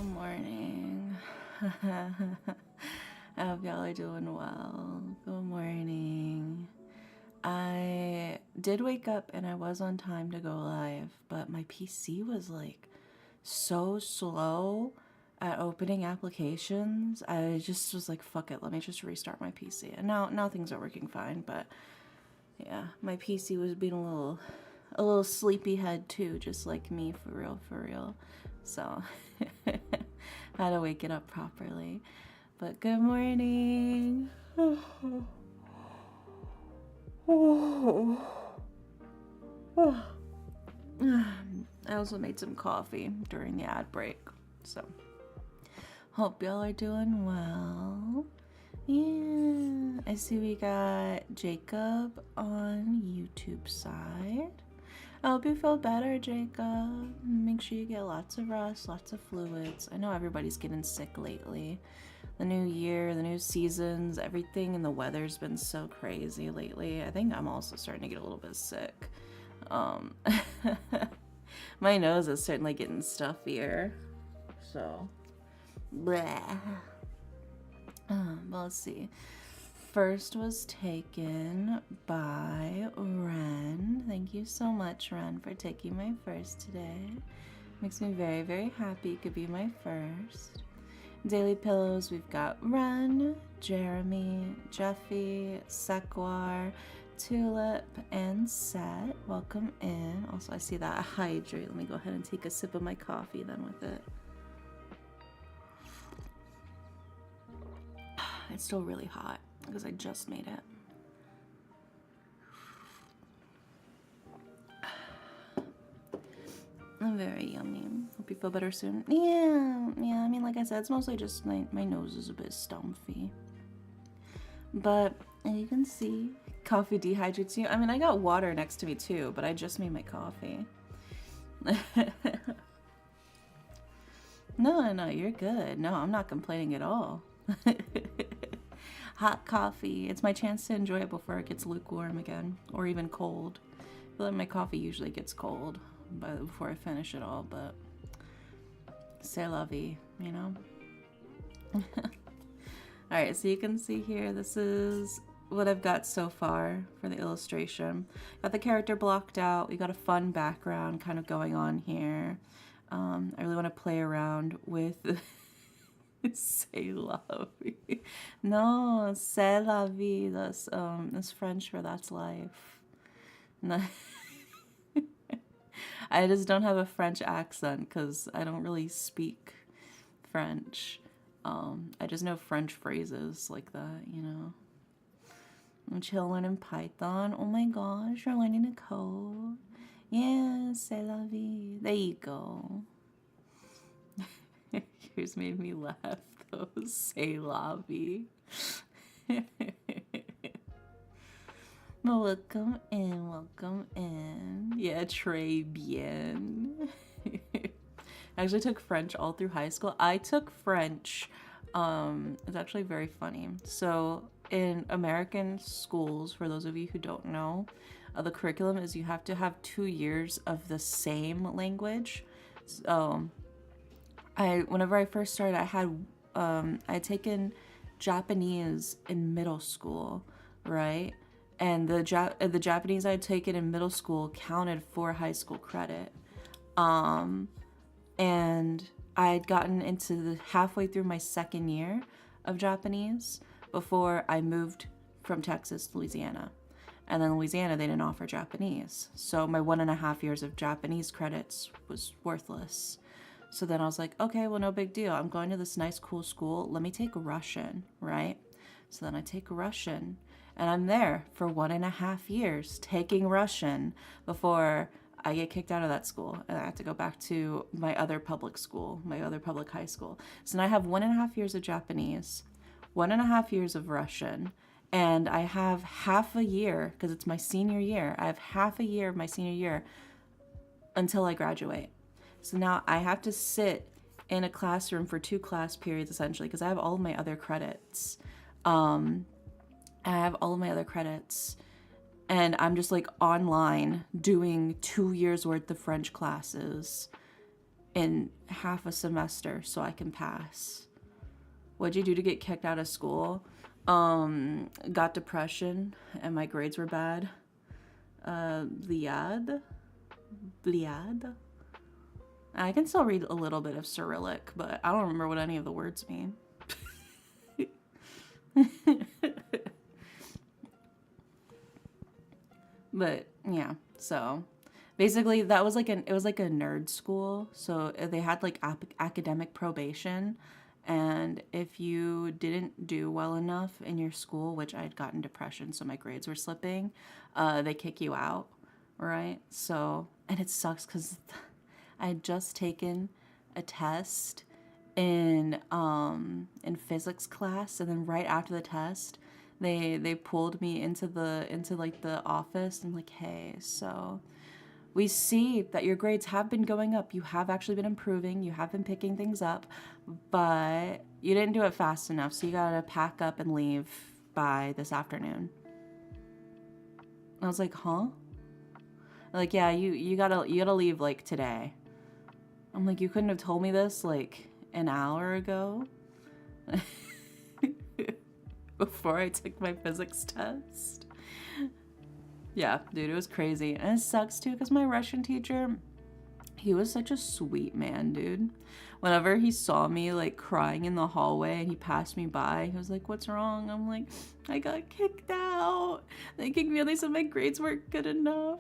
Good morning. I hope y'all are doing well. Good morning. I did wake up and I was on time to go live, but my PC was like so slow at opening applications. I just was like, fuck it, let me just restart my PC. And now things are working fine, but yeah, my PC was being a little sleepyhead too, just like me, for real. So had to wake it up properly. But good morning. I also made some coffee during the ad break, so hope y'all are doing well. Yeah, I see we got Jacob on YouTube side. I hope you feel better, Jacob. Make sure you get lots of rest, lots of fluids. I know everybody's getting sick lately. The new year, the new seasons, everything, and the weather's been so crazy lately. I think I'm also starting to get a little bit sick. My nose is certainly getting stuffier. So, bleh. Well, let's see. First was taken by Ren. Thank you so much, Ren, for taking my first today. Makes me very, very happy you could be my first. Daily Pillows, we've got Ren, Jeremy, Jeffy, Sekwar, Tulip, and Set. Welcome in. Also, I see that I hydrate. Let me go ahead and take a sip of my coffee then with it. It's still really hot because I just made it. Very yummy. Hope you feel better soon. Yeah. I mean, like I said, it's mostly just my nose is a bit stumpy. But as you can see, coffee dehydrates you. I mean, I got water next to me too, but I just made my coffee. No, you're good. No, I'm not complaining at all. Hot coffee. It's my chance to enjoy it before it gets lukewarm again, or even cold. I feel like my coffee usually gets cold before I finish it all, but c'est la vie, you know? Alright, so you can see here, this is what I've got so far for the illustration. Got the character blocked out. We got a fun background kind of going on here. I really want to play around with c'est la vie. No, c'est la vie. That's French for that's life. No. I just don't have a French accent because I don't really speak French. I just know French phrases like that, you know. I'm chilling in Python. Oh my gosh, you're learning to code. Yeah, c'est la vie. There you go. Yours made me laugh though. C'est la vie. Welcome in. Yeah, très bien. I actually took French all through high school. I took French. It's actually very funny. So in American schools, for those of you who don't know, the curriculum is you have to have 2 years of the same language. So whenever I first started, I had taken Japanese in middle school, right? And the Japanese I had taken in middle school counted for high school credit. And I had gotten into the halfway through my second year of Japanese before I moved from Texas to Louisiana. And then Louisiana, they didn't offer Japanese. So my 1.5 years of Japanese credits was worthless. So then I was like, okay, well, no big deal. I'm going to this nice, cool school. Let me take Russian, right? So then I take Russian. And I'm there for 1.5 years taking Russian before I get kicked out of that school. And I have to go back to my other public school, my other public high school. So now I have 1.5 years of Japanese, 1.5 years of Russian, and I have half a year, because it's my senior year, I have half a year of my senior year until I graduate. So now I have to sit in a classroom for 2 class periods, essentially, because I have all of my other credits. And I'm just like online doing 2 years worth of French classes in half a semester so I can pass. What'd you do to get kicked out of school? Got depression and my grades were bad. Liad? Liad? I can still read a little bit of Cyrillic, but I don't remember what any of the words mean. But yeah, so basically that was like it was like a nerd school. So they had like academic probation, and if you didn't do well enough in your school, which I had gotten depression, so my grades were slipping, they kick you out, right? So, and it sucks because I had just taken a test in physics class, and then right after the test, they pulled me into like the office and like, hey, so we see that your grades have been going up. You have actually been improving. You have been picking things up, but you didn't do it fast enough. So you gotta pack up and leave by this afternoon. I was like, huh? Like, yeah, you gotta leave like today. I'm like, you couldn't have told me this like an hour ago before I took my physics test. Yeah, dude, it was crazy. And it sucks too because my Russian teacher, he was such a sweet man, dude. Whenever he saw me like crying in the hallway and he passed me by, he was like, what's wrong? I'm like, I got kicked out. They kicked me out. They said my grades weren't good enough.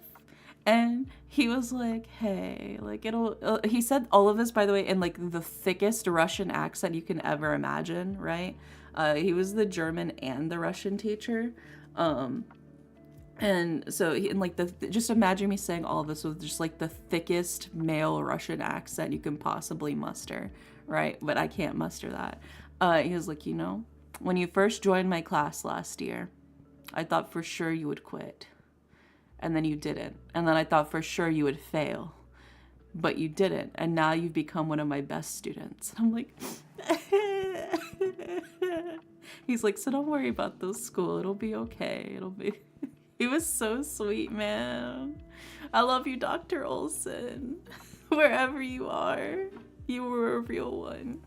And he was like, hey, like he said all of this, by the way, in like the thickest Russian accent you can ever imagine, right? He was the German and the Russian teacher. And so, and like just imagine me saying all of this with just like the thickest male Russian accent you can possibly muster, right? But I can't muster that. He was like, when you first joined my class last year, I thought for sure you would quit. And then you didn't. And then I thought for sure you would fail. But you didn't. And now you've become one of my best students. And I'm like, he's like, so don't worry about this school. It'll be okay. It'll be. He was so sweet, man. I love you, Dr. Olson. Wherever you are, you were a real one.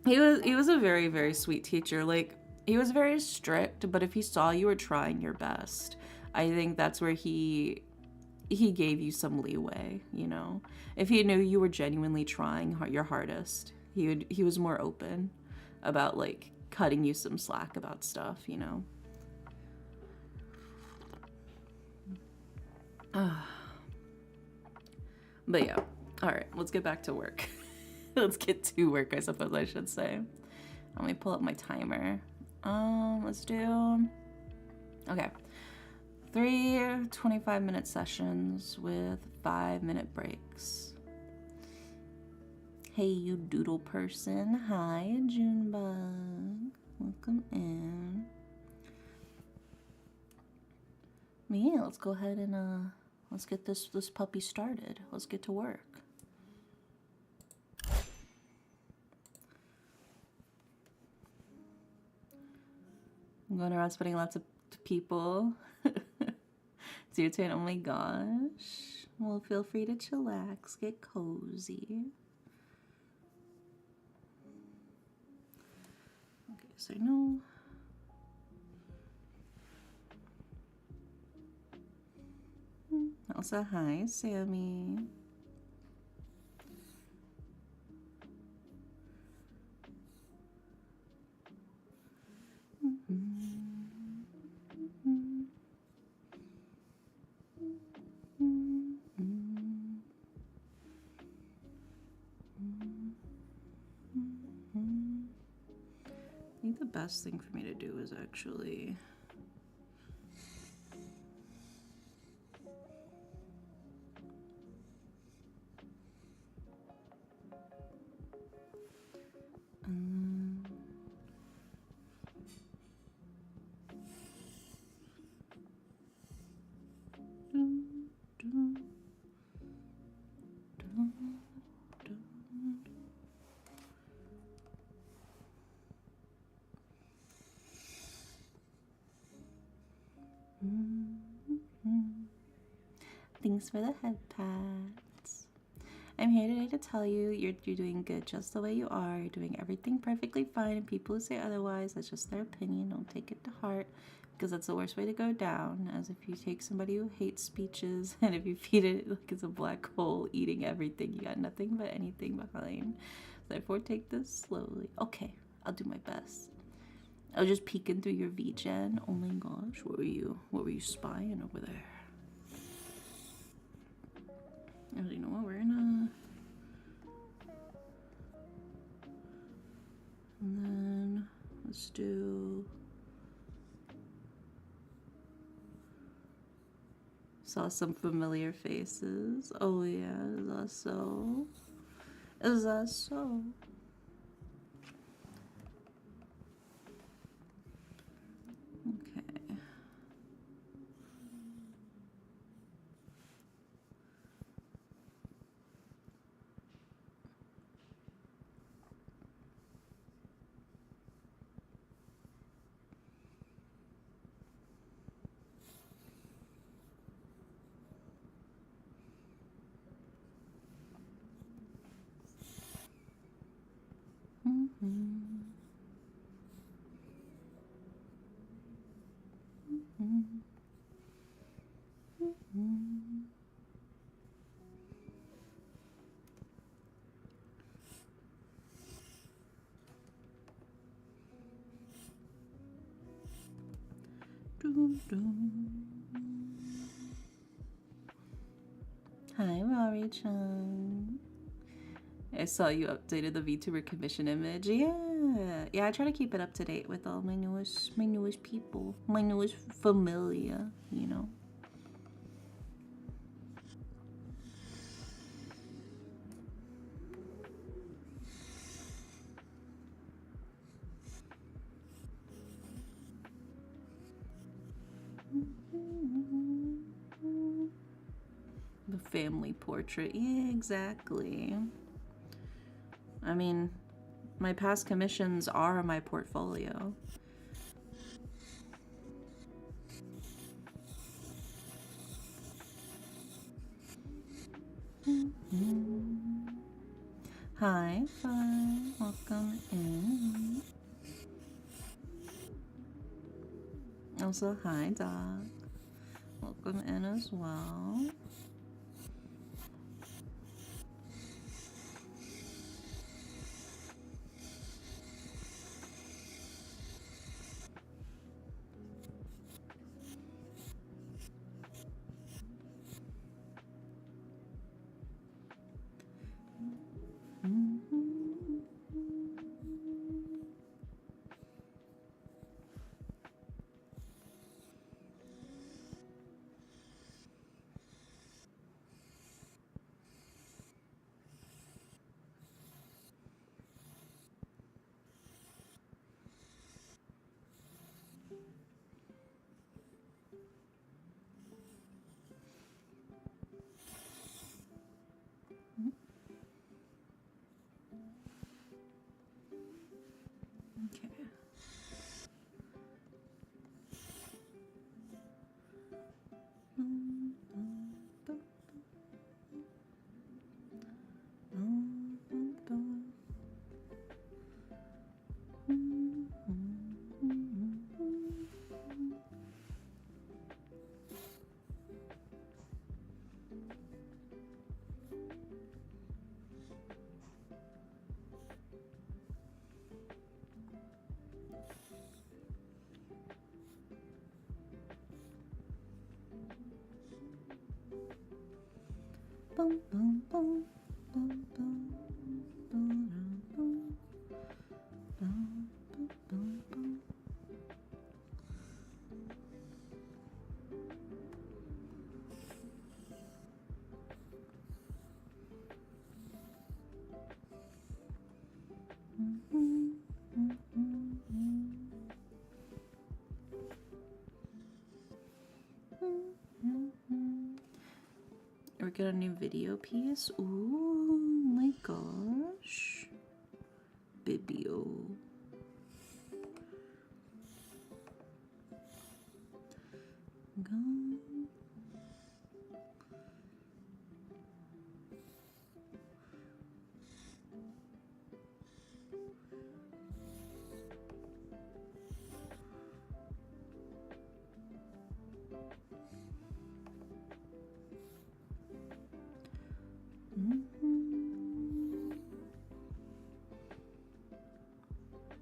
He was a very, very sweet teacher. Like, he was very strict, but if he saw you were trying your best, I think that's where he gave you some leeway, If he knew you were genuinely trying your hardest, he was more open about like cutting you some slack about stuff, But yeah, all right, let's get back to work. Let's get to work, I suppose I should say. Let me pull up my timer. Let's do, okay, 3 25-minute sessions with 5-minute breaks. Hey, you doodle person. Hi, Junebug. Welcome in. Yeah, let's go ahead and let's get this puppy started. Let's get to work. I'm going around spending lots of people. It's your turn. Oh my gosh. Well, feel free to chillax, get cozy. Okay, so no. Also, hi, Sammy. I think the best thing for me to do is actually thanks for the head pats. I'm here today to tell you you're doing good just the way you are. You're doing everything perfectly fine. And people who say otherwise, that's just their opinion. Don't take it to heart because that's the worst way to go down. As if you take somebody who hates speeches and if you feed it like it's a black hole eating everything, you got nothing but anything behind. Therefore, take this slowly. Okay, I'll do my best. I was just peeking through your VGen. Oh my gosh, what were you? What were you spying over there? You know what? We're gonna. And then let's do. Saw some familiar faces. Oh yeah, is that so? Is that so? Okay. Hi, Rory-chan. I saw you updated the VTuber commission image. Yeah. I try to keep it up to date with all my newest people, my newest familia. You know. The family portrait. Yeah, exactly. I mean, my past commissions are my portfolio. Hi, fun. Welcome in. Also, hi, Doc. Welcome in as well. Okay. We get a new video piece. Oh my gosh. Bibio. Go.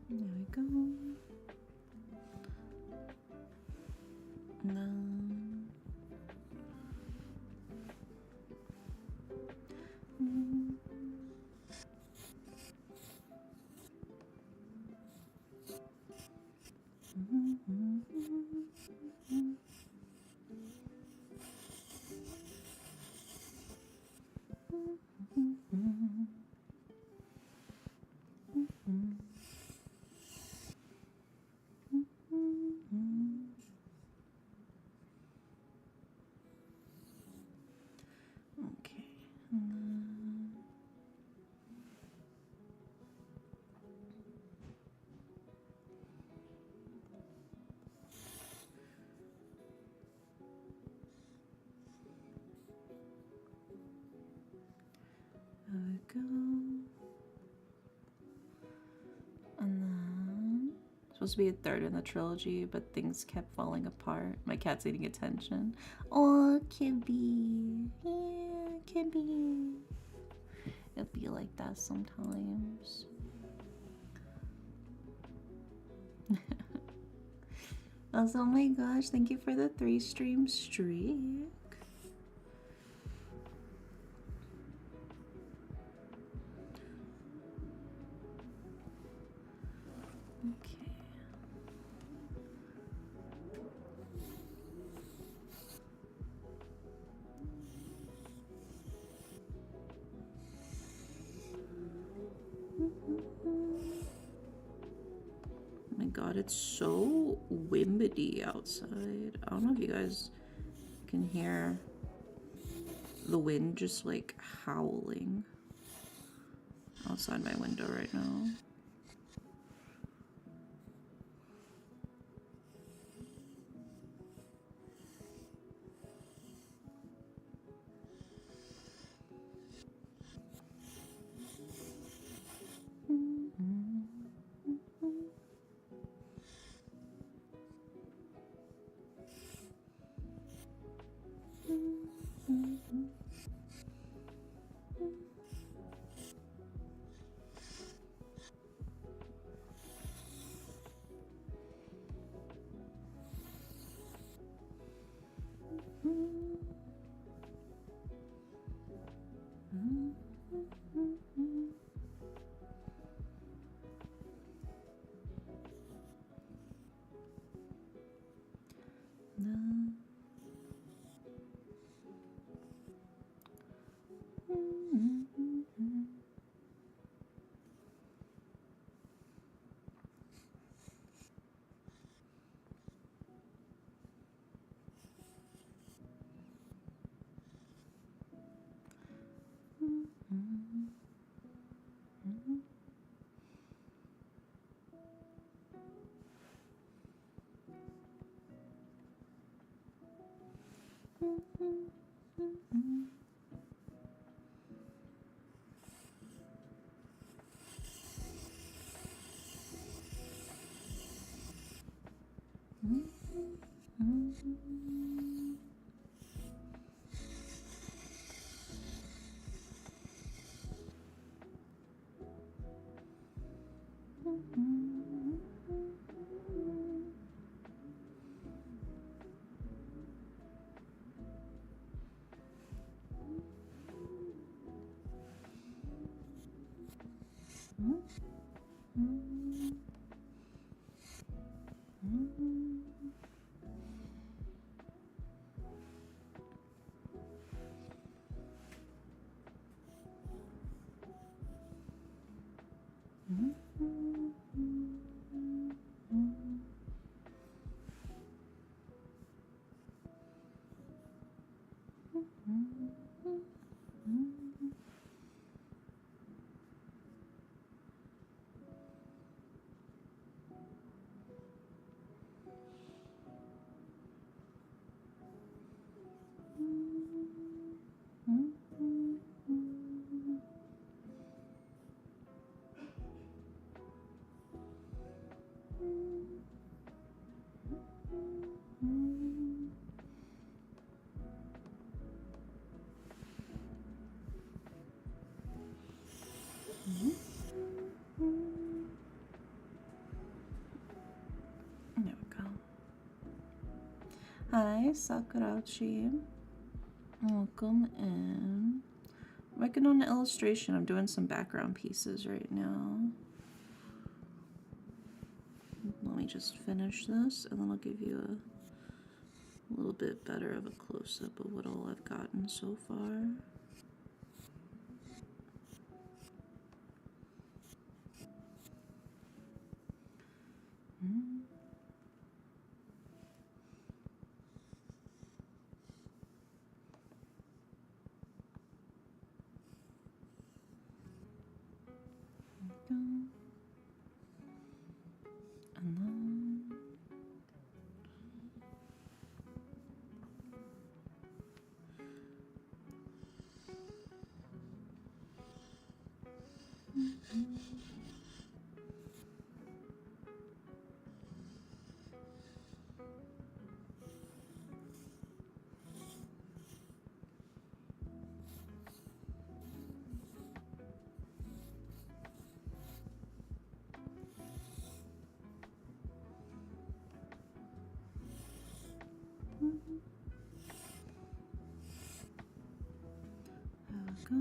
There we go. No. Okay. There we go. And then supposed to be a third in the trilogy, but things kept falling apart. My cat's needing attention. Oh, Kibby. Yeah, Kibby. It'll be like that sometimes. Also, oh my gosh, thank you for the 3-stream streak. Okay. Oh my god, it's so windy outside. I don't know if you guys can hear the wind just like howling outside my window right now. Hi, Sakurauchi. Welcome in. I'm working on an illustration. I'm doing some background pieces right now. Let me just finish this and then I'll give you a little bit better of a close-up of what all I've gotten so far. And then there we go.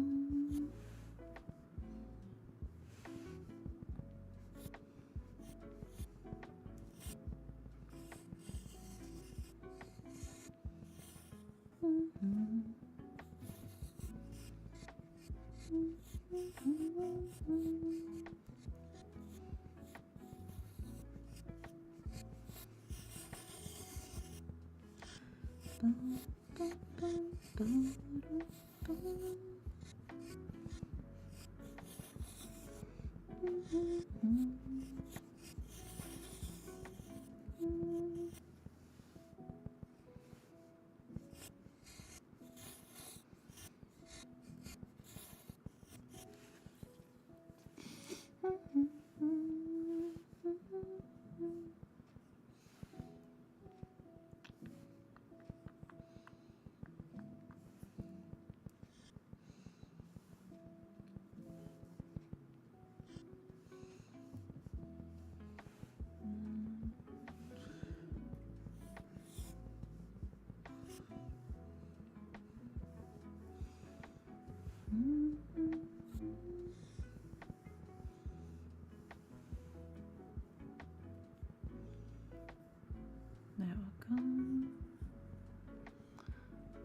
There we go.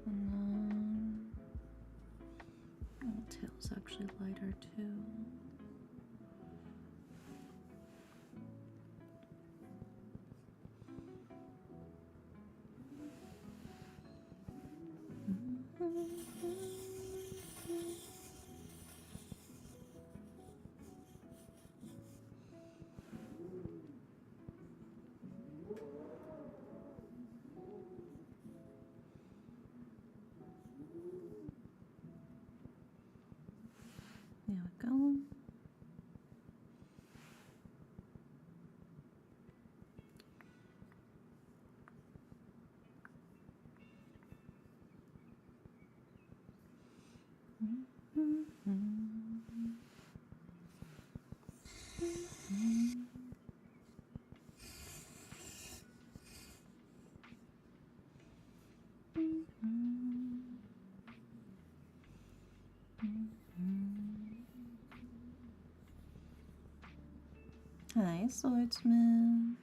And then the tail's actually lighter too. There we go. Hi, swordsman.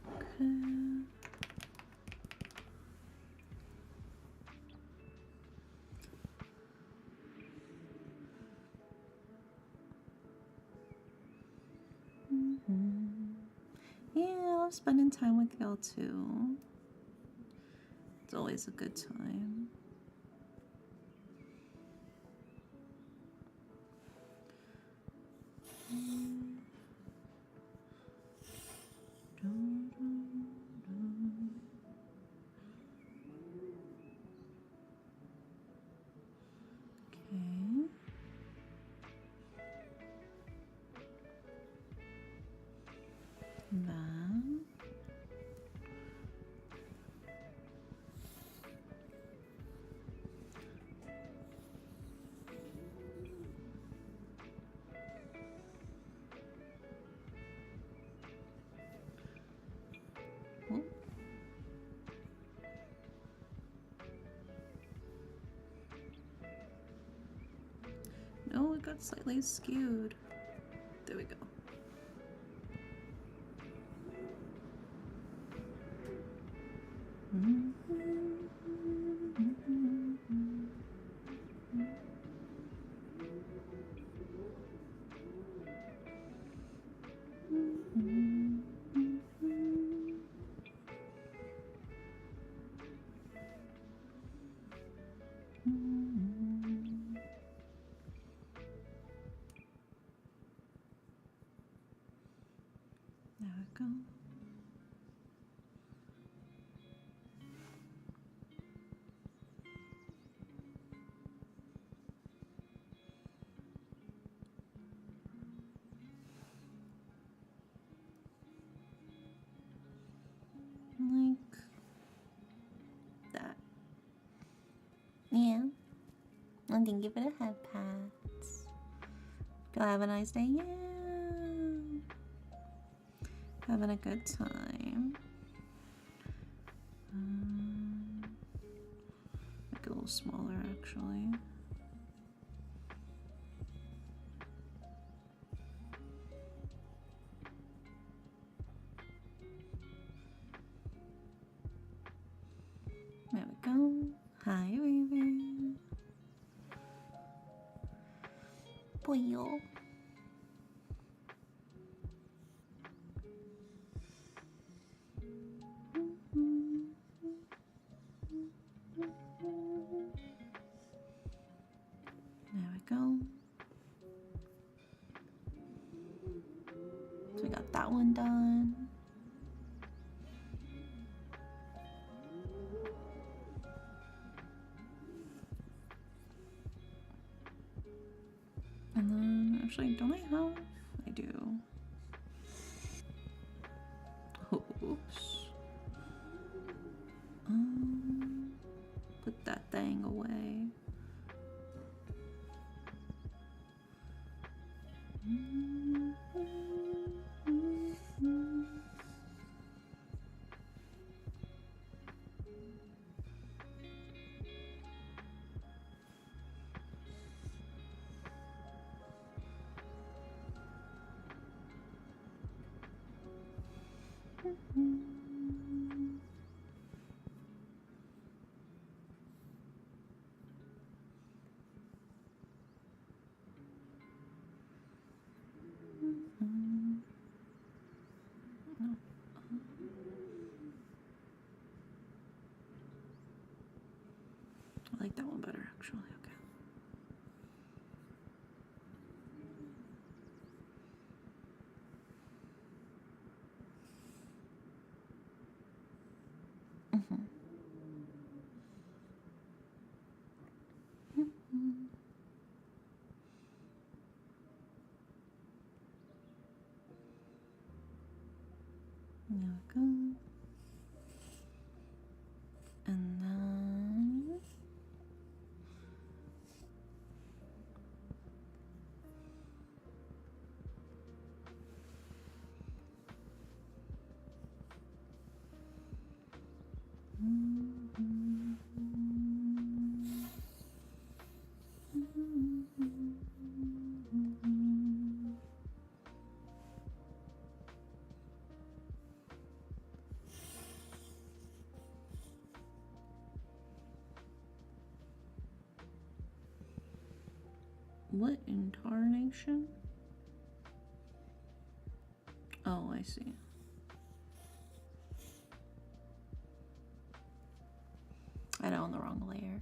Okay. Yeah, I love spending time with y'all too. It's always a good time. Okay. got slightly skewed. There we go. There we go. Like that. Yeah. And then give it a head pat. Go have a nice day. Yeah. Having a good time. Make it a little smaller actually. There we go. Hi, baby. Boyo. There we go. So we got that one done. And then, actually, don't I have? I do. Oops. Put that thing away. I like that one better, actually. Okay. There we go. And then what incarnation? Oh, I see. I know, on the wrong layer.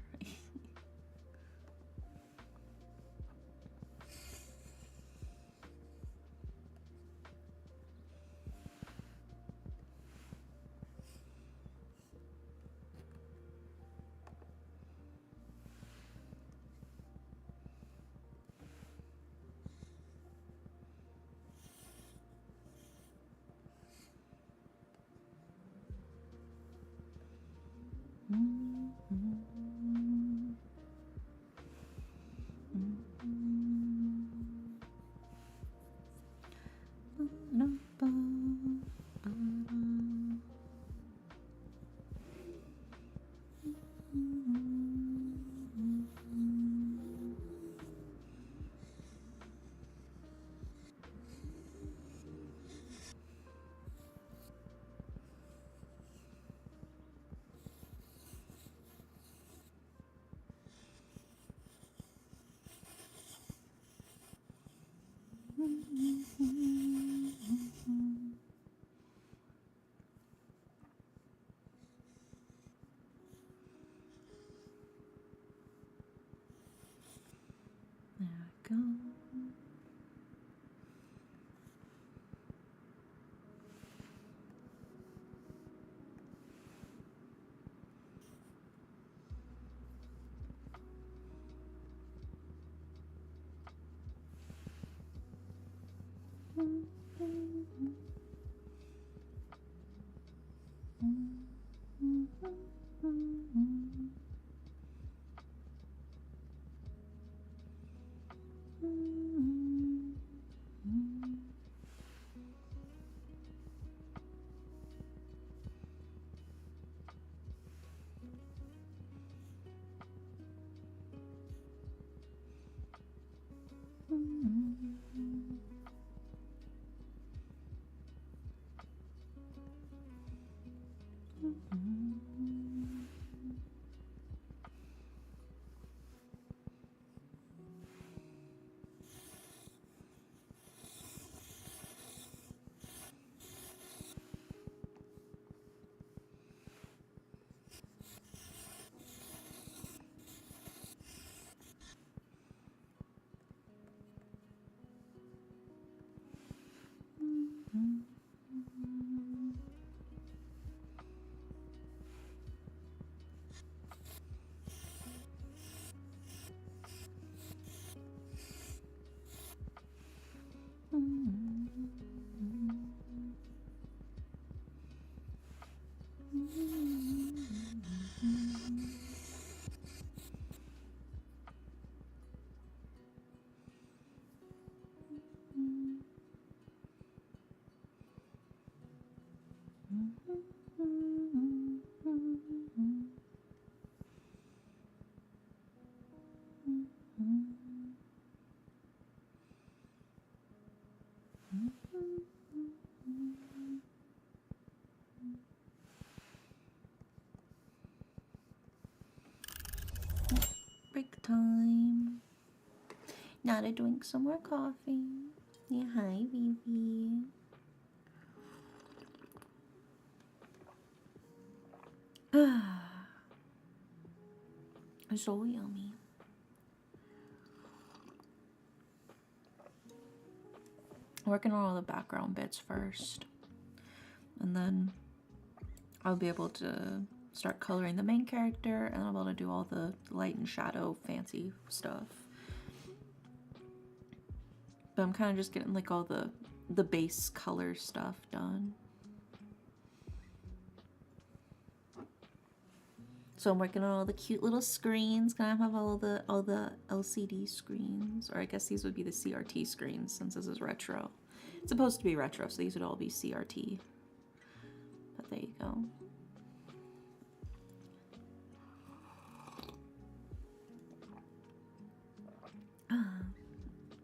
Break time. Now to drink some more coffee. Yeah, hi, baby. It's so yummy. Working on all the background bits first, and then I'll be able to start coloring the main character, and I'll be able to do all the light and shadow fancy stuff. But I'm kind of just getting like all the base color stuff done. So I'm working on all the cute little screens. Gonna have all the LCD screens, or I guess these would be the CRT screens since this is retro. It's supposed to be retro, so these would all be CRT. But there you go.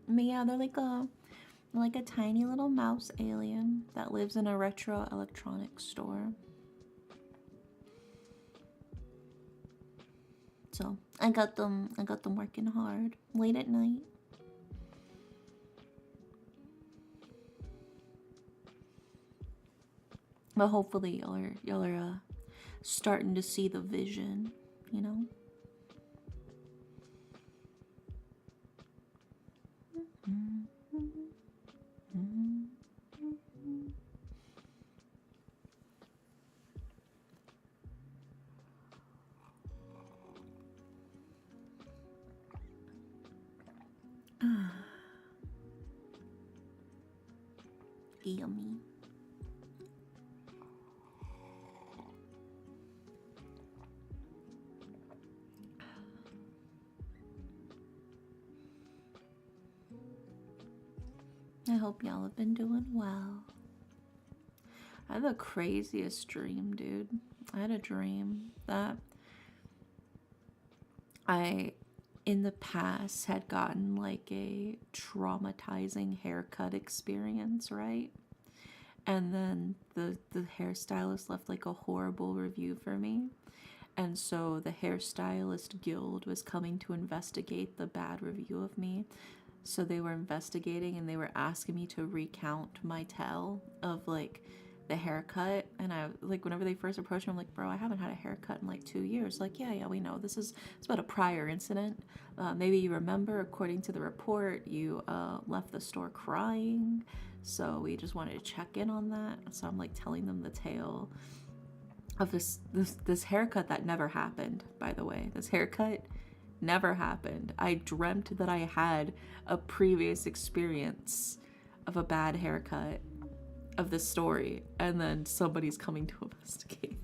But yeah, they're like a tiny little mouse alien that lives in a retro electronics store. So I got them working hard late at night. But hopefully y'all are starting to see the vision, you know. Yummy. I hope y'all have been doing well. I had the craziest dream, dude. I had a dream that I, in the past, had gotten like a traumatizing haircut experience, right? And then the hairstylist left like a horrible review for me. And so the hairstylist guild was coming to investigate the bad review of me. So they were investigating and they were asking me to recount my tale of like the haircut. And I like, whenever they first approached me, I'm like, bro, I haven't had a haircut in like 2 years. Like, yeah, we know it's about a prior incident. Maybe you remember, according to the report, you left the store crying. So we just wanted to check in on that. So I'm like telling them the tale of this haircut that never happened, by the way. This haircut never happened. I dreamt that I had a previous experience of a bad haircut of this story, and then somebody's coming to investigate.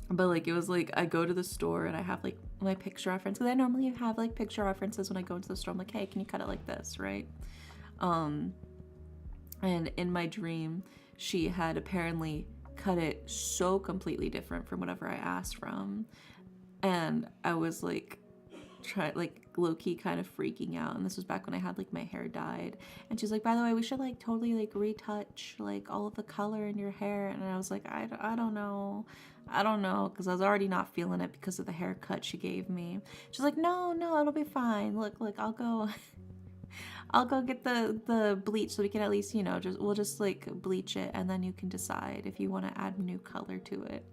But like, it was like, I go to the store and I have like my picture reference, because I normally have like picture references when I go into the store. I'm like, hey, can you cut it like this, right? And in my dream, she had apparently cut it so completely different from whatever I asked from. And I was like, low-key kind of freaking out. And this was back when I had like my hair dyed. And she's like, by the way, we should like totally like retouch like all of the color in your hair. And I was like, I don't know, because I was already not feeling it because of the haircut she gave me. She's like, no, it'll be fine. Look, I'll go get the bleach so we can at least, you know, we'll just like bleach it, and then you can decide if you want to add new color to it.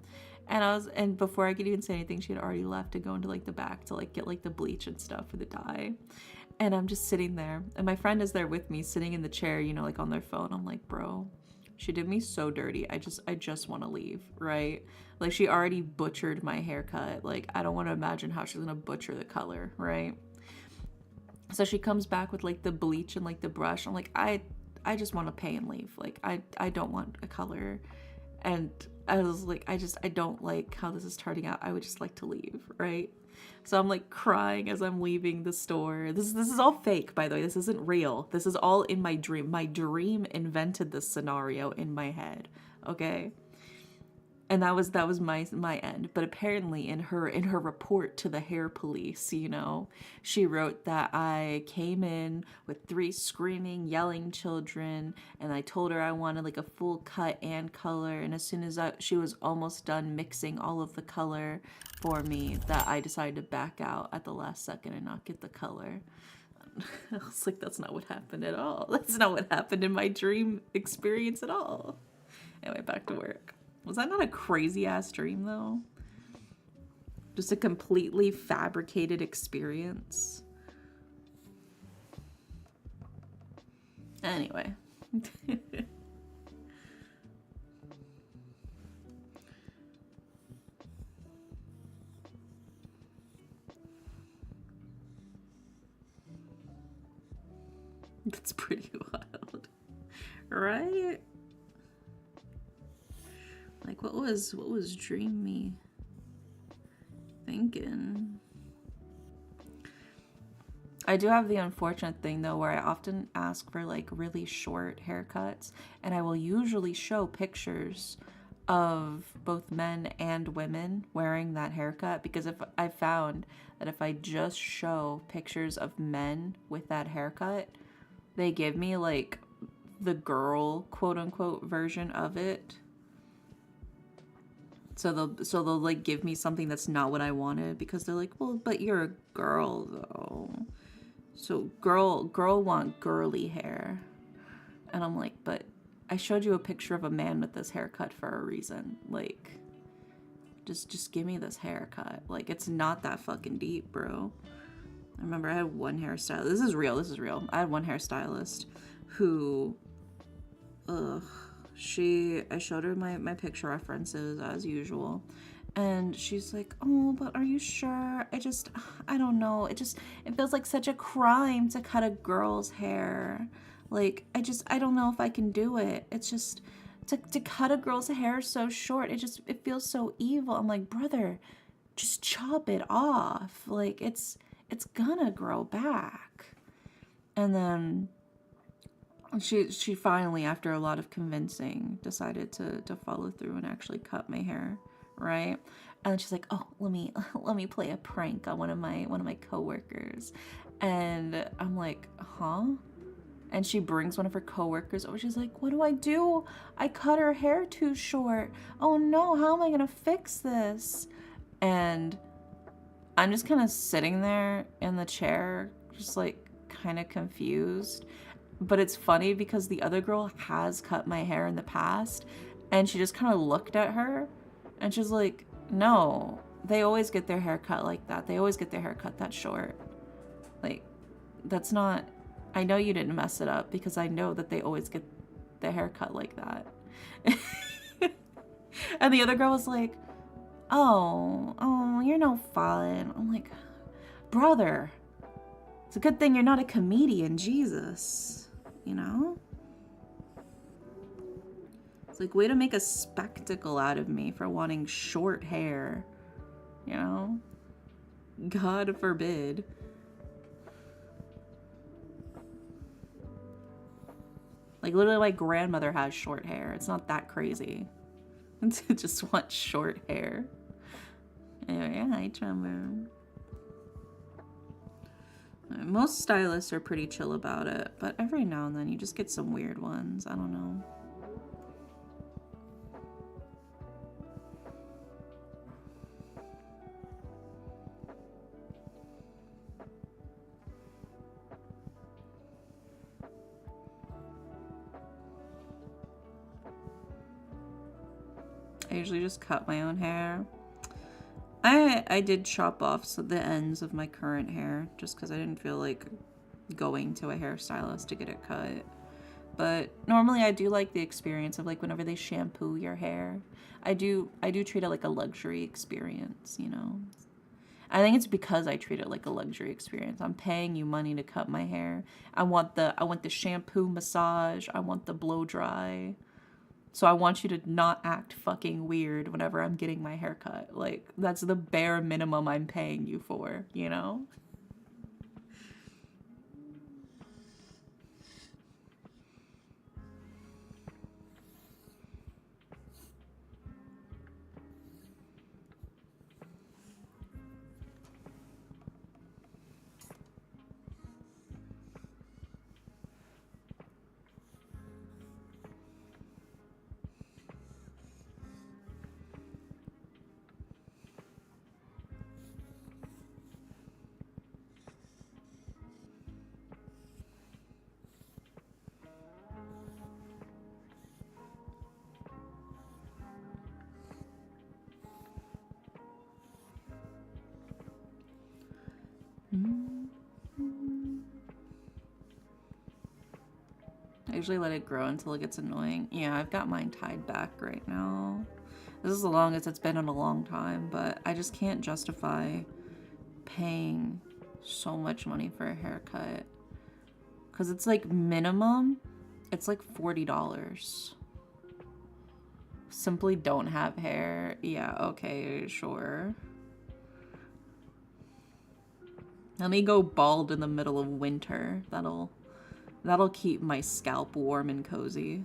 And before I could even say anything, she had already left to go into like the back to like get like the bleach and stuff for the dye. And I'm just sitting there, and my friend is there with me, sitting in the chair, you know, like on their phone. I'm like, bro, she did me so dirty. I just want to leave, right? Like, she already butchered my haircut. Like, I don't want to imagine how she's gonna butcher the color, right? So she comes back with like the bleach and like the brush. I'm like, I just want to pay and leave. Like, I don't want a color. And I was like, I don't like how this is turning out. I would just like to leave, right? So I'm like crying as I'm leaving the store. This is all fake, by the way. This isn't real. This is all in my dream. My dream invented this scenario in my head, okay? And that was my end. But apparently in her report to the hair police, you know, she wrote that I came in with 3 screaming, yelling children, and I told her I wanted like a full cut and color. And as soon as she was almost done mixing all of the color for me, that I decided to back out at the last second and not get the color. I was like, that's not what happened at all. That's not what happened in my dream experience at all. Anyway, back to work. Was that not a crazy ass dream though? Just a completely fabricated experience. Anyway. That's pretty wild. Right? Like, what was Dream Me thinking? I do have the unfortunate thing though, where I often ask for like really short haircuts, and I will usually show pictures of both men and women wearing that haircut, because if I found that if I just show pictures of men with that haircut, they give me like the girl quote unquote version of it. So they'll like give me something that's not what I wanted, because they're like, well, but you're a girl though. So girl want girly hair. And I'm like, but I showed you a picture of a man with this haircut for a reason. Like, just give me this haircut. Like, it's not that fucking deep, bro. I remember I had one hairstylist. This is real. I had one hairstylist who, I showed her my picture references as usual, and she's like, oh, but are you sure? I don't know. It feels like such a crime to cut a girl's hair. Like, I don't know if I can do it. It's just, to cut a girl's hair so short, it feels so evil. I'm like, brother, just chop it off. Like, it's gonna grow back. And then she finally, after a lot of convincing, decided to follow through and actually cut my hair, right? And then she's like, oh, let me play a prank on one of my coworkers. And I'm like, huh? And she brings one of her coworkers over. She's like, what do I do? I cut her hair too short. Oh no, how am I gonna fix this? And I'm just kind of sitting there in the chair, just like kind of confused. But it's funny because the other girl has cut my hair in the past, and she just kind of looked at her, and she's like, no, they always get their hair cut like that. They always get their hair cut that short. Like, that's not, I know you didn't mess it up, because I know that they always get their hair cut like that. And the other girl was like, oh, you're no fun. I'm like, brother, It's a good thing you're not a comedian, Jesus. You know? It's like, way to make a spectacle out of me for wanting short hair. You know? God forbid. Like, literally, my grandmother has short hair. It's not that crazy. To just want short hair. Anyway, yeah, hi, Trumbo. Most stylists are pretty chill about it, but every now and then you just get some weird ones. I don't know. I usually just cut my own hair. I did chop off the ends of my current hair just because I didn't feel like going to a hairstylist to get it cut. But normally I do like the experience of like whenever they shampoo your hair. I do treat it like a luxury experience, you know. I think it's because I treat it like a luxury experience. I'm paying you money to cut my hair. I want the shampoo massage. I want the blow dry. So I want you to not act fucking weird whenever I'm getting my hair cut. Like, that's the bare minimum I'm paying you for, you know? I usually let it grow until it gets annoying. Yeah, I've got mine tied back right now. This is the longest it's been in a long time, but I just can't justify paying so much money for a haircut. Because it's like minimum, it's like $40. Simply don't have hair. Yeah, okay, sure. Let me go bald in the middle of winter. That'll keep my scalp warm and cozy.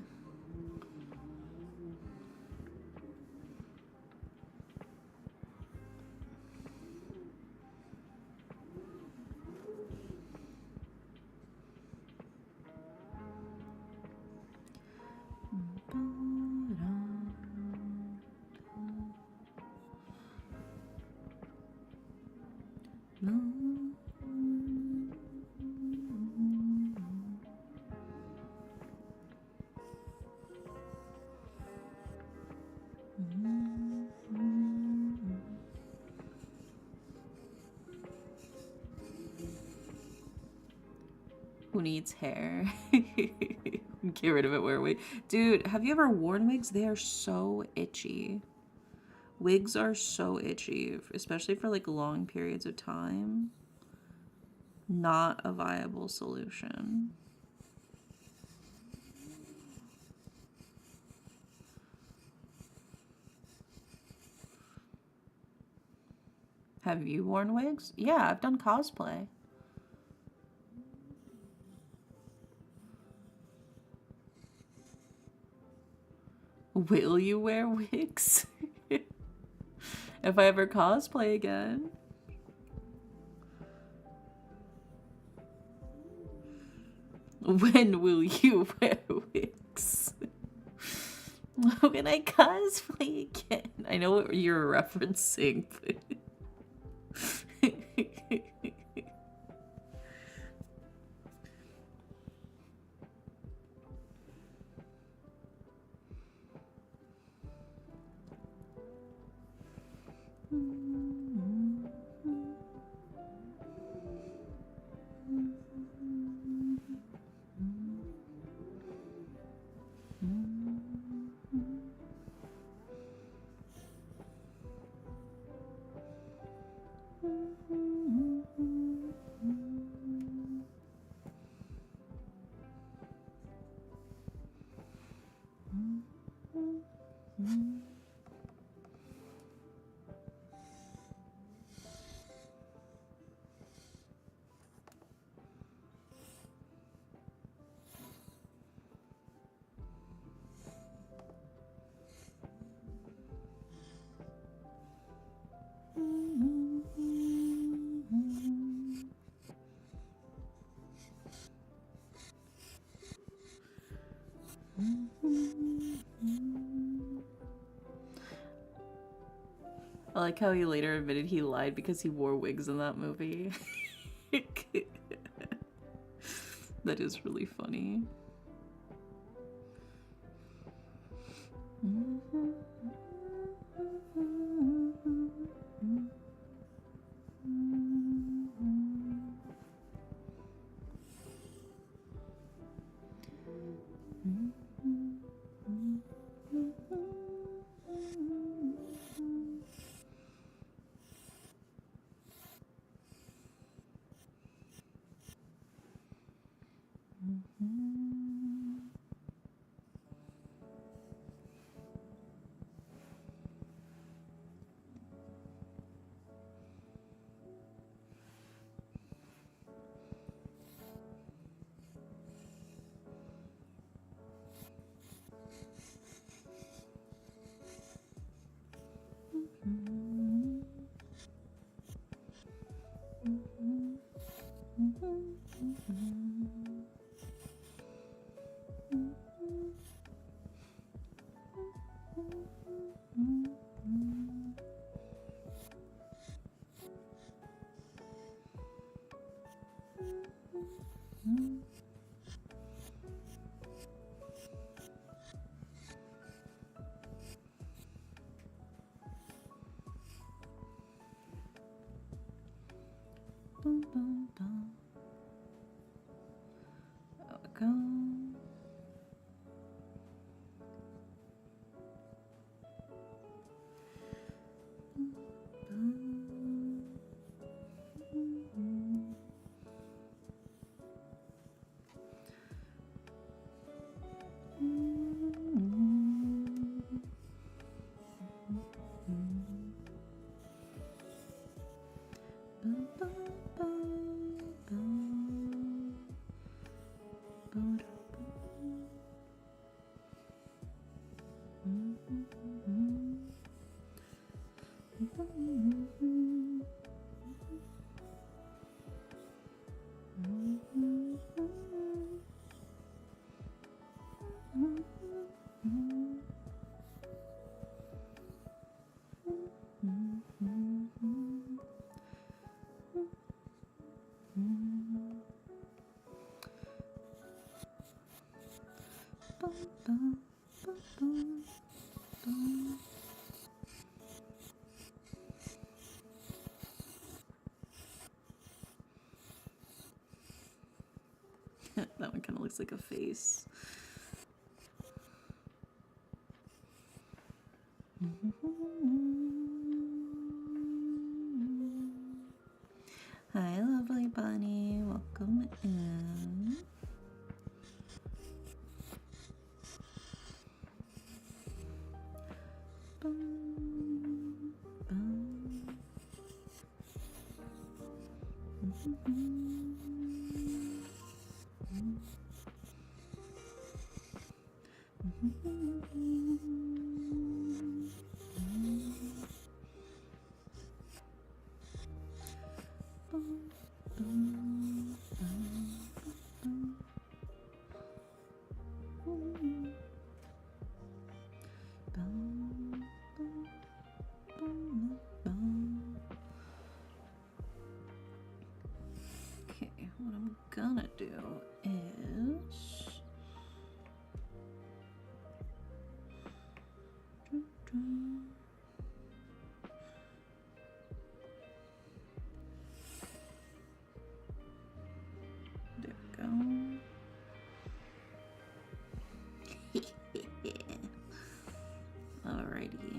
Who needs hair? Get rid of it, wear wig. Dude, have you ever worn wigs? They are so itchy. Wigs are so itchy, especially for like long periods of time. Not a viable solution. Have you worn wigs? Yeah, I've done cosplay. Will you wear wigs? If I ever cosplay again. When will you wear wigs? When I cosplay again. I know what you're referencing, but... I like how he later admitted he lied because he wore wigs in that movie. That is really funny. Boom, boom, boom. There we go. That one kind of looks like a face. Hi, lovely bunny. Welcome in. Okay, what I'm gonna do is there we go. Alrighty.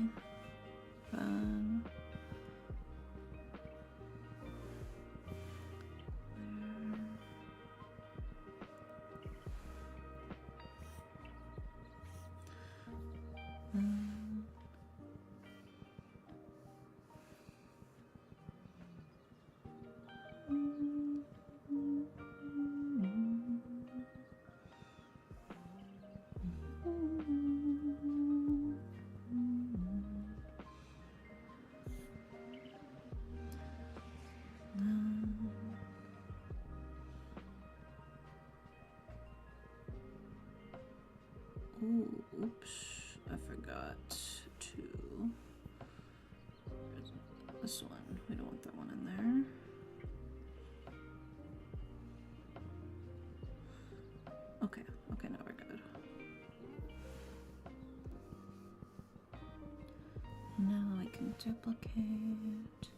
this one. We don't want that one in there. Okay, okay, now we're good. Now I can duplicate.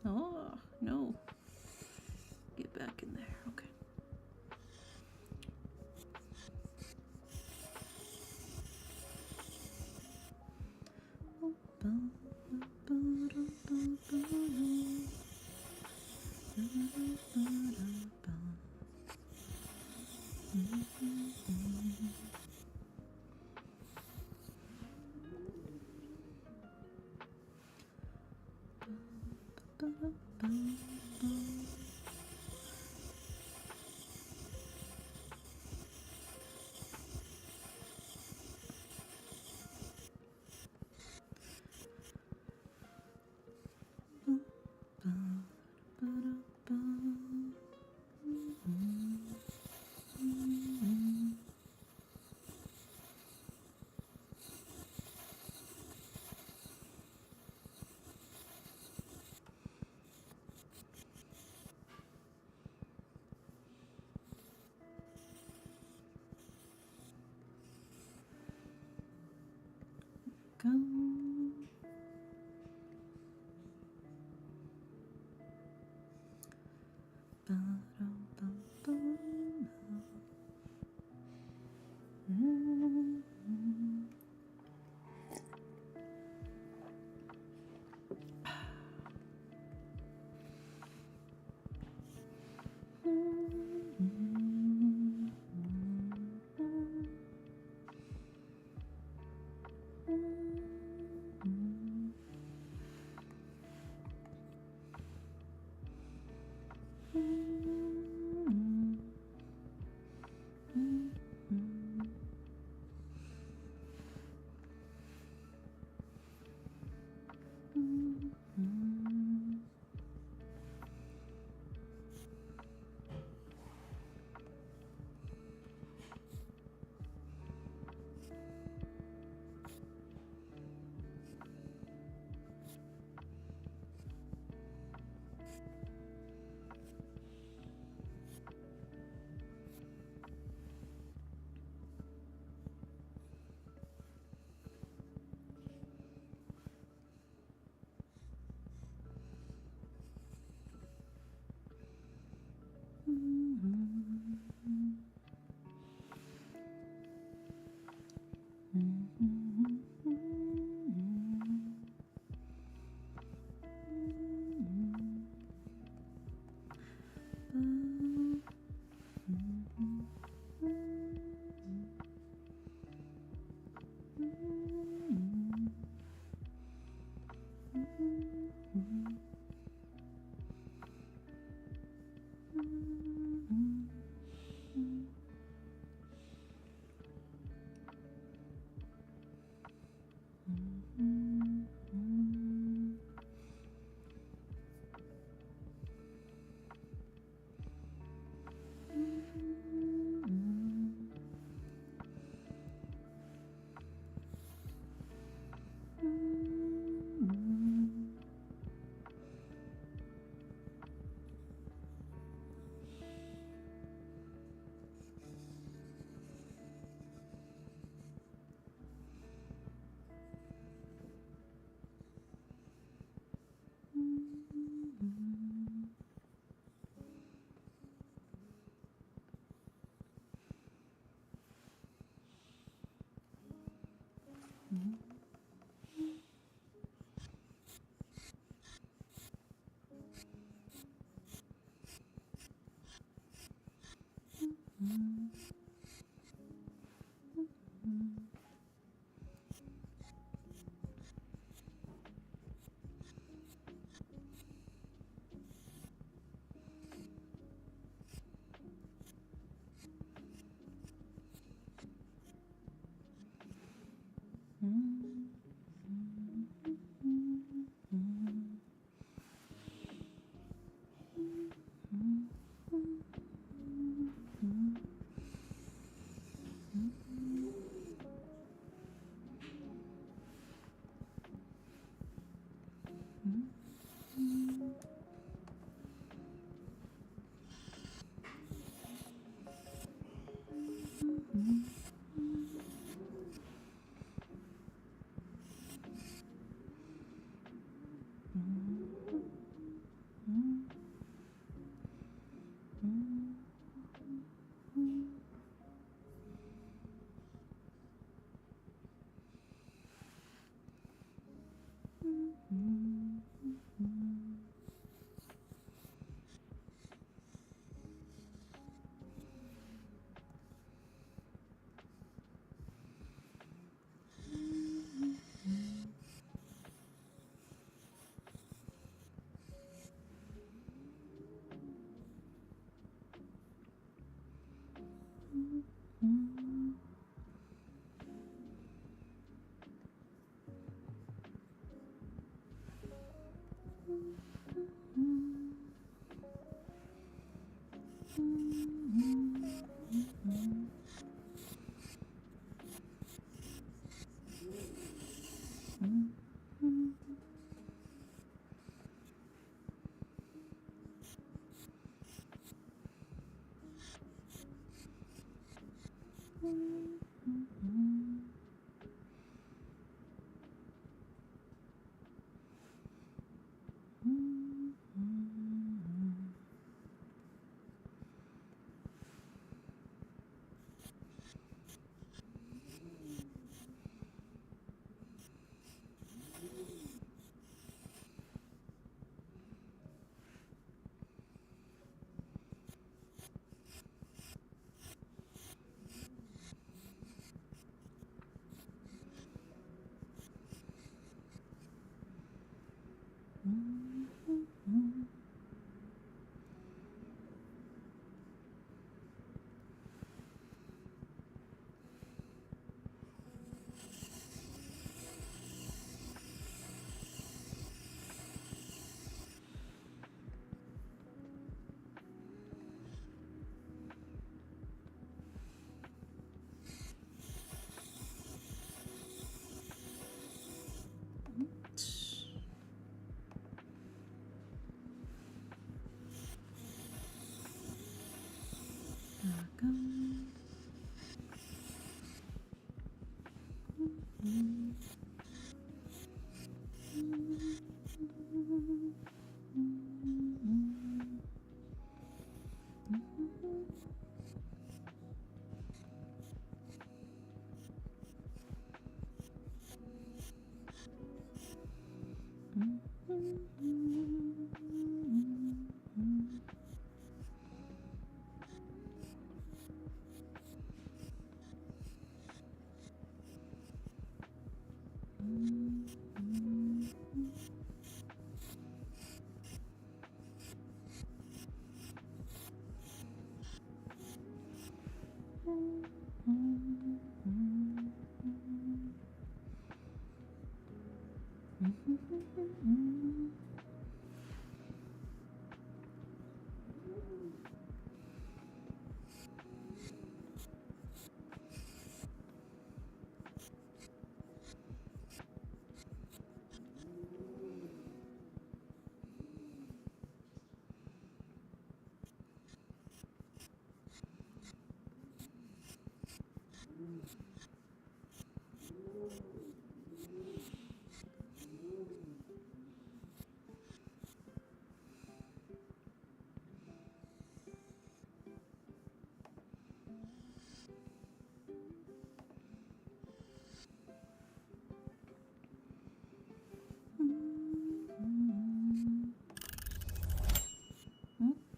Oh, no. Get back in there. Okay. Go.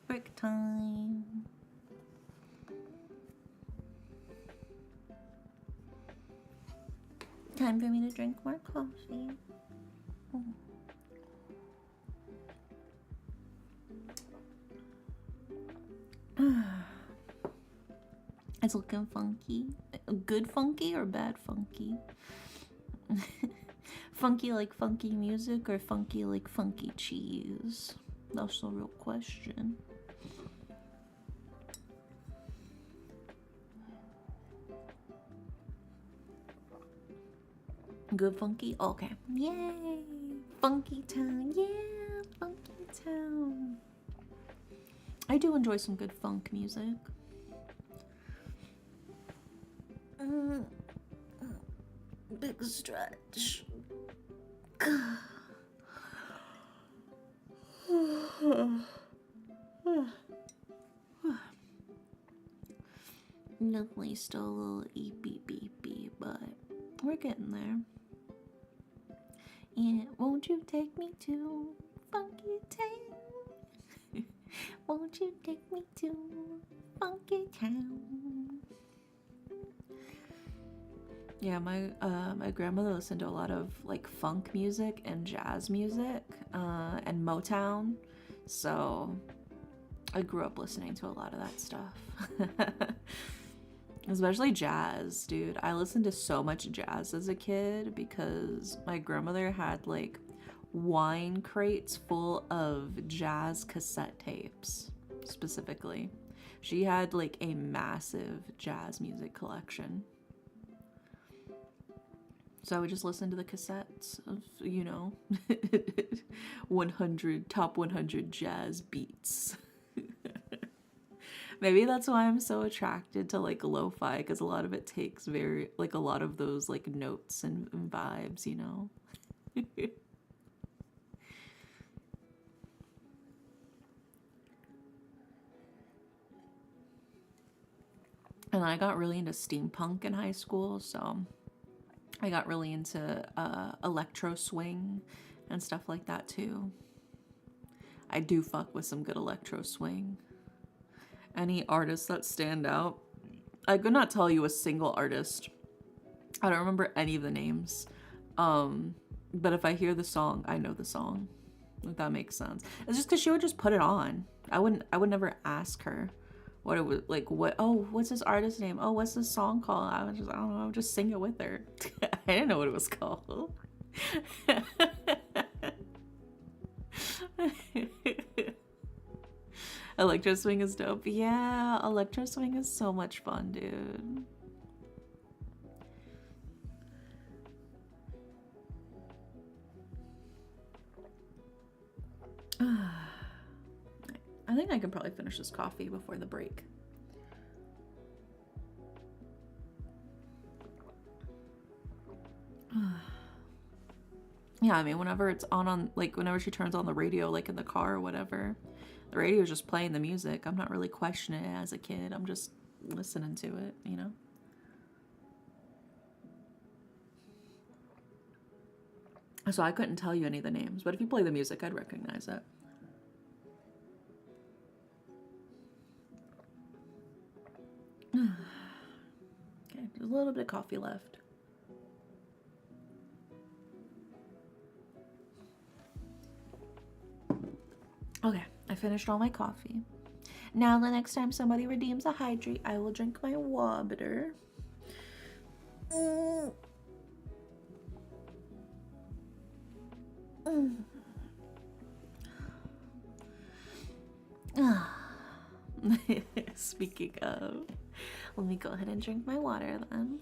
Break time. Time for me to drink more coffee. It's looking funky. Good funky or bad funky? Funky like funky music or funky like funky cheese? That's the real question. Good funky? Okay. Yay! Funky Town, yeah, Funky Town. I do enjoy some good funk music. Big stretch. Definitely still a little beepy, but we're getting there. Yeah, won't you take me to Funky Town? Won't you take me to Funky Town? Yeah, my grandmother listened to a lot of like funk music and jazz music and Motown, so I grew up listening to a lot of that stuff. Especially jazz, dude. I listened to so much jazz as a kid because my grandmother had like wine crates full of jazz cassette tapes, specifically. She had like a massive jazz music collection. So I would just listen to the cassettes of, top 100 jazz beats. Maybe that's why I'm so attracted to like lo-fi, because a lot of it takes a lot of those like notes and vibes, And I got really into steampunk in high school, so I got really into electro swing and stuff like that too. I do fuck with some good electro swing. Any artists that stand out? I could not tell you a single artist. I don't remember any of the names. But if I hear the song, I know the song. If that makes sense. It's just because she would just put it on. I would never ask her what it was like. What's this artist's name? Oh, what's this song called? I don't know. I would just sing it with her. I didn't know what it was called. Electro swing is dope. Yeah, electro swing is so much fun, dude. I think I can probably finish this coffee before the break. Yeah, I mean, whenever it's on like whenever she turns on the radio, like in the car or whatever, the radio is just playing the music. I'm not really questioning it as a kid. I'm just listening to it, So I couldn't tell you any of the names, but if you play the music, I'd recognize it. Okay, there's a little bit of coffee left. Okay, I finished all my coffee. Now the next time somebody redeems a hydrate, I will drink my water. Speaking of, let me go ahead and drink my water then.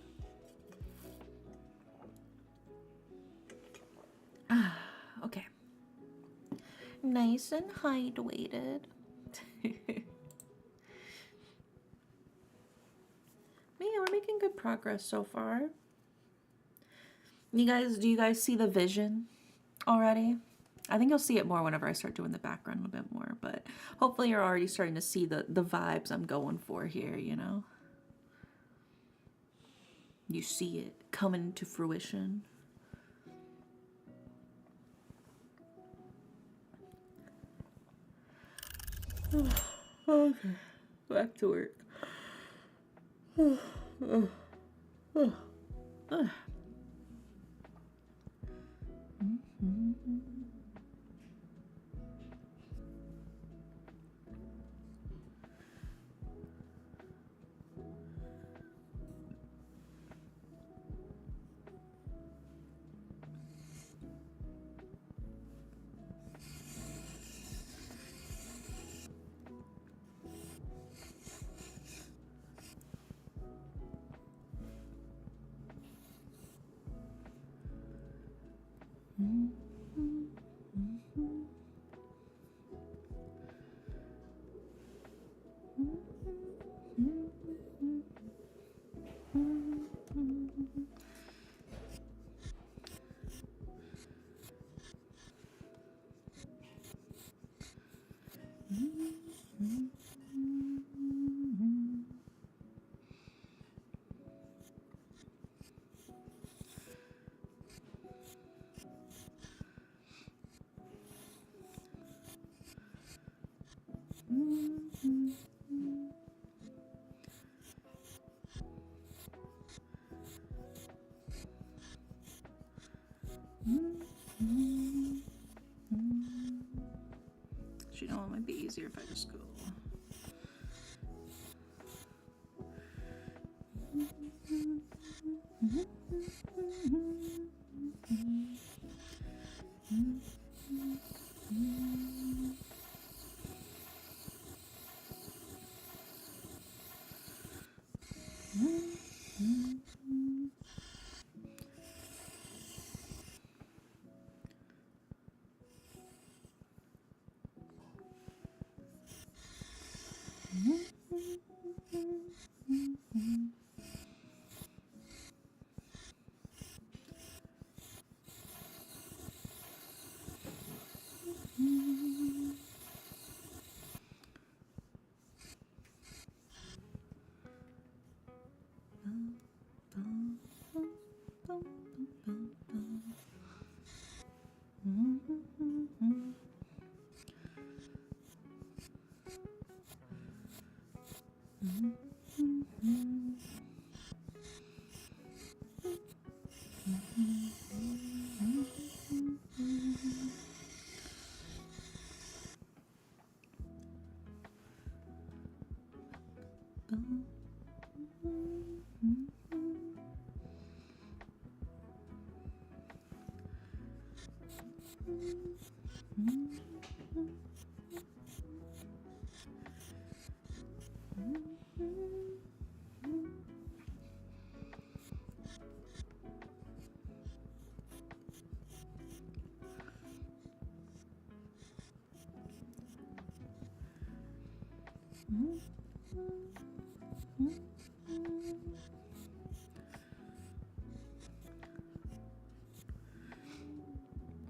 Okay. Nice and hydrated. Yeah, we're making good progress so far. Do you guys see the vision already? I think you'll see it more whenever I start doing the background a bit more, but hopefully you're already starting to see the vibes I'm going for here, You see it coming to fruition. Okay, back to work. You know, it might be easier if I just go.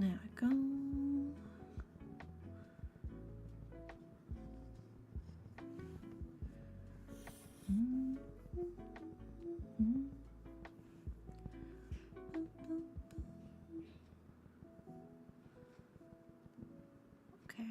There we go. Okay.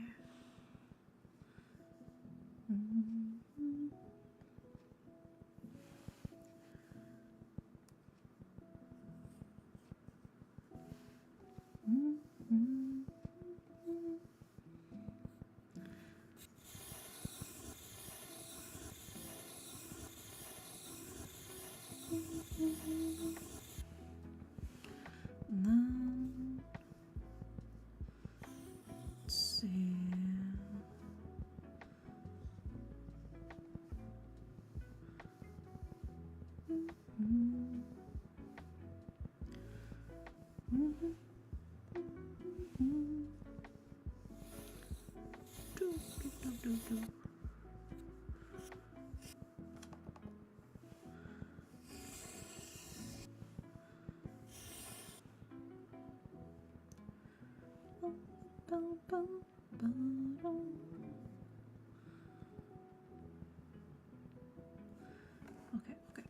Then, let's see. Okay, okay.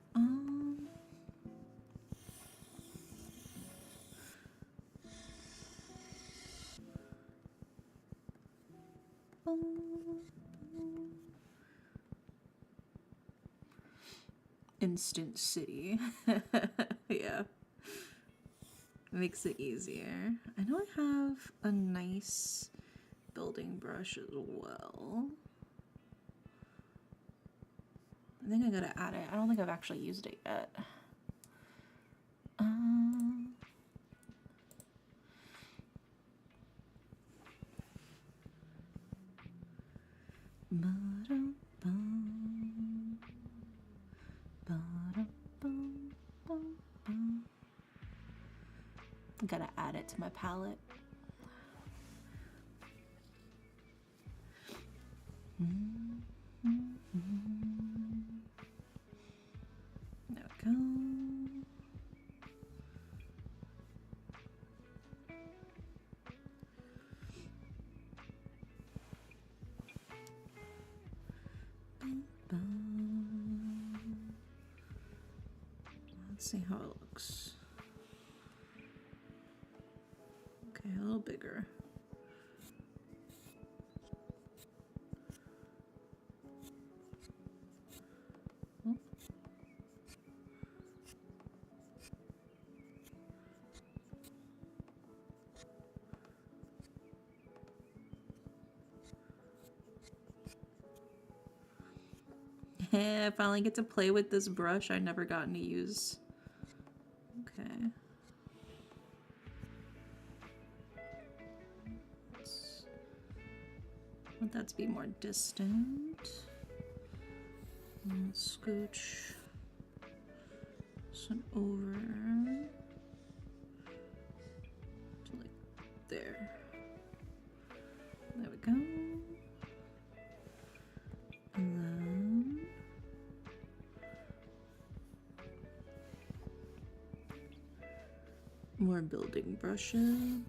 Instant city. Yeah. Makes it easier. I know I have a nice building brush as well. I think I gotta add it. I don't think I've actually used it yet. Gotta add it to my palette. There we go. see how it looks. Okay, a little bigger. Oh. I finally get to play with this brush I never gotten to use. Okay. I want that to be more distant. And scooch some over to like there. There we go. And then more building brushes.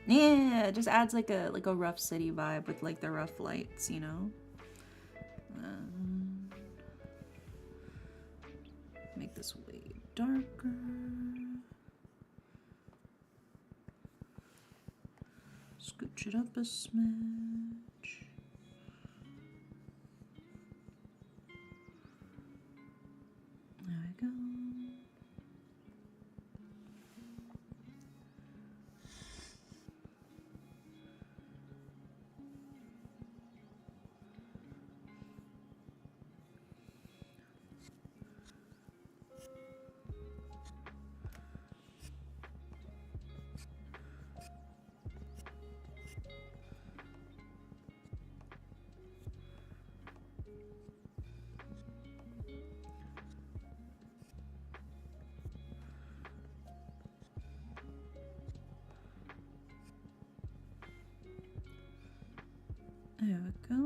Yeah, it just adds like a rough city vibe with like the rough lights, you know. Make this way darker. Scooch it up a smidge. There we go. There we go.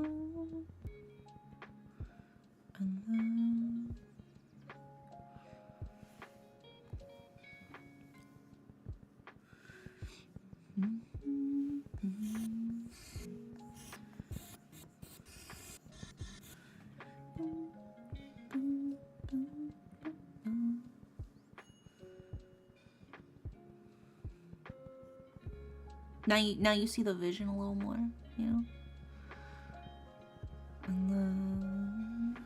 And then now you see the vision a little more, you know? And then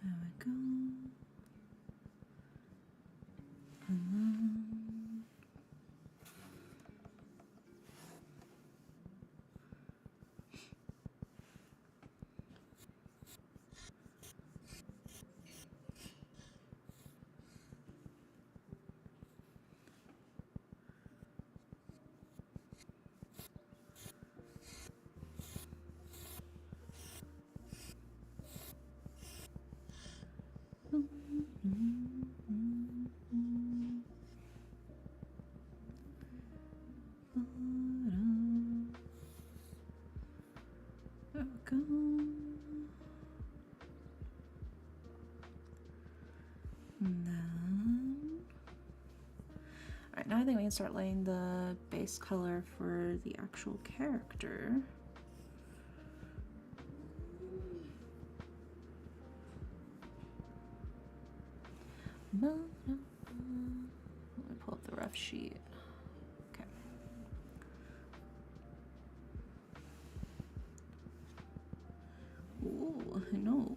there we go. And then there we go. And then, alright, now I think we can start laying the base color for the actual character. Let me pull up the rough sheet. Okay. Ooh, I know.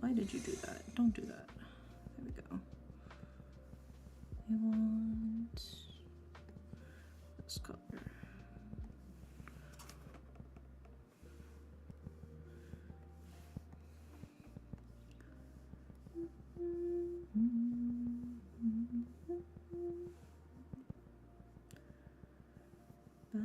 Why did you do that? Don't do that. There we go. I want this color. Okay.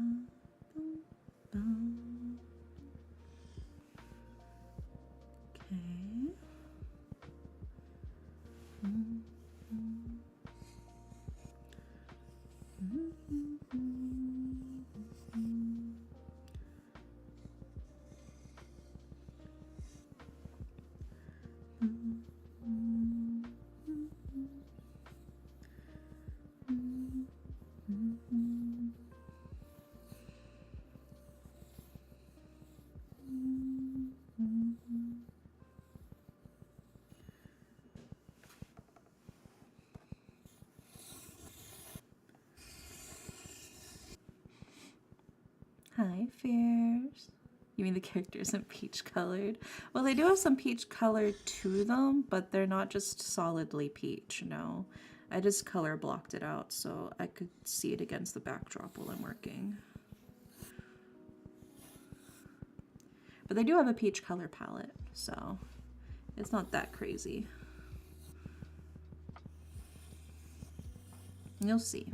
Hi, Fierce. You mean the character isn't peach colored? Well, they do have some peach color to them, but they're not just solidly peach, no. I just color blocked it out so I could see it against the backdrop while I'm working. But they do have a peach color palette, so it's not that crazy. You'll see.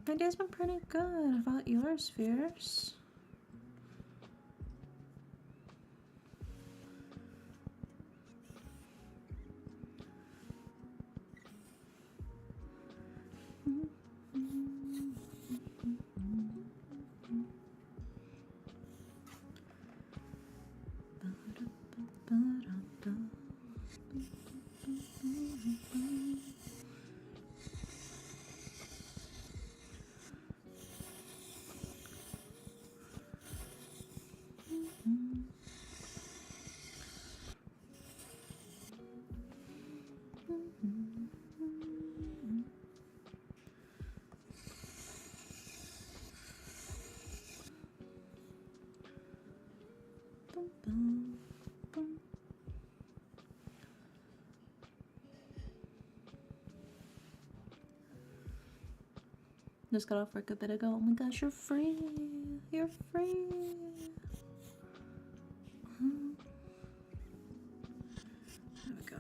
My day's been pretty good. How about yours, Fierce? Just got off work a bit ago. Oh my gosh, you're free. You're free. There we go.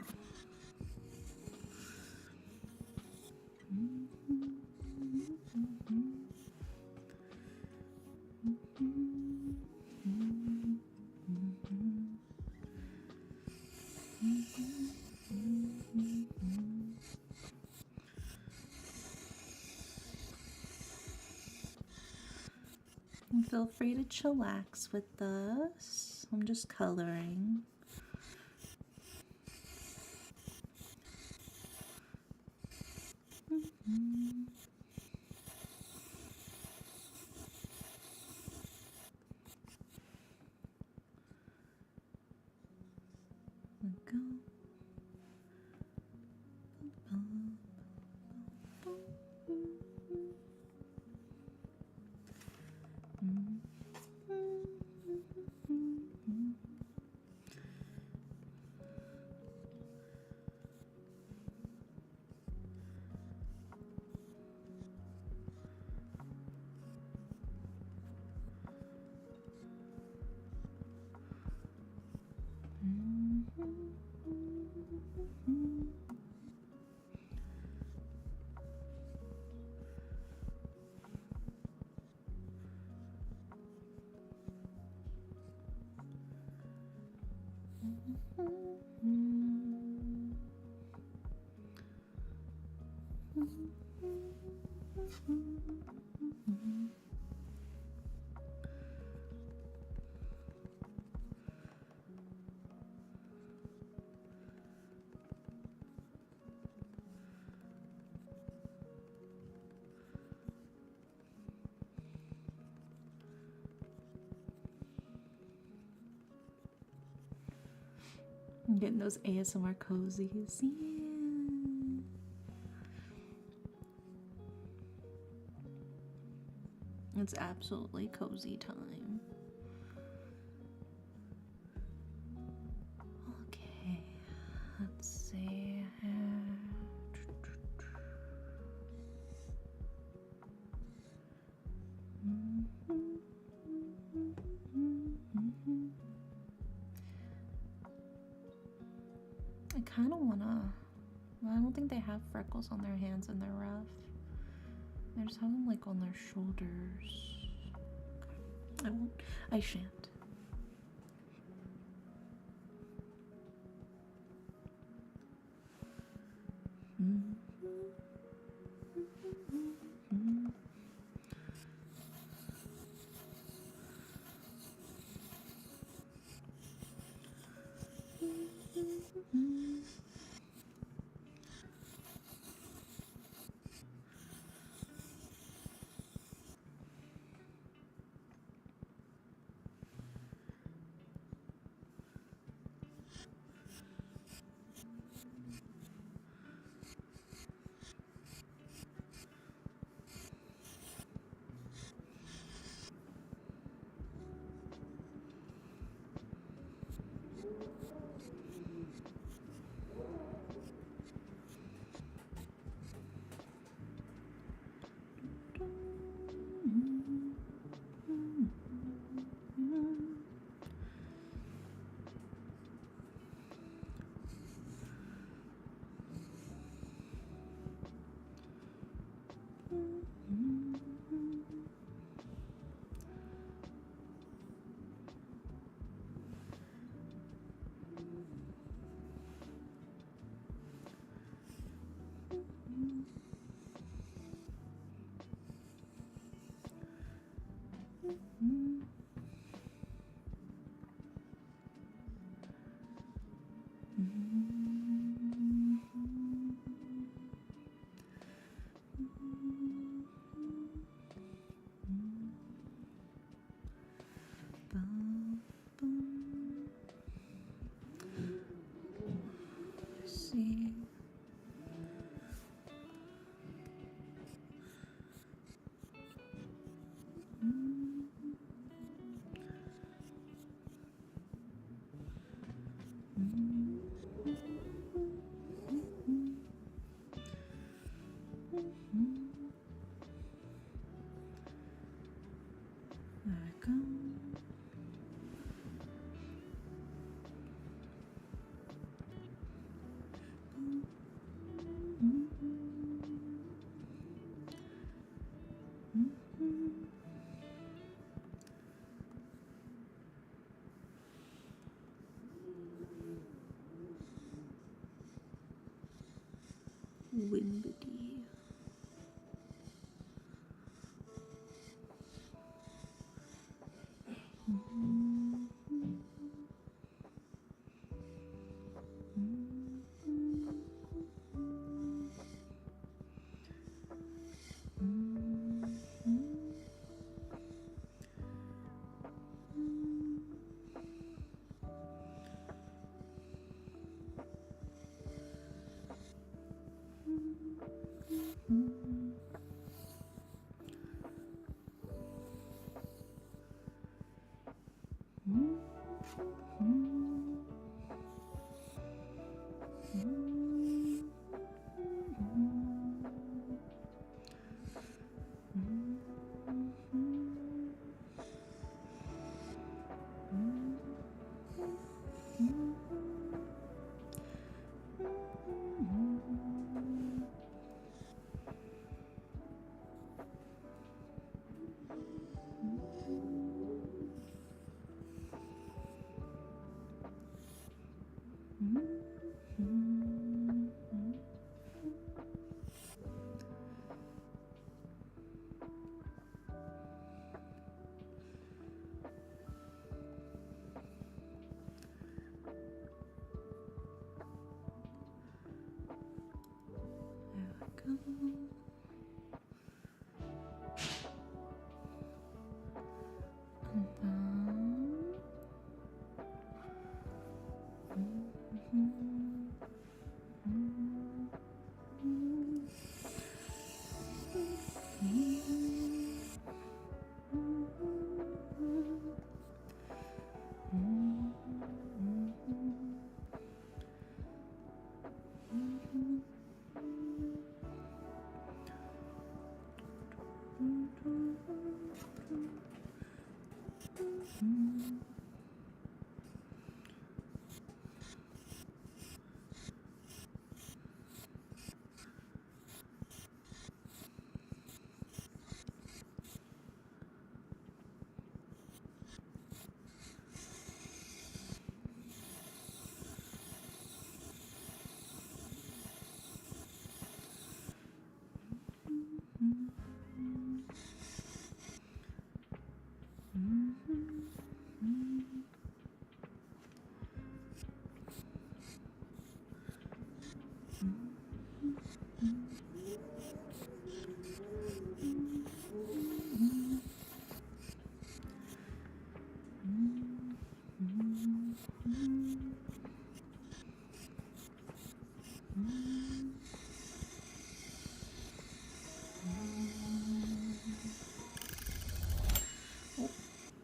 And feel free to chillax with us. I'm just coloring. There we go. I'm getting those ASMR cozies. Yeah. It's absolutely cozy time. Okay, let's see. I kind of wanna. Well, I don't think they have freckles on their hands and they're rough. They just have them like on their shoulders. Okay. I won't. I shan't. Wimbledee.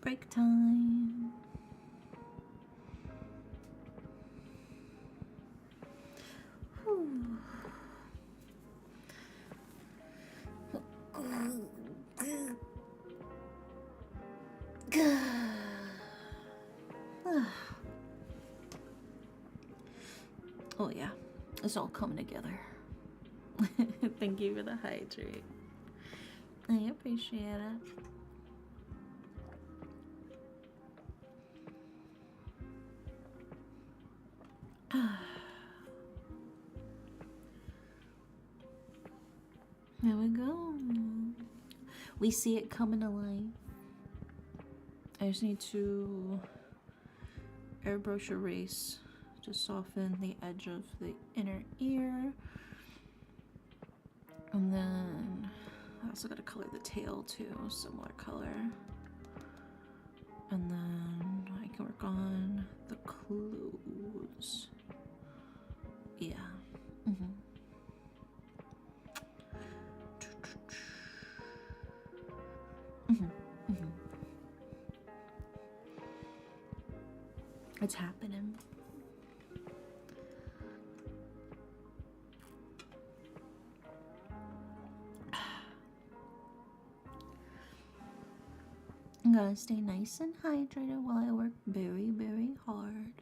Break time. Whew. Oh yeah, it's all coming together. Thank you for the hydrate. I appreciate it. There we go. We see it coming to life. I just need to airbrush erase to soften the edge of the inner ear. And then I also got to color the tail too, similar color. And then I can work on the clothes. Yeah. It's happening. I'm gonna stay nice and hydrated while I work very, very hard.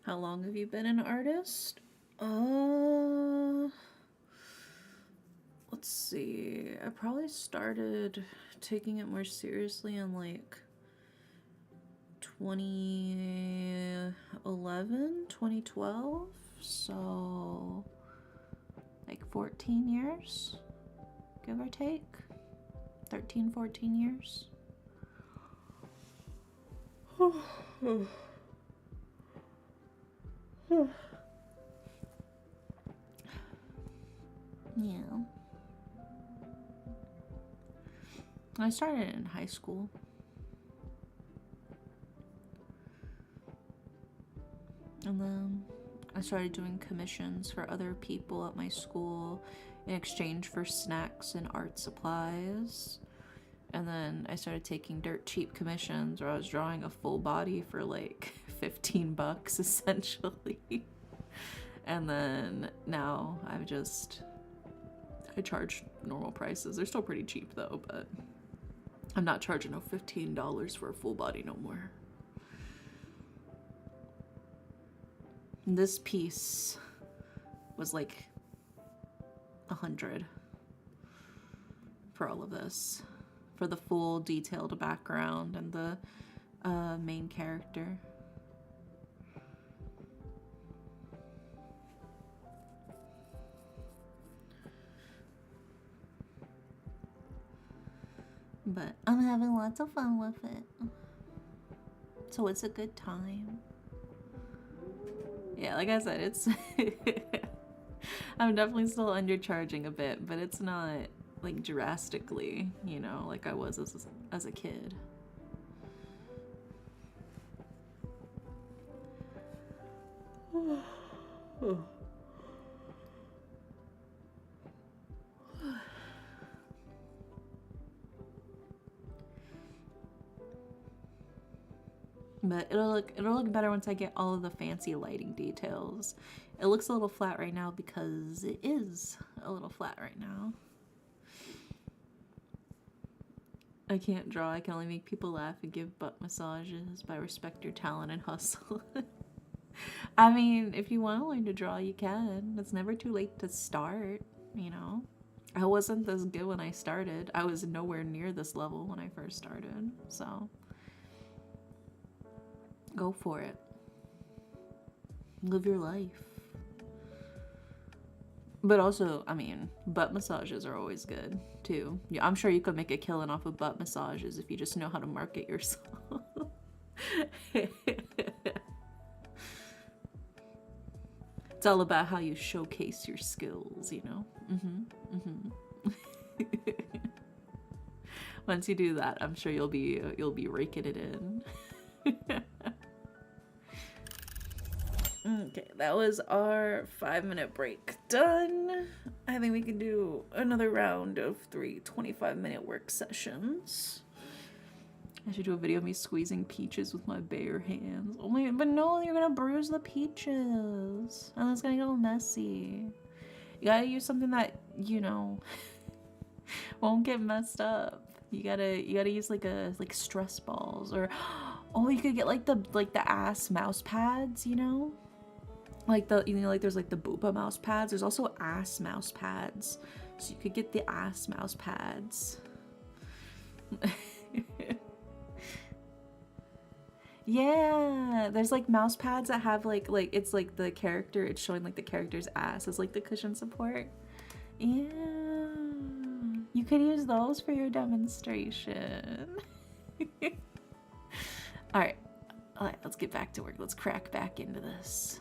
How long have you been an artist? Let's see. I probably started taking it more seriously in like 2011, 2012. So like 14 years, give or take. 13, 14 years. Yeah. I started in high school. And then I started doing commissions for other people at my school in exchange for snacks and art supplies. And then I started taking dirt cheap commissions where I was drawing a full body for like $15 essentially. And then now I charge normal prices. They're still pretty cheap though, but I'm not charging no $15 for a full body no more. This piece was like $100 for all of this, for the full detailed background and the main character. But I'm having lots of fun with it, so it's a good time. Yeah, like I said, it's I'm definitely still undercharging a bit, but it's not like drastically, you know, like I was as a kid. But it'll look better once I get all of the fancy lighting details. It looks a little flat right now because it is a little flat right now. I can't draw. I can only make people laugh and give butt massages, but I respect your talent and hustle. I mean, if you want to learn to draw, you can. It's never too late to start, you know? I wasn't this good when I started. I was nowhere near this level when I first started, so go for it. Live your life. But also, I mean, butt massages are always good, too. Yeah, I'm sure you could make a killing off of butt massages if you just know how to market yourself. It's all about how you showcase your skills, you know? Once you do that, I'm sure you'll be raking it in. Okay, that was our 5-minute break done. I think we can do another round of 3 25-minute work sessions. I should do a video of me squeezing peaches with my bare hands. Oh my, but no, you're gonna bruise the peaches. And it's gonna get all messy. You gotta use something that, you know, won't get messed up. You gotta use like stress balls, or oh, you could get like the ass mouse pads, you know? Like there's like the booba mouse pads. There's also ass mouse pads. So you could get the ass mouse pads. Yeah, there's like mouse pads that have like it's like the character, it's showing like the character's ass as like the cushion support. Yeah, you could use those for your demonstration. All right, let's get back to work. Let's crack back into this.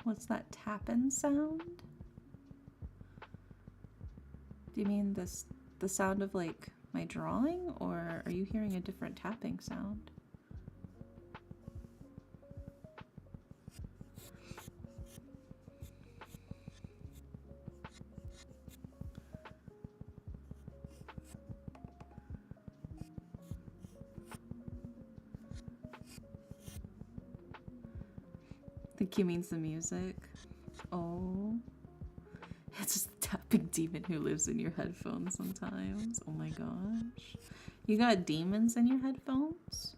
What's that tapping sound? Do you mean the sound of like my drawing, or are you hearing a different tapping sound? I think he means the music. Oh. It's just the tapping demon who lives in your headphones sometimes. Oh my gosh. You got demons in your headphones?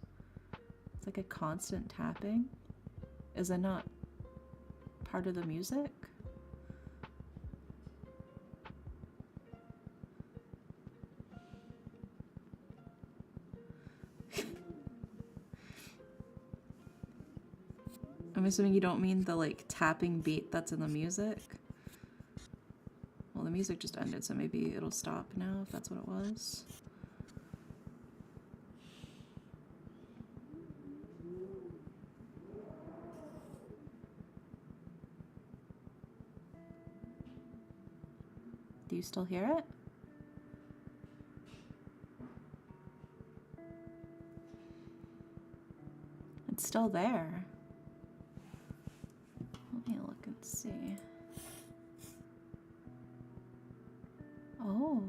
It's like a constant tapping? Is it not part of the music? I'm assuming you don't mean the like tapping beat that's in the music? Well, the music just ended, so maybe it'll stop now if that's what it was. Do you still hear it? It's still there. Let me look and see. Oh.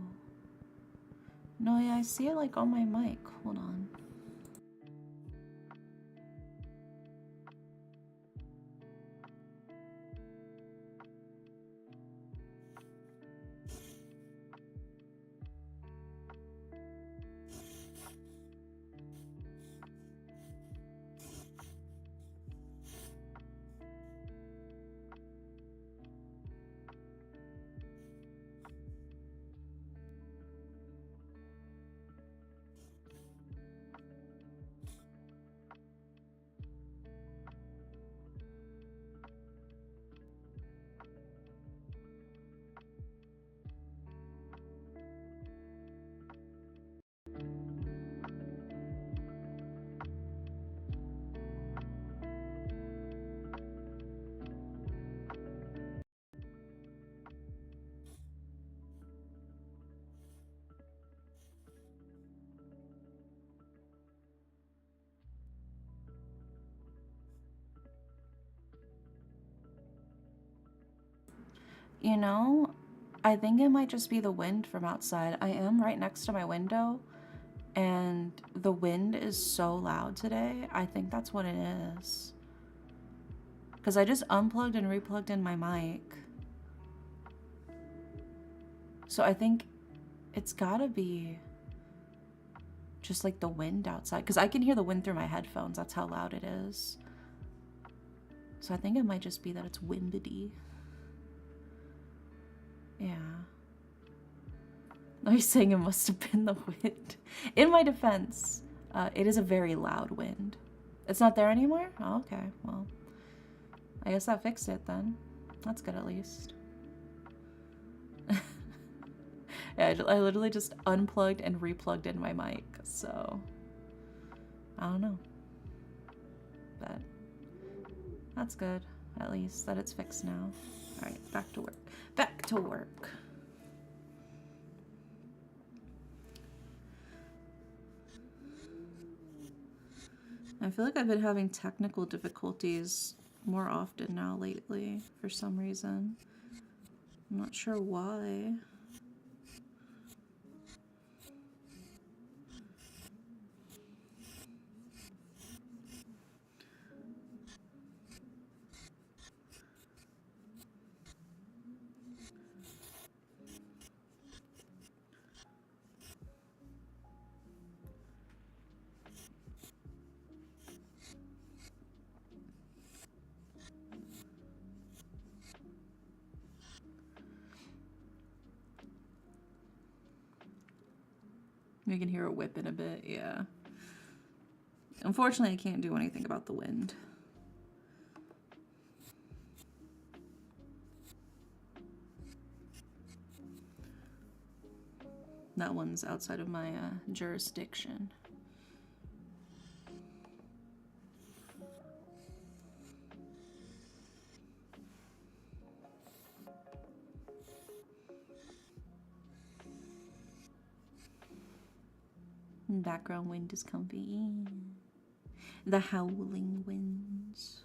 No, yeah, I see it like on my mic. Hold on. You know, I think it might just be the wind from outside. I am right next to my window, and the wind is so loud today. I think that's what it is. Because I just unplugged and replugged in my mic. So I think it's gotta be just like the wind outside. Because I can hear the wind through my headphones. That's how loud it is. So I think it might just be that it's windy. Yeah. Are you saying it must have been the wind? In my defense, it is a very loud wind. It's not there anymore? Oh, okay, well, I guess that fixed it then. That's good at least. Yeah, I literally just unplugged and replugged in my mic, so I don't know. But that's good, at least, that it's fixed now. All right, back to work. Back to work. I feel like I've been having technical difficulties more often now lately for some reason. I'm not sure why. You can hear it whipping a bit, yeah. Unfortunately, I can't do anything about the wind. That one's outside of my jurisdiction. Background wind is comfy. The howling winds.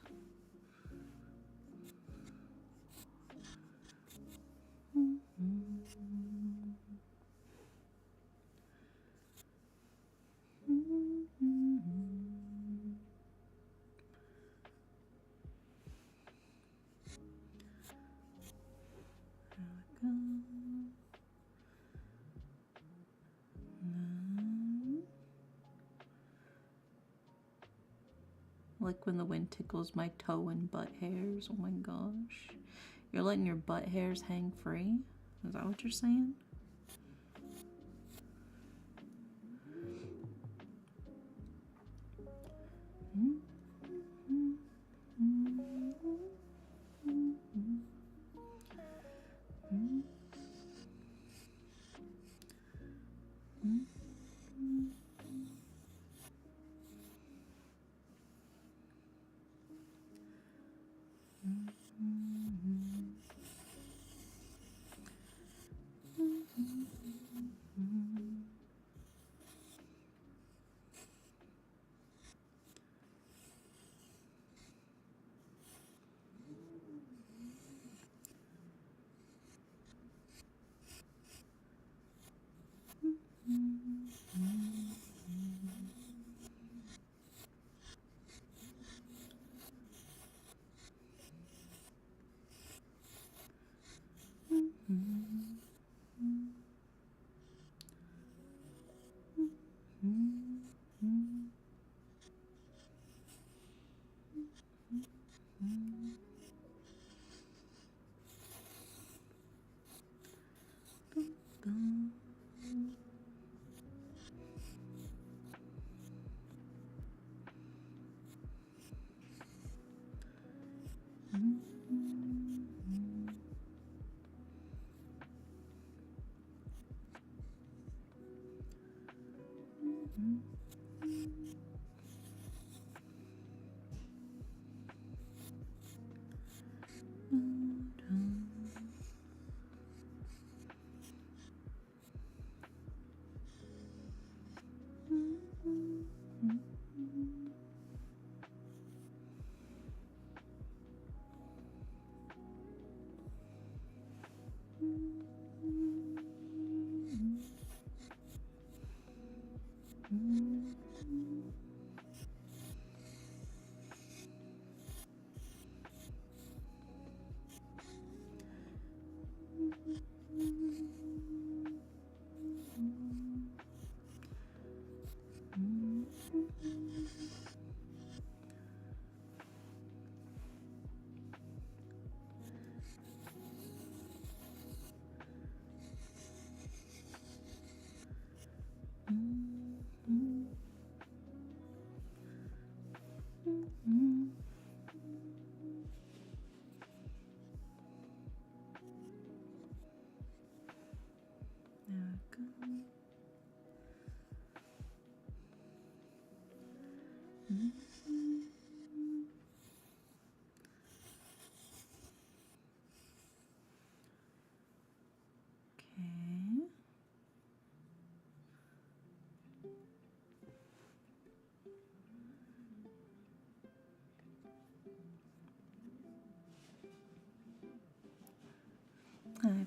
Like when the wind tickles my toe and butt hairs. Oh my gosh. You're letting your butt hairs hang free? Is that what you're saying?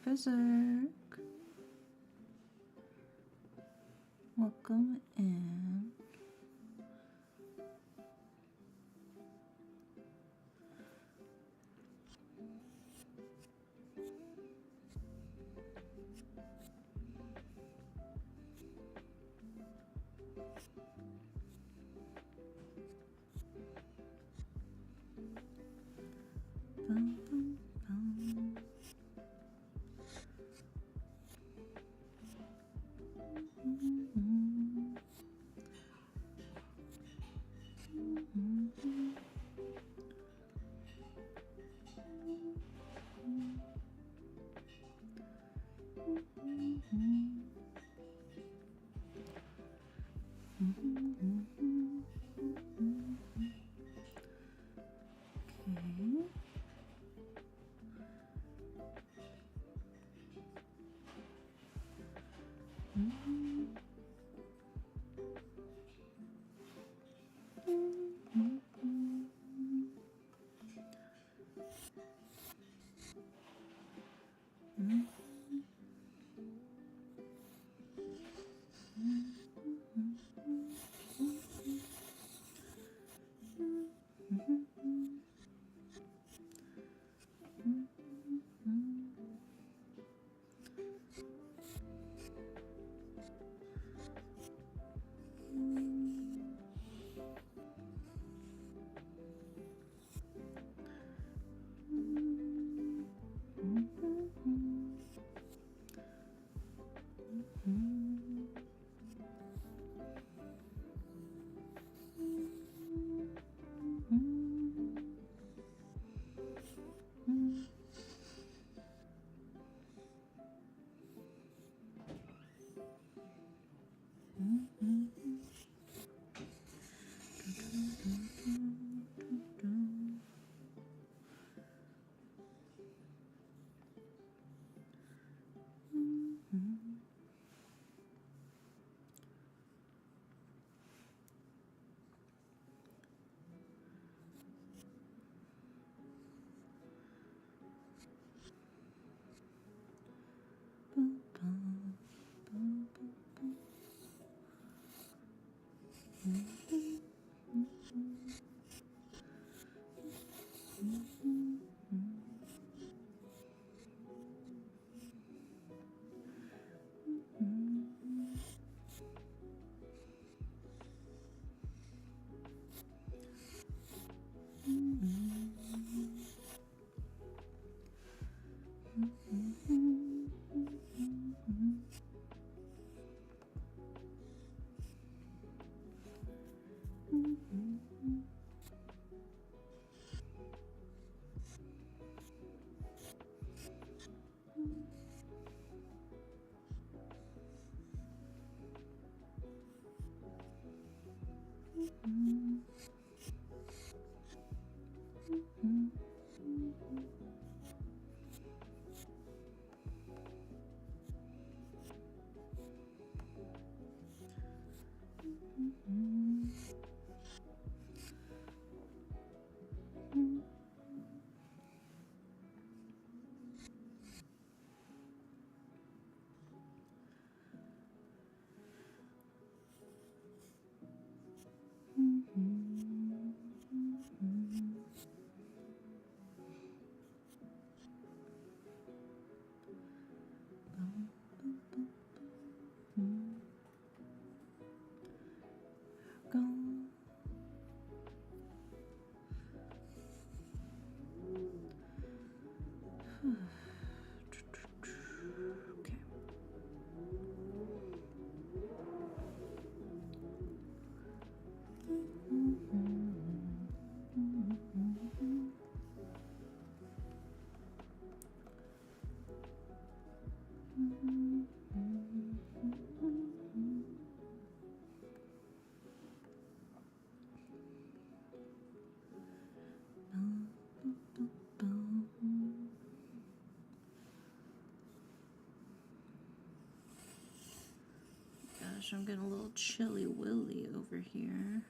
Berserk. Welcome in. Bum, bum, bum. Okay. Go. Okay. Gosh, I'm getting a little chilly willy over here.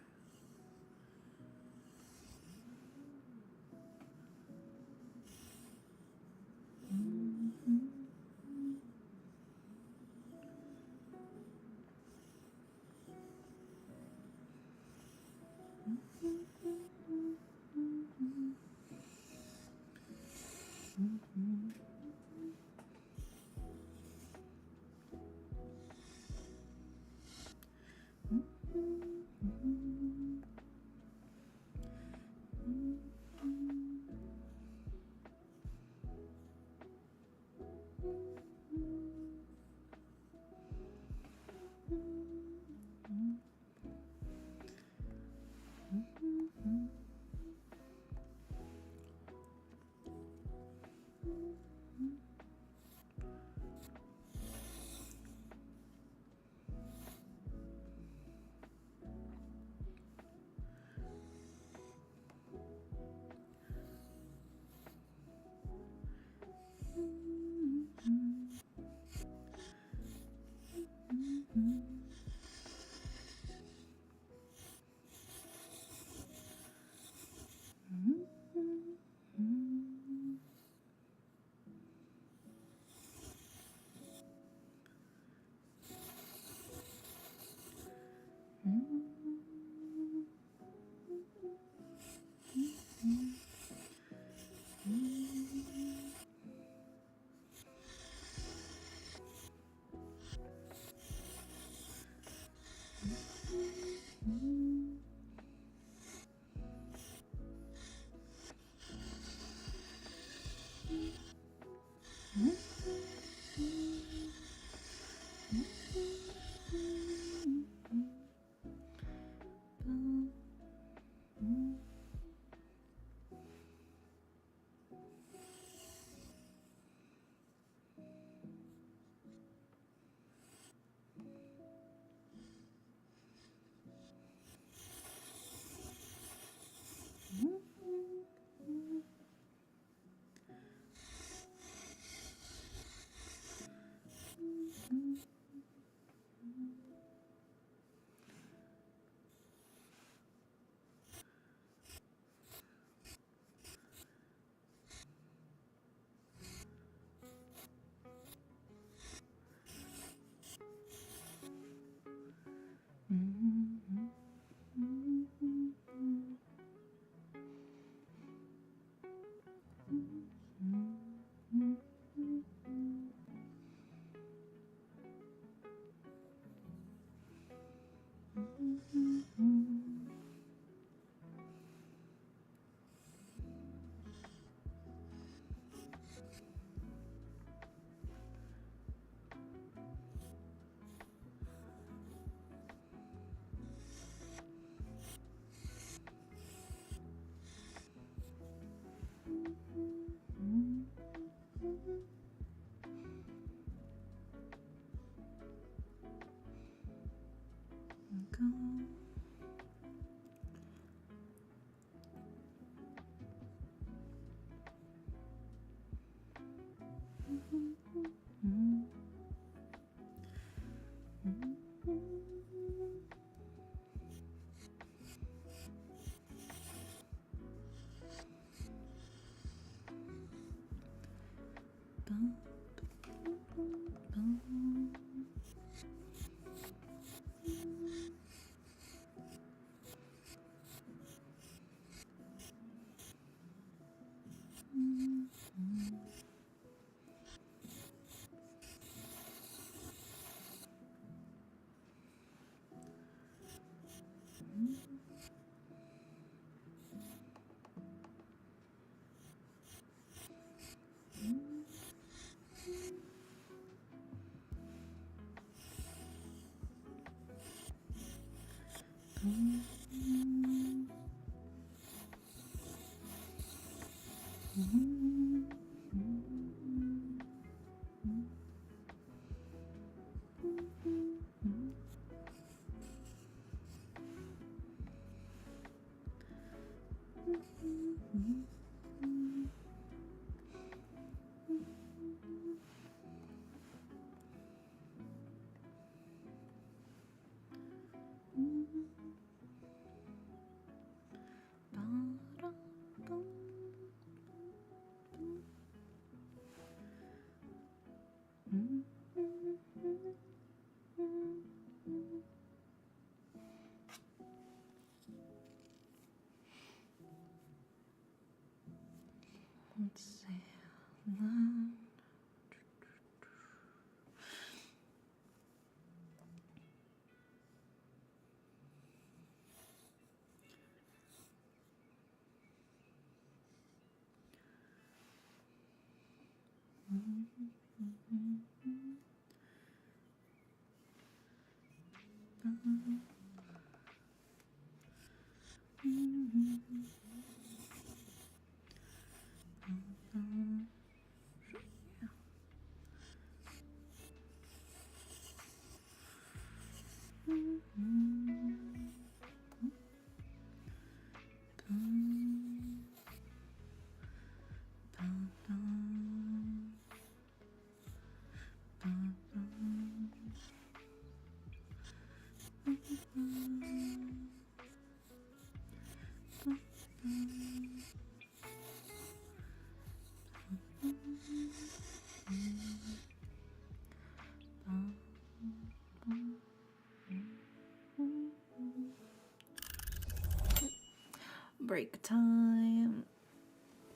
Break time.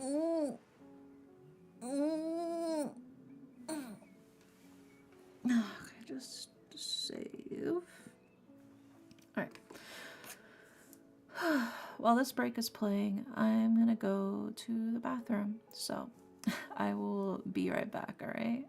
Okay, just save. Alright. While this break is playing, I'm gonna go to the bathroom. So I will be right back, alright?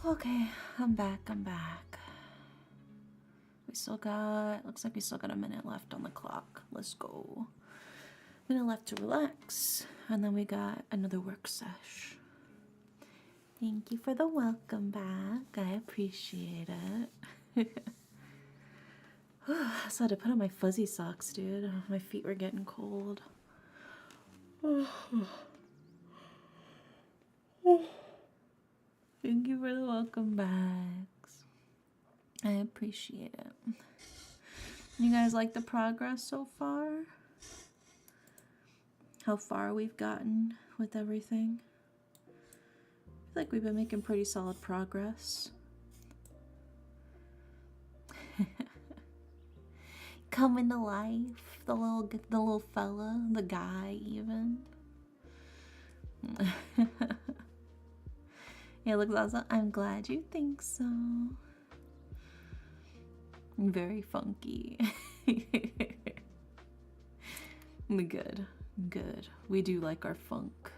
Okay, I'm back. Looks like we still got a minute left on the clock. Let's go. Minute left to relax, and then we got another work sesh. Thank you for the welcome back. I appreciate it. I just had to put on my fuzzy socks, dude. My feet were getting cold. Thank you for the welcome backs. I appreciate it. You guys like the progress so far? How far we've gotten with everything? I feel like we've been making pretty solid progress. Coming to life, the little fella, the guy even. It looks awesome. I'm glad you think so. Very funky. Good, good. We do like our funk.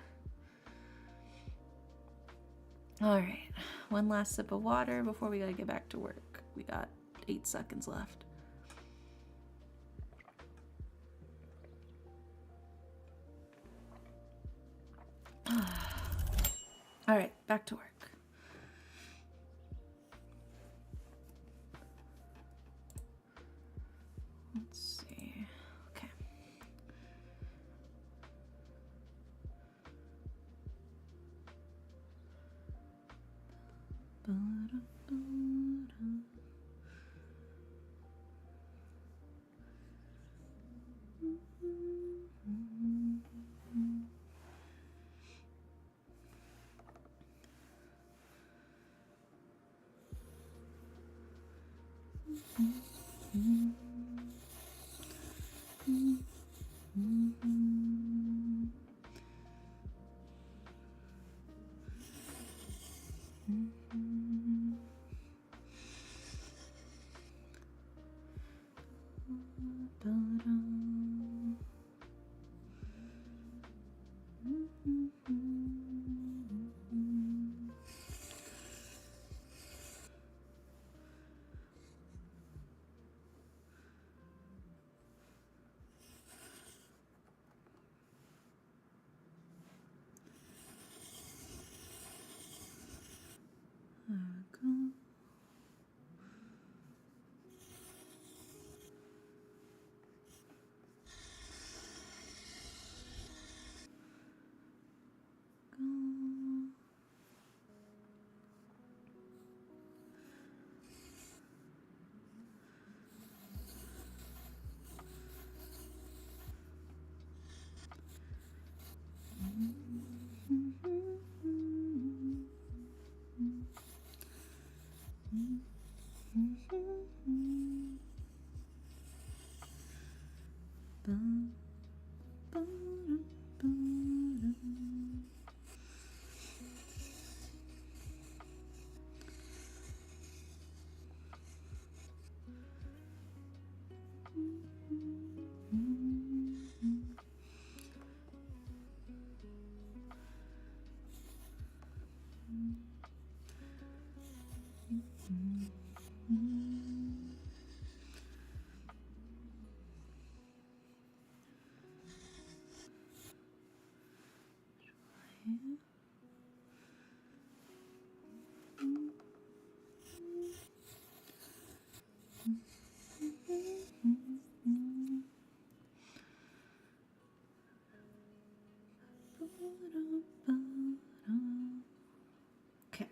Alright, one last sip of water before we gotta get back to work. We got 8 seconds left. Alright, back to work. Let's see. Okay. Okay.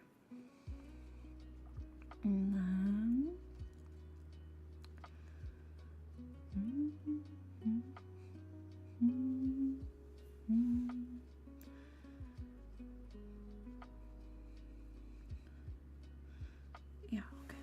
And then yeah, okay.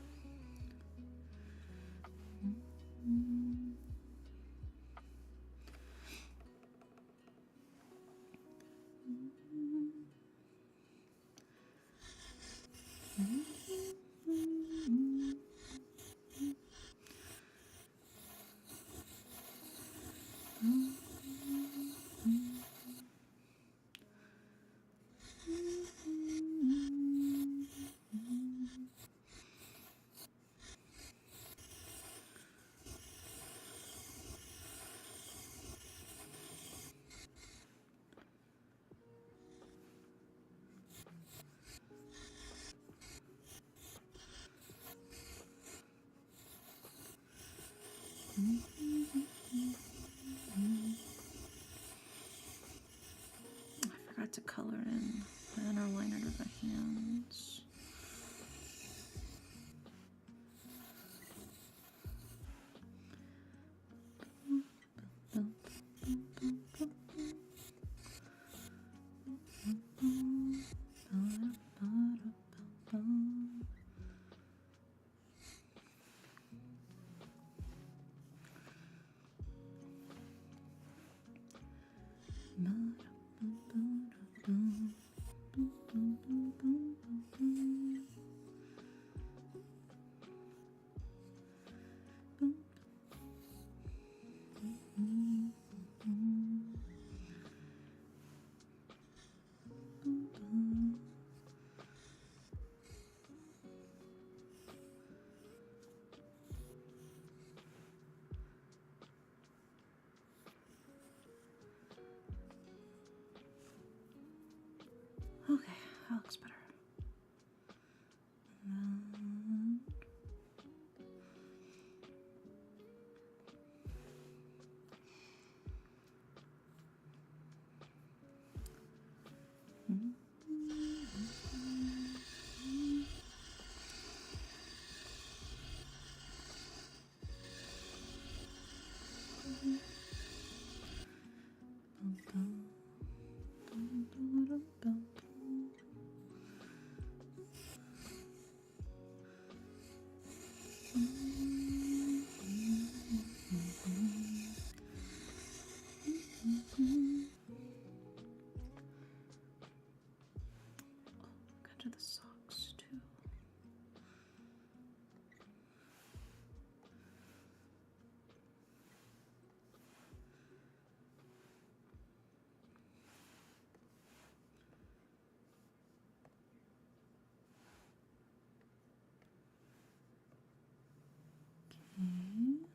I forgot to color in the inner liner to the hands. Okay, that looks better. Got to the socks too.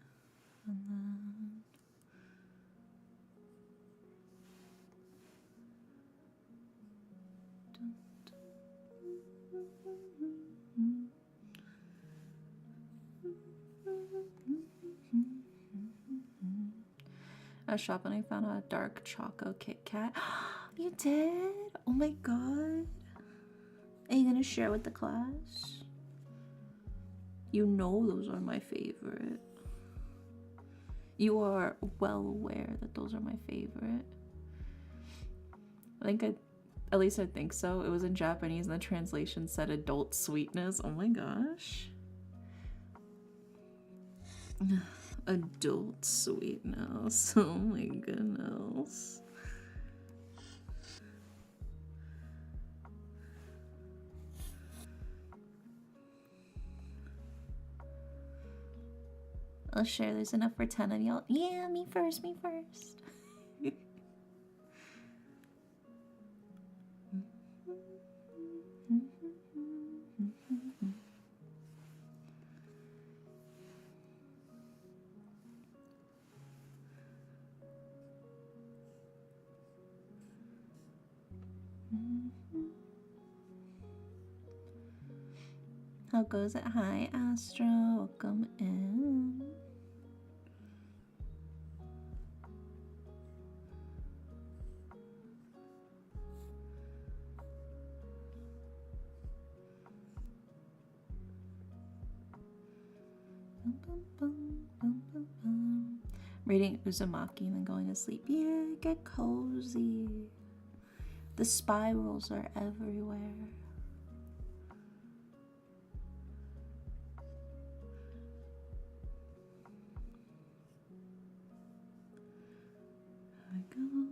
Okay, and then I was shopping, I found a dark choco Kit Kat. You did? Oh my god. Are you gonna share with the class? You know those are my favorite. You are well aware that those are my favorite. At least I think so. It was in Japanese and the translation said adult sweetness. Oh my gosh. Adult sweetness. Oh my goodness. I'll share. There's enough for 10 of y'all. Yeah, me first, me first. How goes it? Hi, Astro. Welcome in. Reading Uzumaki and then going to sleep. Yeah, get cozy. The spirals are everywhere. There we go.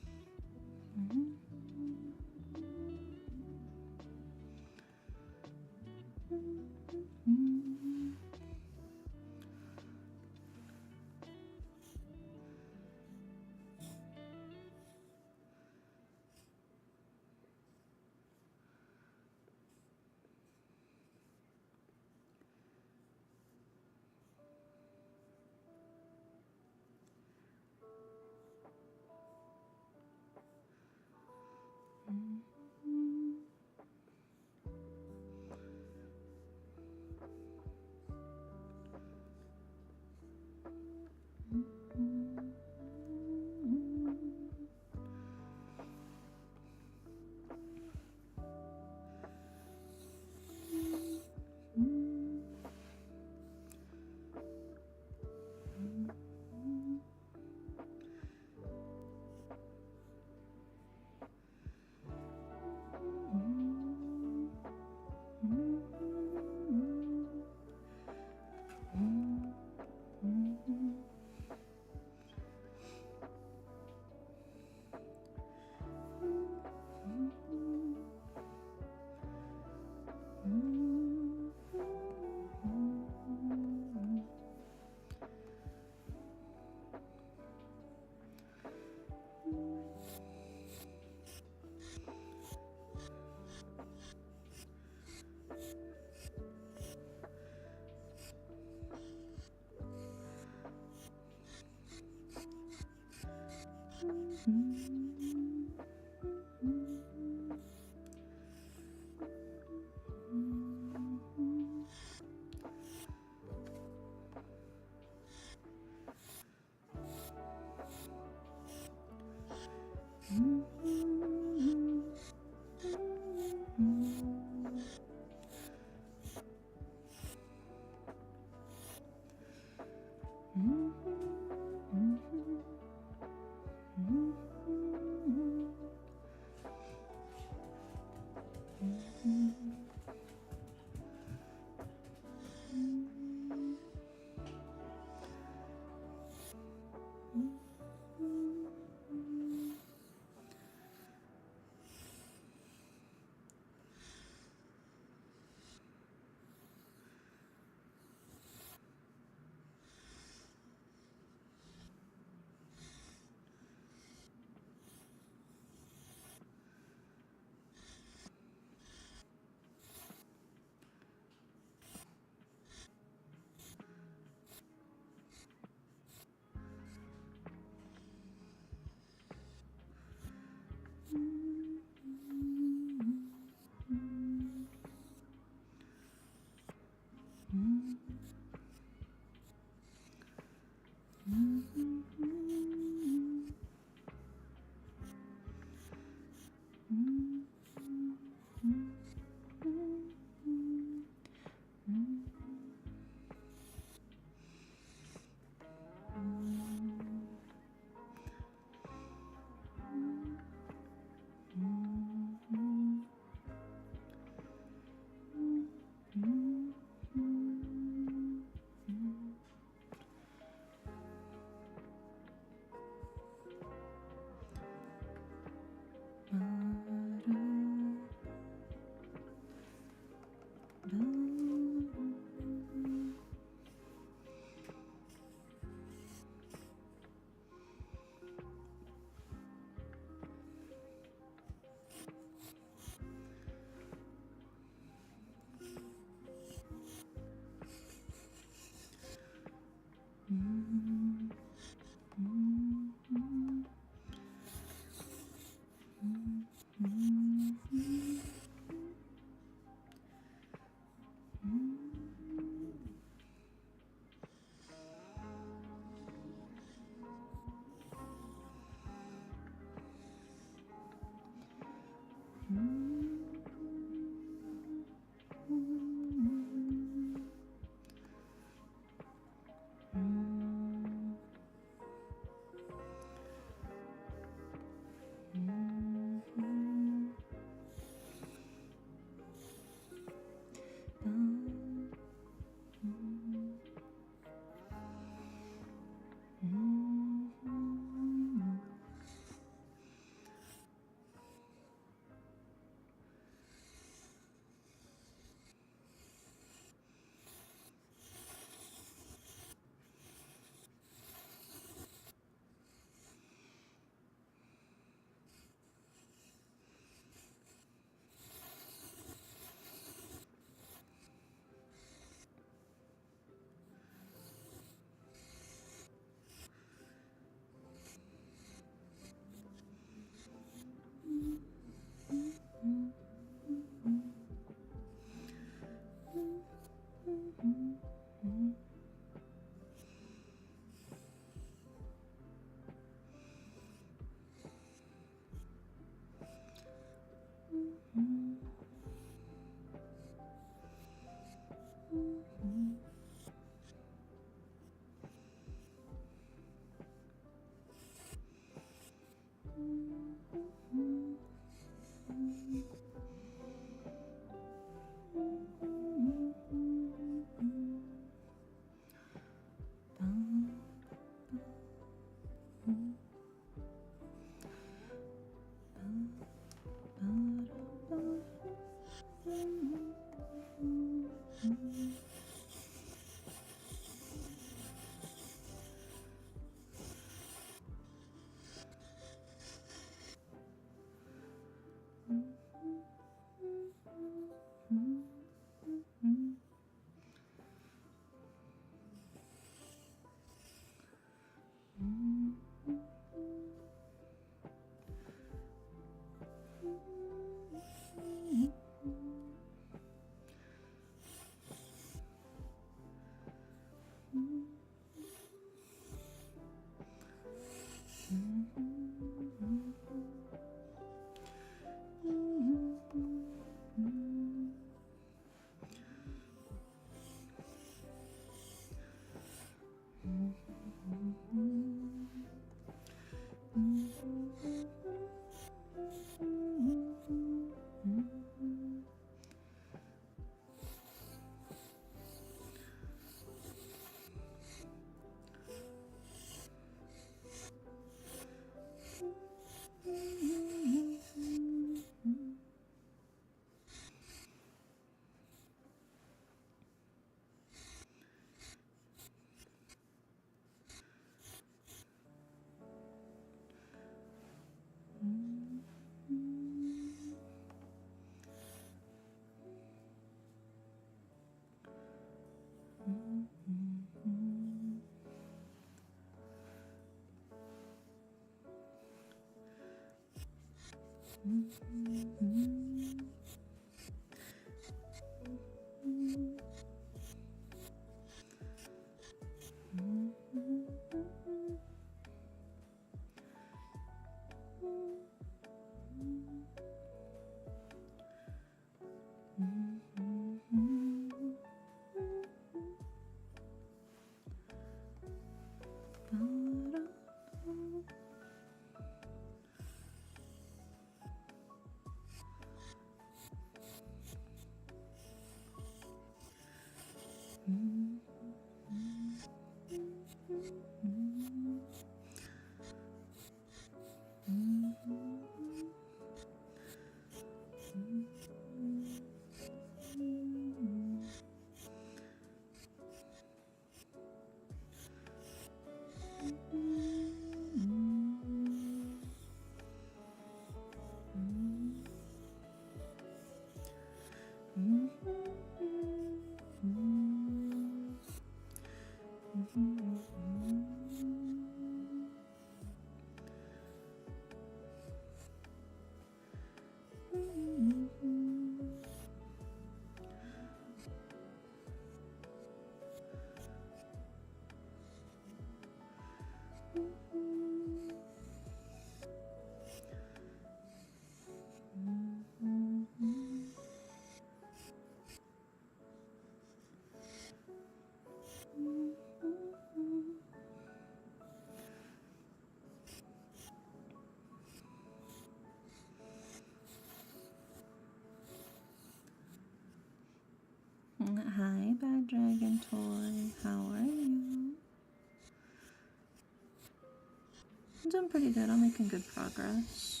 pretty good. I'm making good progress.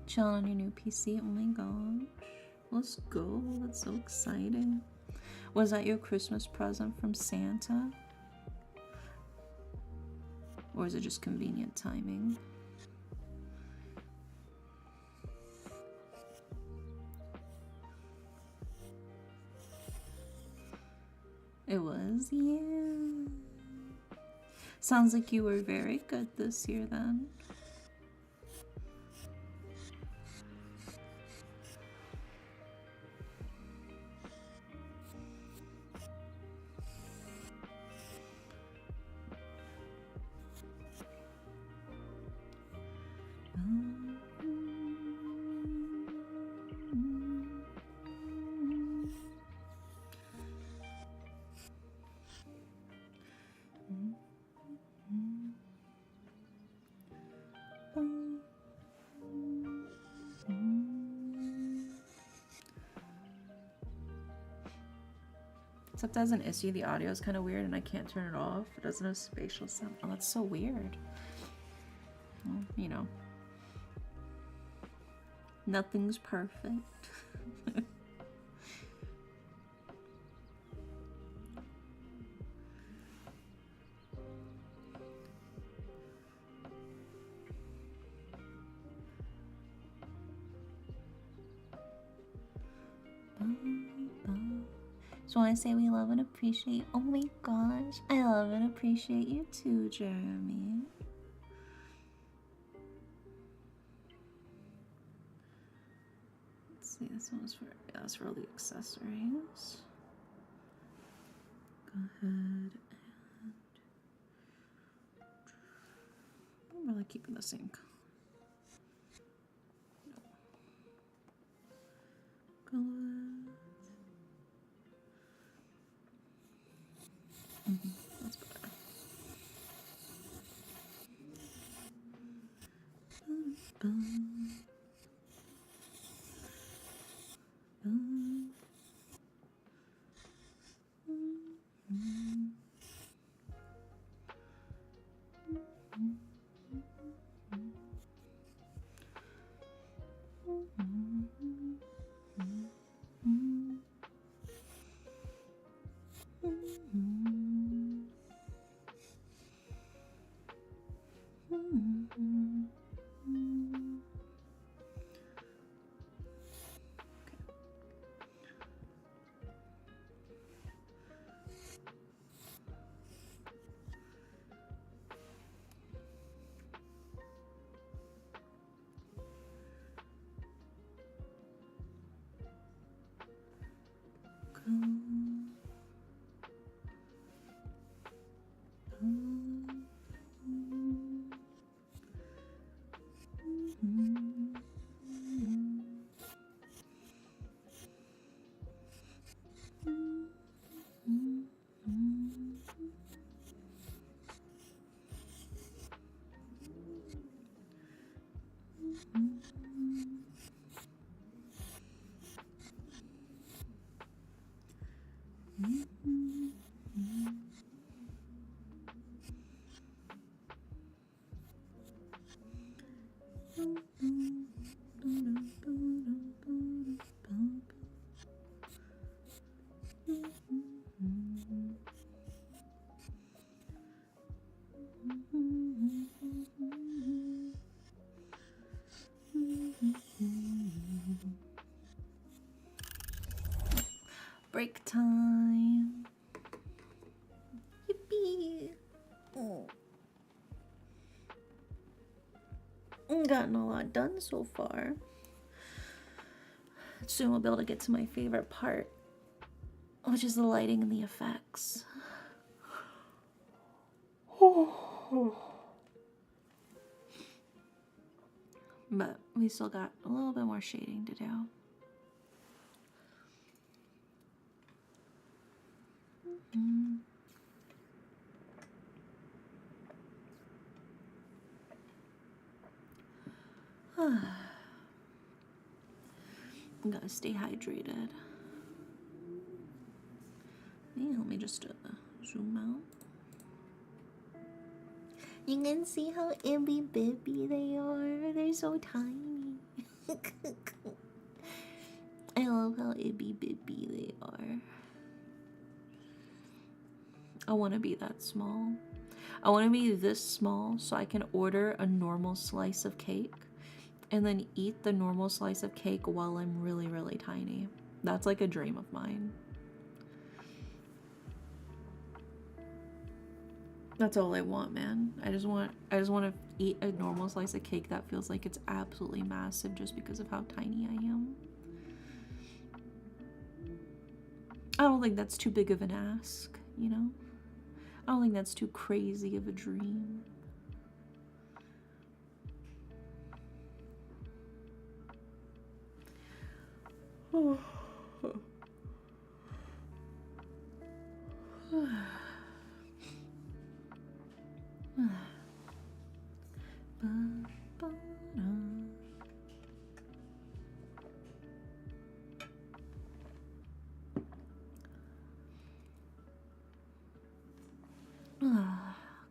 Chilling on your new PC. Oh my gosh. Let's go. That's so exciting. Was that your Christmas present from Santa? Or is it just convenient timing? It was, yeah. Sounds like you were very good this year then. Except as an issue, the audio is kind of weird and I can't turn it off. It doesn't have spatial sound. Oh, that's so weird. Well, you know. Nothing's perfect. Just want to say we love and appreciate. Oh my gosh, I love and appreciate you too, Jeremy. Let's see, this one's for, yeah, that's for all the accessories. Go ahead and I'm really keeping the same color. That's better. Break time. Yippee. Oh. Gotten a lot done so far. Soon we'll be able to get to my favorite part. which is the lighting and the effects. But we still got a little bit more shading to do. I'm gotta stay hydrated. Yeah, let me just zoom out. You can see how itty bitty they are. They're so tiny. I love how itty bitty they are. I want to be that small. I want to be this small so I can order a normal slice of cake and then eat the normal slice of cake while I'm really, really tiny. That's like a dream of mine. That's all I want, man. I just want to eat a normal slice of cake that feels like it's absolutely massive just because of how tiny I am. I don't think that's too big of an ask, you know? I don't think that's too crazy of a dream. Oh.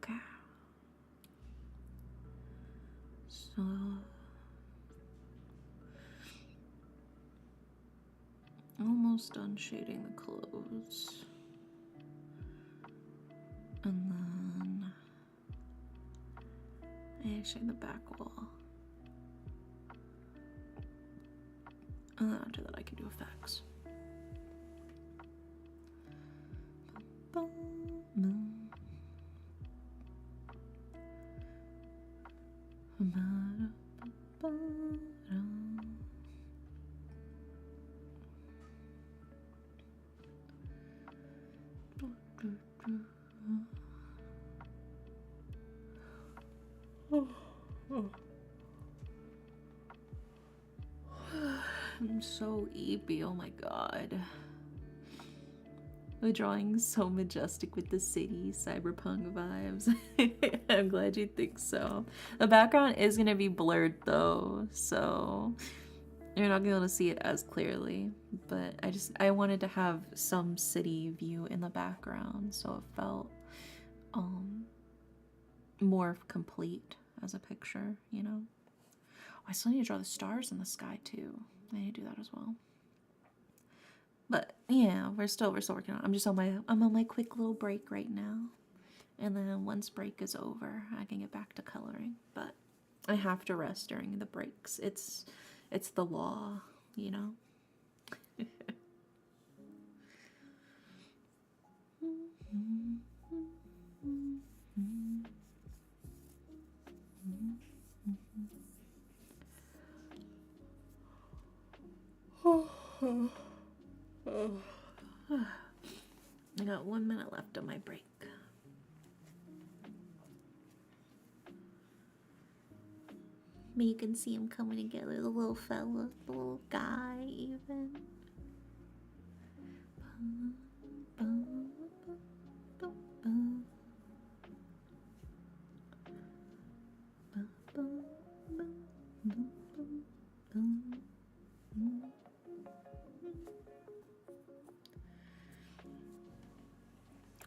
Okay. So almost done shading the clothes. And then actually the back wall. And then after that I can do effects. I'm so eepy, oh my god. The drawing's so majestic with the city cyberpunk vibes. I'm glad you think so. The background is gonna be blurred though, so you're not gonna be able to see it as clearly. But I wanted to have some city view in the background, so it felt more complete as a picture, you know? I still need to draw the stars in the sky too. I need to do that as well. But yeah, we're still working on it. I'm on my quick little break right now. And then once break is over, I can get back to coloring. But I have to rest during the breaks. It's the law, you know? I got 1 minute left on my break. But you can see him coming together, the little fella, the little guy even.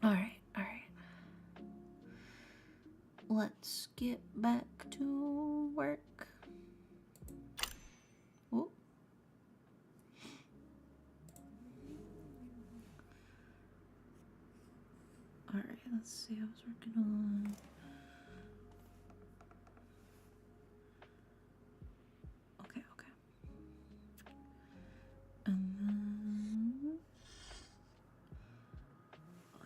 All right. Let's get back to work. Oh. All right, let's see. I was working on. Okay. And then. Oh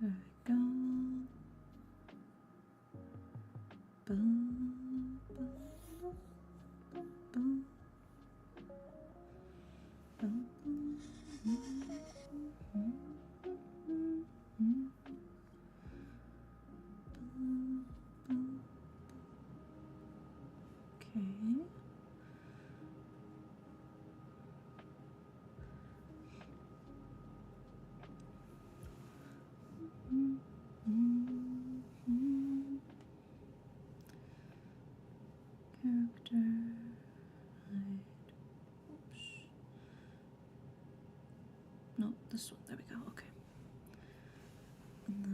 yeah. Boom, boom, boom, boom, okay. Character. Hide. Oops. No, this one. There we go. Okay. And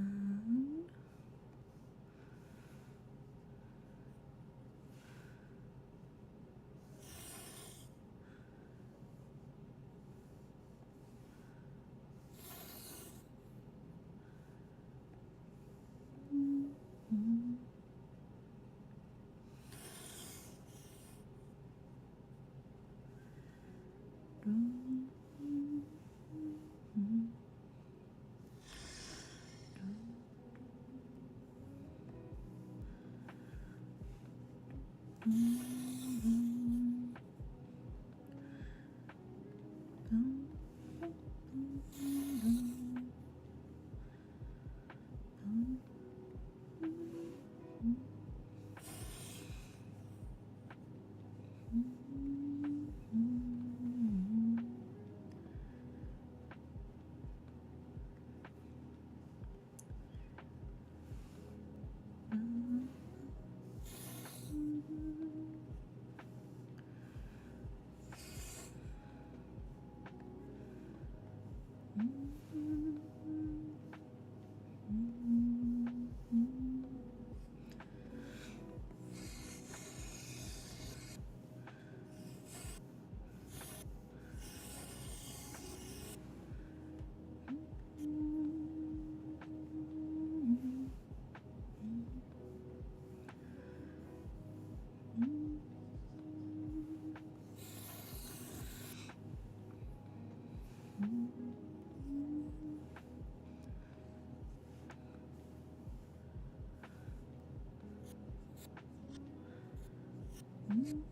then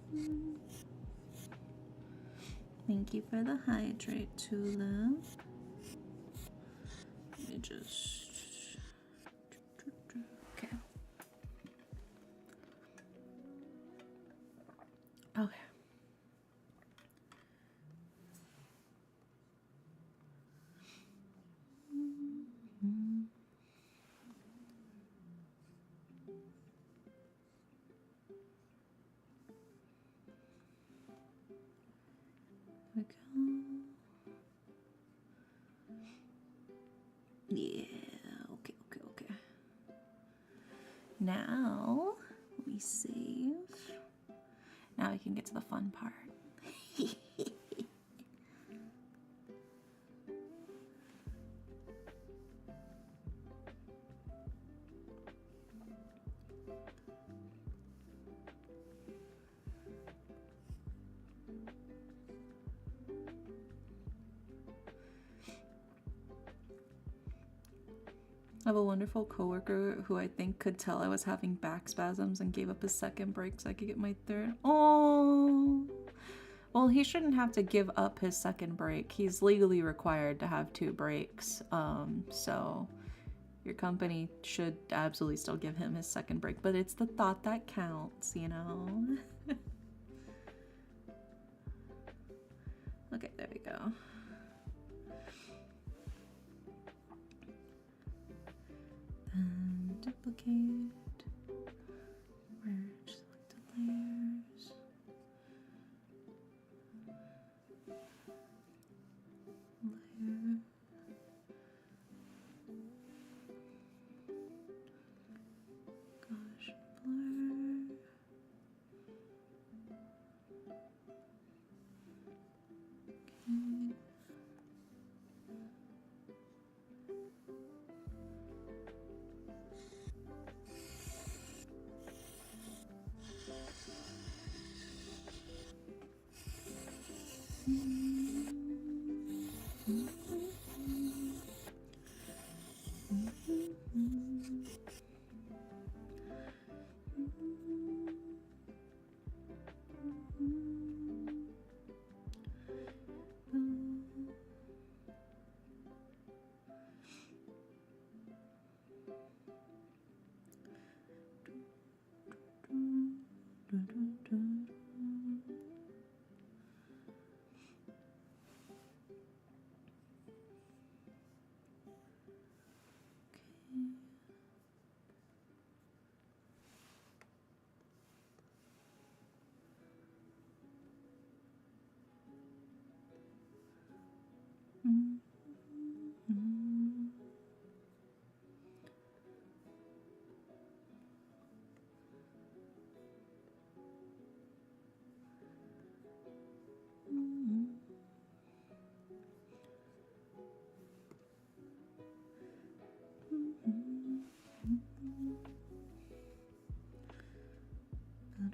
thank you for the hydrate, Tulip. Let me just. Okay. Okay. There we go. Yeah, okay, okay, okay. Now, let me save. Now we can get to the fun part. I have a wonderful coworker who I think could tell I was having back spasms and gave up his second break so I could get my third. Oh, well, he shouldn't have to give up his second break. He's legally required to have 2 breaks. So your company should absolutely still give him his second break, but it's the thought that counts, you know? Okay, there we go. And duplicate, merge selected layers, layer, gosh, blur, okay.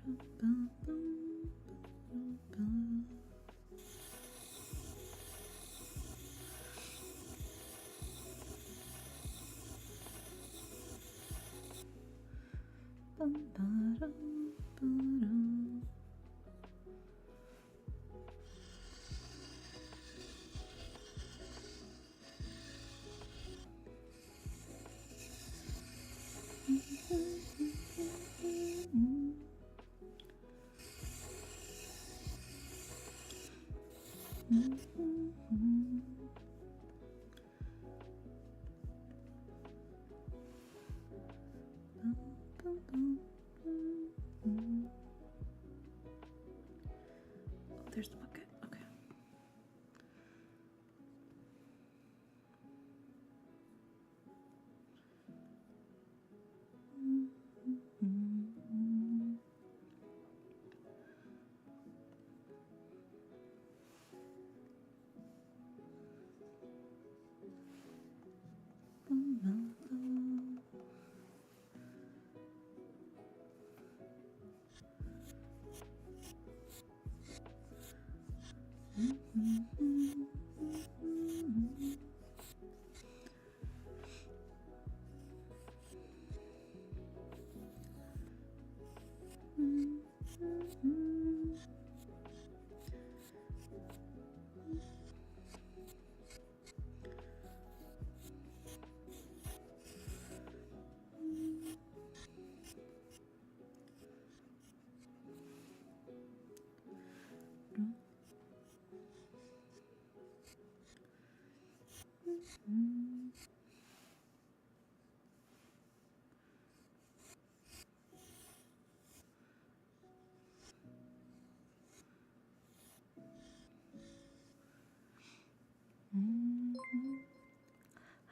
There's the bucket. Okay.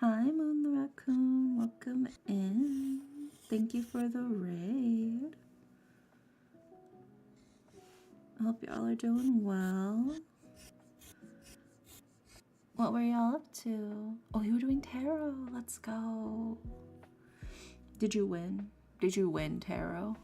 Hi, Moon the Raccoon. Welcome in. Thank you for the raid. I hope y'all are doing well. What were y'all up to? Oh, you were doing tarot. Let's go. Did you win? Did you win tarot?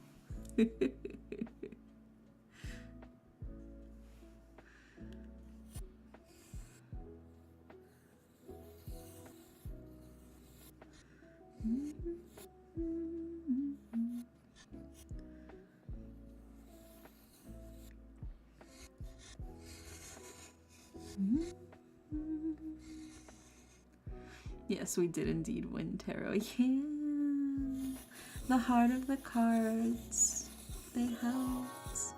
Yes, we did indeed win tarot. Yeah. The heart of the cards. They helped.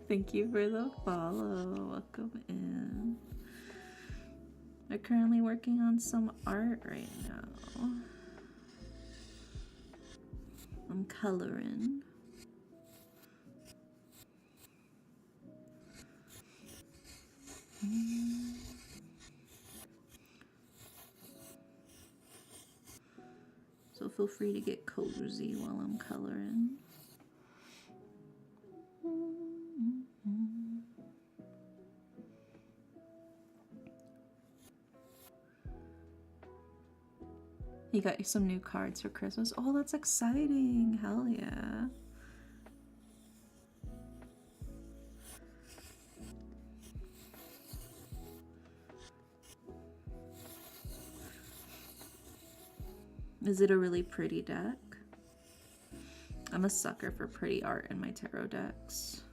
Thank you for the follow. Welcome in. We're currently working on some art right now. I'm coloring. So feel free to get cozy while I'm coloring. You got some new cards for Christmas. Oh, that's exciting. Hell yeah. Is it a really pretty deck? I'm a sucker for pretty art in my tarot decks.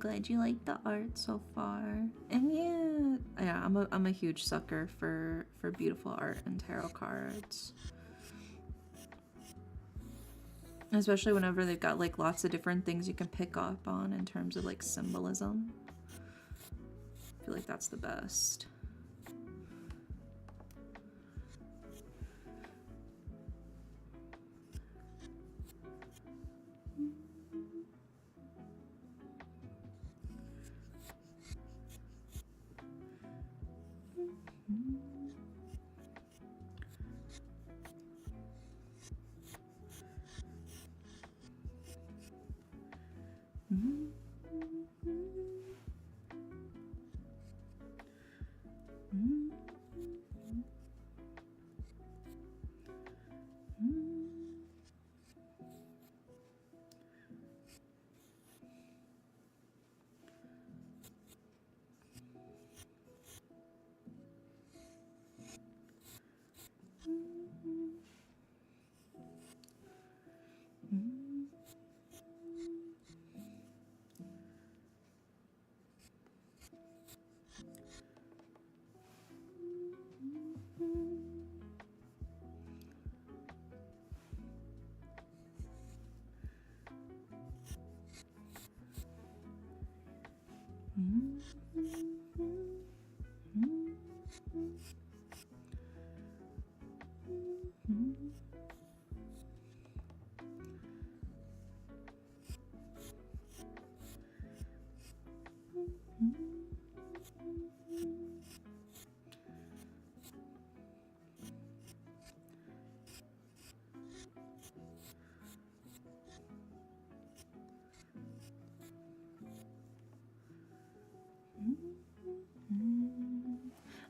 glad you like the art so far. And yeah, I'm a huge sucker for beautiful art and tarot cards. Especially whenever they've got like lots of different things you can pick up on in terms of like symbolism. I feel like that's the best.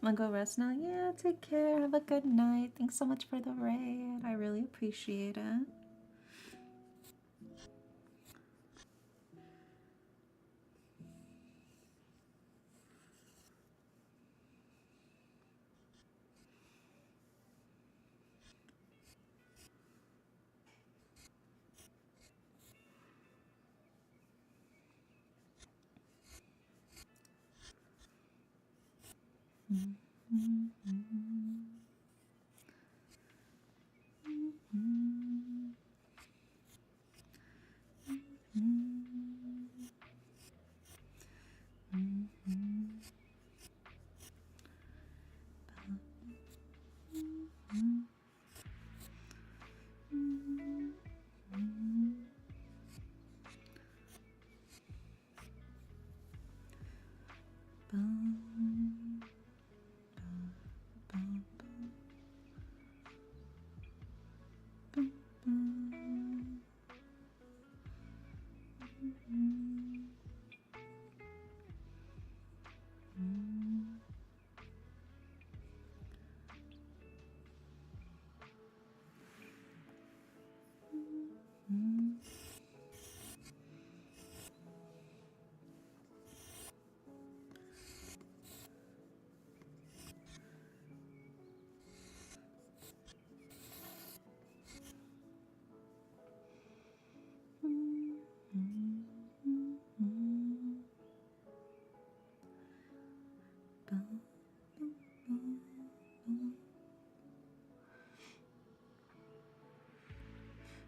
I'm gonna go rest now. Yeah, take care. Have a good night. Thanks so much for the raid. I really appreciate it.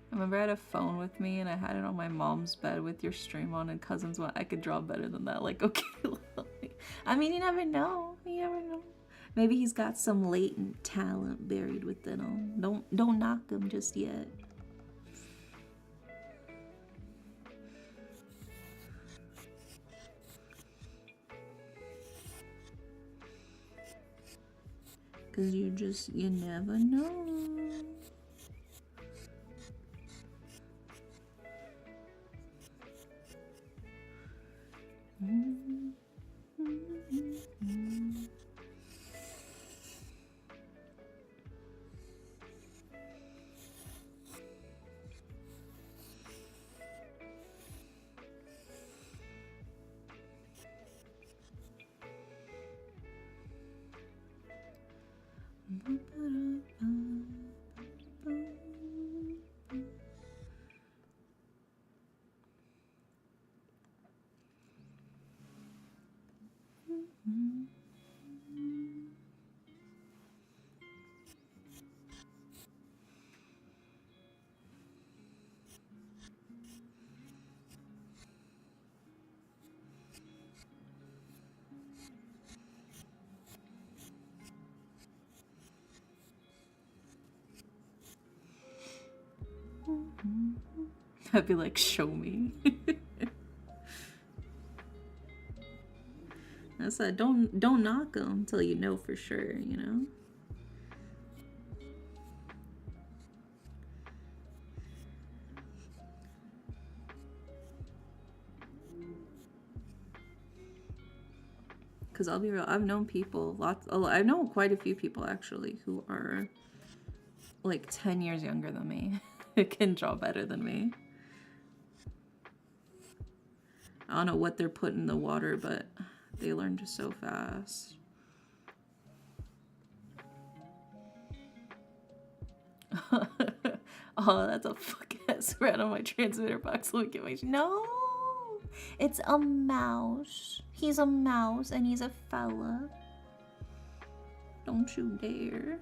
I remember I had a phone with me and I had it on my mom's bed with your stream on, and cousins went, I could draw better than that. Like, okay. I mean, you never know. You never know. Maybe he's got some latent talent buried within him. Don't knock him just yet. Cause you never know. I'd be like, show me. I said, don't knock them until you know for sure, you know? Because I'll be real, I've known people, I've known quite a few people actually who are like 10 years younger than me. Can draw better than me. I don't know what they're putting in the water, but they learn just so fast. Oh, that's a fucking ass rat on my transmitter box. Let me get my... No! It's a mouse. He's a mouse and he's a fella. Don't you dare.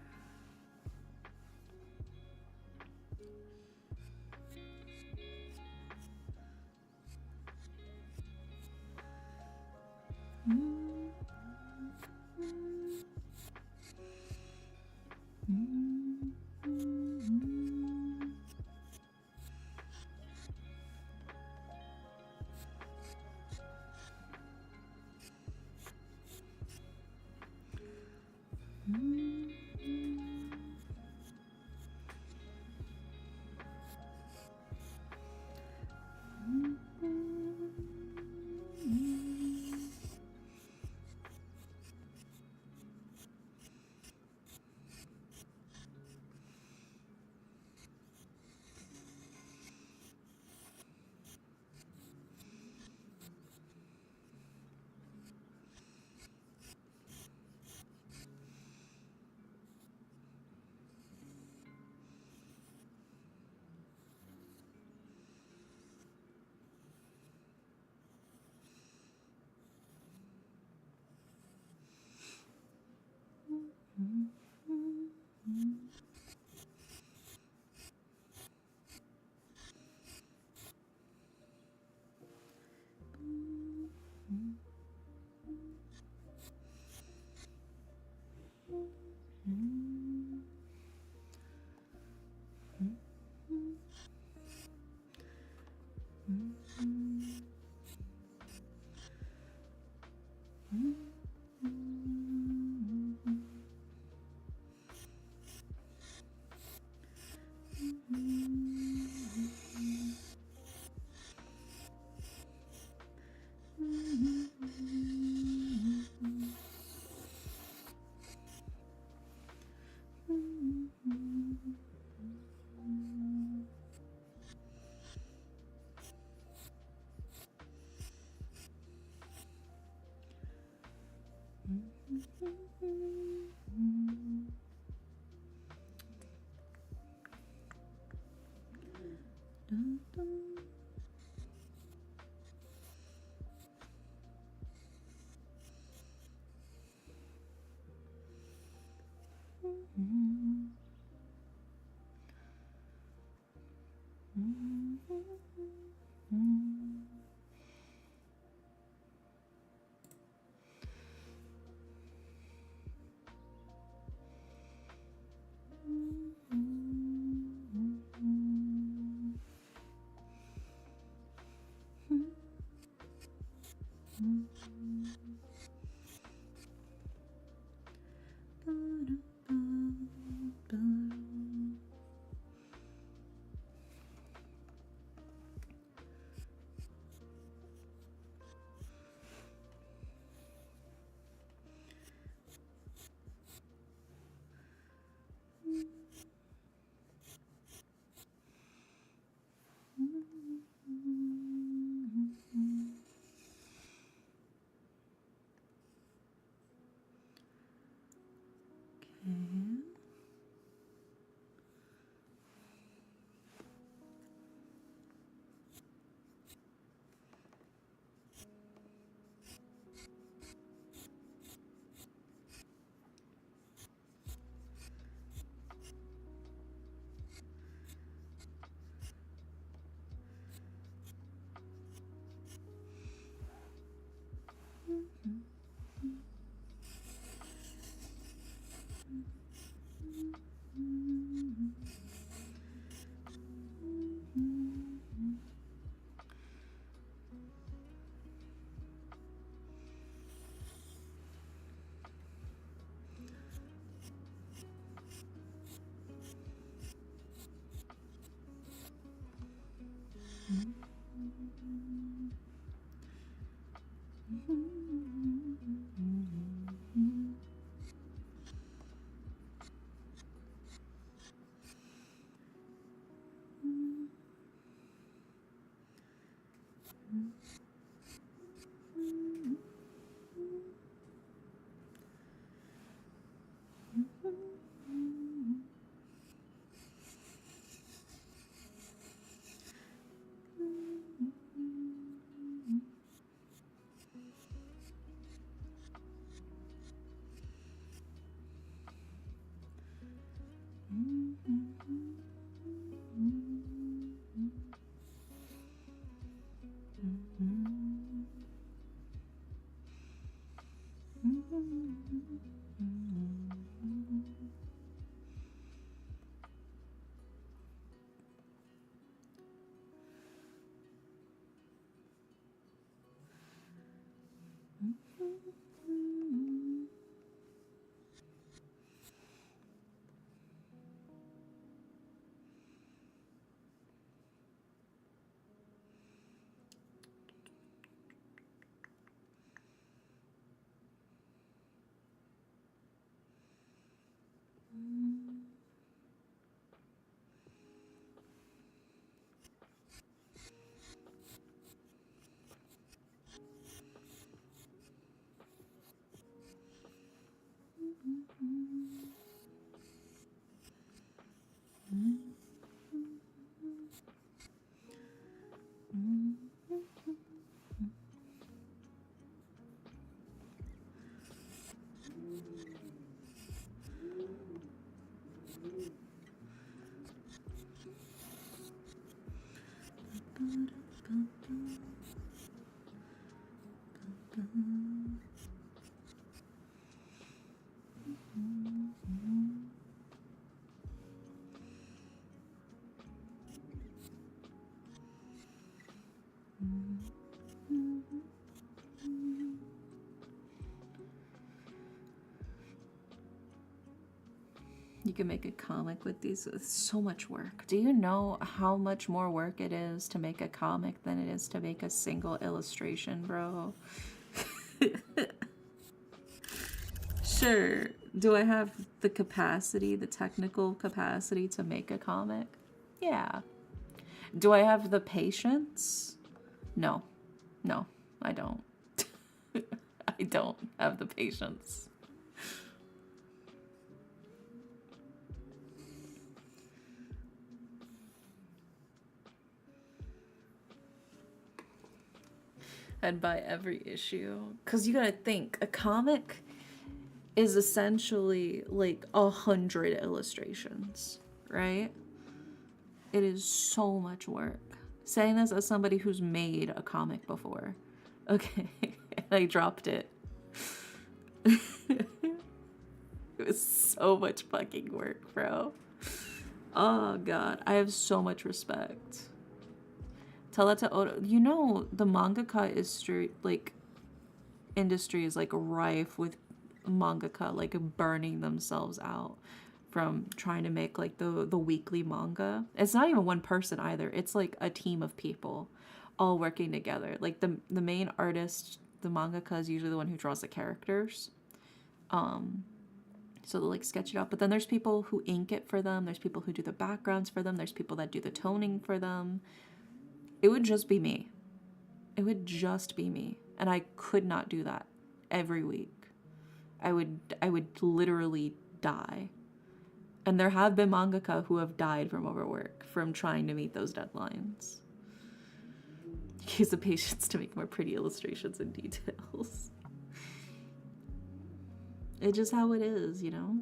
You can make a comic with these. It's so much work. Do you know how much more work it is to make a comic than it is to make a single illustration, bro? Sure. Do I have the capacity, the technical capacity to make a comic? Yeah. Do I have the patience? No. No, I don't. I don't have the patience. I'd buy every issue. Because you gotta think, a comic is essentially like 100 illustrations, right? It is so much work. Saying this as somebody who's made a comic before. Okay, I dropped it. It was so much fucking work, bro. Oh god, I have so much respect. Tell that to Oda. You know, the mangaka industry is like rife with mangaka like burning themselves out from trying to make like the weekly manga. It's not even one person either. It's like a team of people all working together. Like the main artist, the mangaka, is usually the one who draws the characters. So they'll like sketch it out. But then there's people who ink it for them. There's people who do the backgrounds for them. There's people that do the toning for them. It would just be me. It would just be me. And I could not do that every week. I would literally die. And there have been mangaka who have died from overwork, from trying to meet those deadlines. Use the patience to make more pretty illustrations and details. It's just how it is, you know?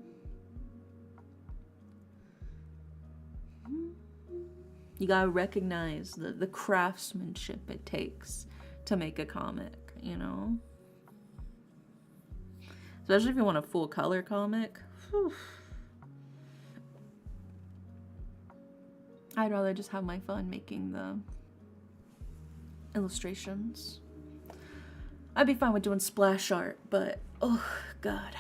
You gotta recognize the craftsmanship it takes to make a comic, you know? Especially if you want a full color comic. Whew. I'd rather just have my fun making the illustrations. I'd be fine with doing splash art, but oh god.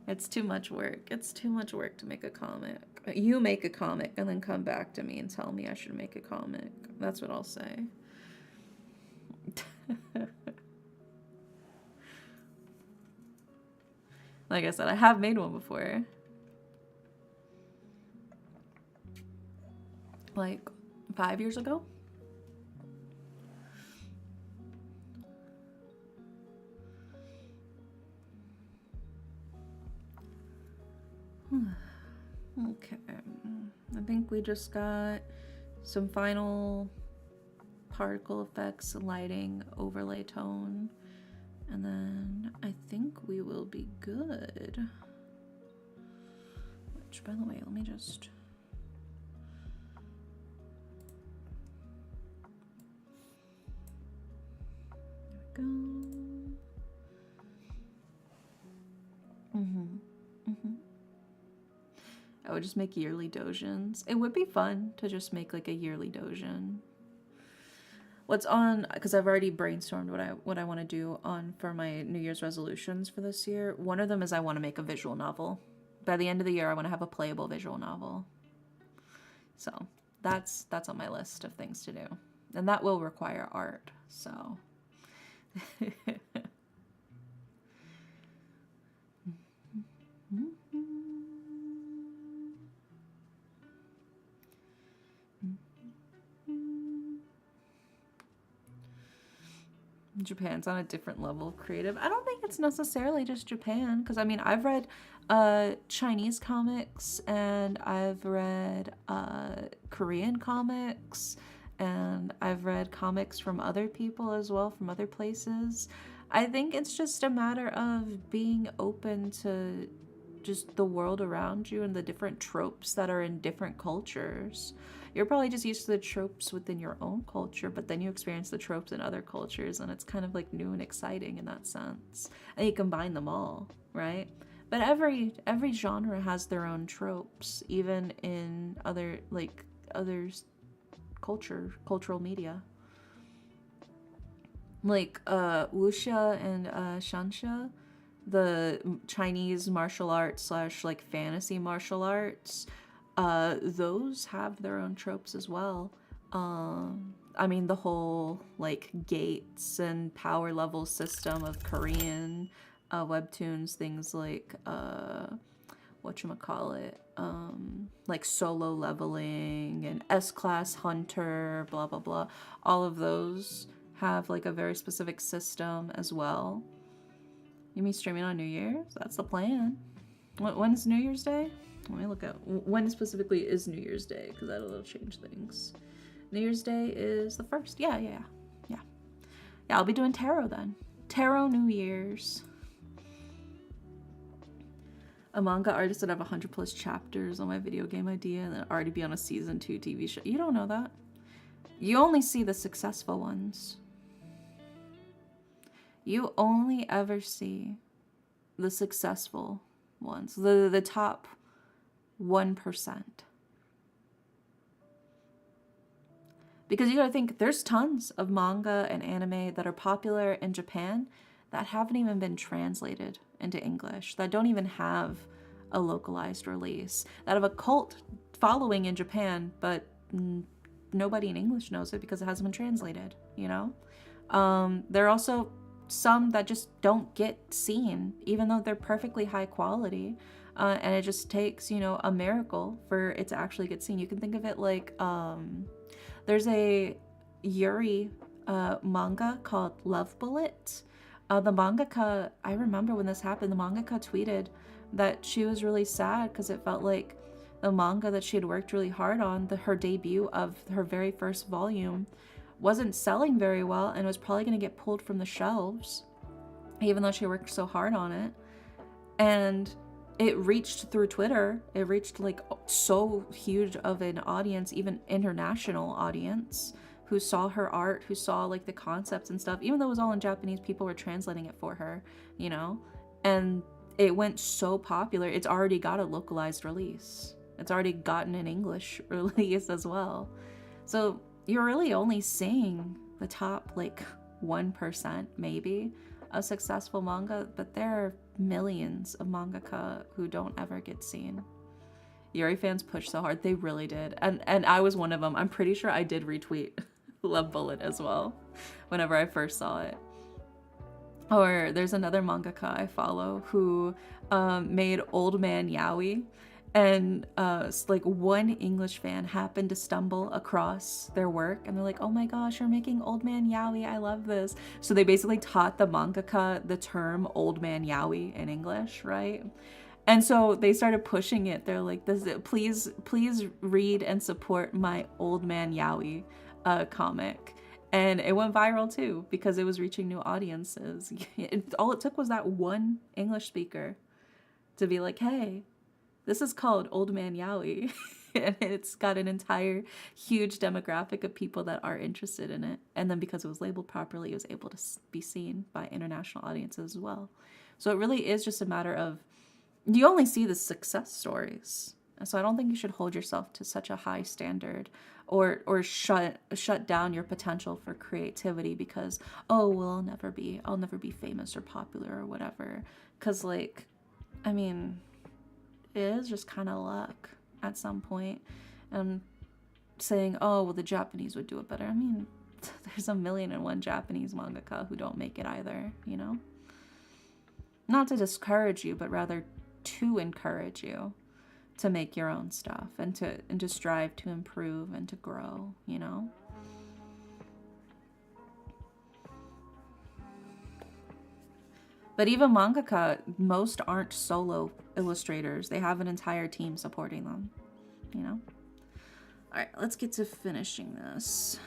It's too much work. It's too much work to make a comic. You make a comic and then come back to me and tell me I should make a comic. That's what I'll say. Like I said, I have made one before. like 5 years ago. Okay, I think we just got some final particle effects, lighting, overlay tone, and then I think we will be good. Which, by the way, let me just... There we go. I would just make yearly dojins. It would be fun to just make like a yearly dojin. What's on, because I've already brainstormed what I want to do on for my New Year's resolutions for this year. One of them is I want to make a visual novel. By the end of the year, I want to have a playable visual novel. So that's on my list of things to do. And that will require art, so. Japan's on a different level of creative. I don't think it's necessarily just Japan, because I mean, I've read Chinese comics, and I've read Korean comics, and I've read comics from other people as well, from other places. I think it's just a matter of being open to just the world around you and the different tropes that are in different cultures. You're probably just used to the tropes within your own culture, but then you experience the tropes in other cultures, and it's kind of like new and exciting in that sense. And you combine them all, right? But every genre has their own tropes, even in other cultural media. Like wuxia and shansha, the Chinese martial arts / like fantasy martial arts, those have their own tropes as well. I mean, the whole like gates and power level system of Korean webtoons, things like whatchamacallit, like solo leveling and S-class hunter, blah blah blah. All of those have like a very specific system as well. You mean streaming on New Year's? That's the plan. When's New Year's Day? Let me look at when specifically is New Year's Day, because that'll change things. New Year's Day is the 1st. Yeah. I'll be doing tarot then. Tarot New Year's. A manga artist that have 100+ chapters on my video game idea and then already be on a season 2 TV show. You don't know that. You only see the successful ones. You only ever see the successful ones, the top 1%. Because you gotta think, there's tons of manga and anime that are popular in Japan that haven't even been translated into English, that don't even have a localized release, that have a cult following in Japan, but nobody in English knows it because it hasn't been translated, you know? There are also some that just don't get seen, even though they're perfectly high quality. And it just takes, you know, a miracle for it to actually get seen. You can think of it like, there's a Yuri manga called Love Bullet. The mangaka, I remember when this happened, the mangaka tweeted that she was really sad because it felt like the manga that she had worked really hard on, her debut of her very first volume, wasn't selling very well and was probably going to get pulled from the shelves, even though she worked so hard on it. And it reached through Twitter, it reached like so huge of an audience, even international audience, who saw her art, who saw like the concepts and stuff. Even though it was all in Japanese, people were translating it for her, you know? And it went so popular, it's already got a localized release. It's already gotten an English release as well. So you're really only seeing the top like 1% maybe of successful manga, but there are millions of mangaka who don't ever get seen. Yuri fans push so hard, they really did. And I was one of them. I'm pretty sure I did retweet Love Bullet as well whenever I first saw it. Or there's another mangaka I follow who made Old Man Yaoi, And like one English fan happened to stumble across their work, and they're like, oh my gosh, you're making Old Man Yaoi, I love this. So they basically taught the mangaka the term Old Man Yaoi in English, right? And so they started pushing it. They're like, please read and support my Old Man Yaoi comic. And it went viral too because it was reaching new audiences. All it took was that one English speaker to be like, hey, this is called Old Man Yaoi. And it's got an entire huge demographic of people that are interested in it. And then because it was labeled properly, it was able to be seen by international audiences as well. So it really is just a matter of, you only see the success stories. So I don't think you should hold yourself to such a high standard or shut down your potential for creativity because, oh, well, I'll never be famous or popular or whatever. Cuz like, I mean, it is just kind of luck at some point. And saying, oh, well, the Japanese would do it better. I mean, there's 1,000,001 Japanese mangaka who don't make it either, you know? Not to discourage you, but rather to encourage you to make your own stuff and to strive to improve and to grow, you know? But even mangaka, most aren't solo illustrators. They have an entire team supporting them, you know? All right, let's get to finishing this.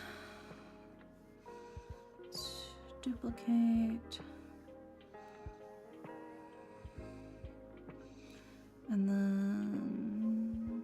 Let's duplicate. And then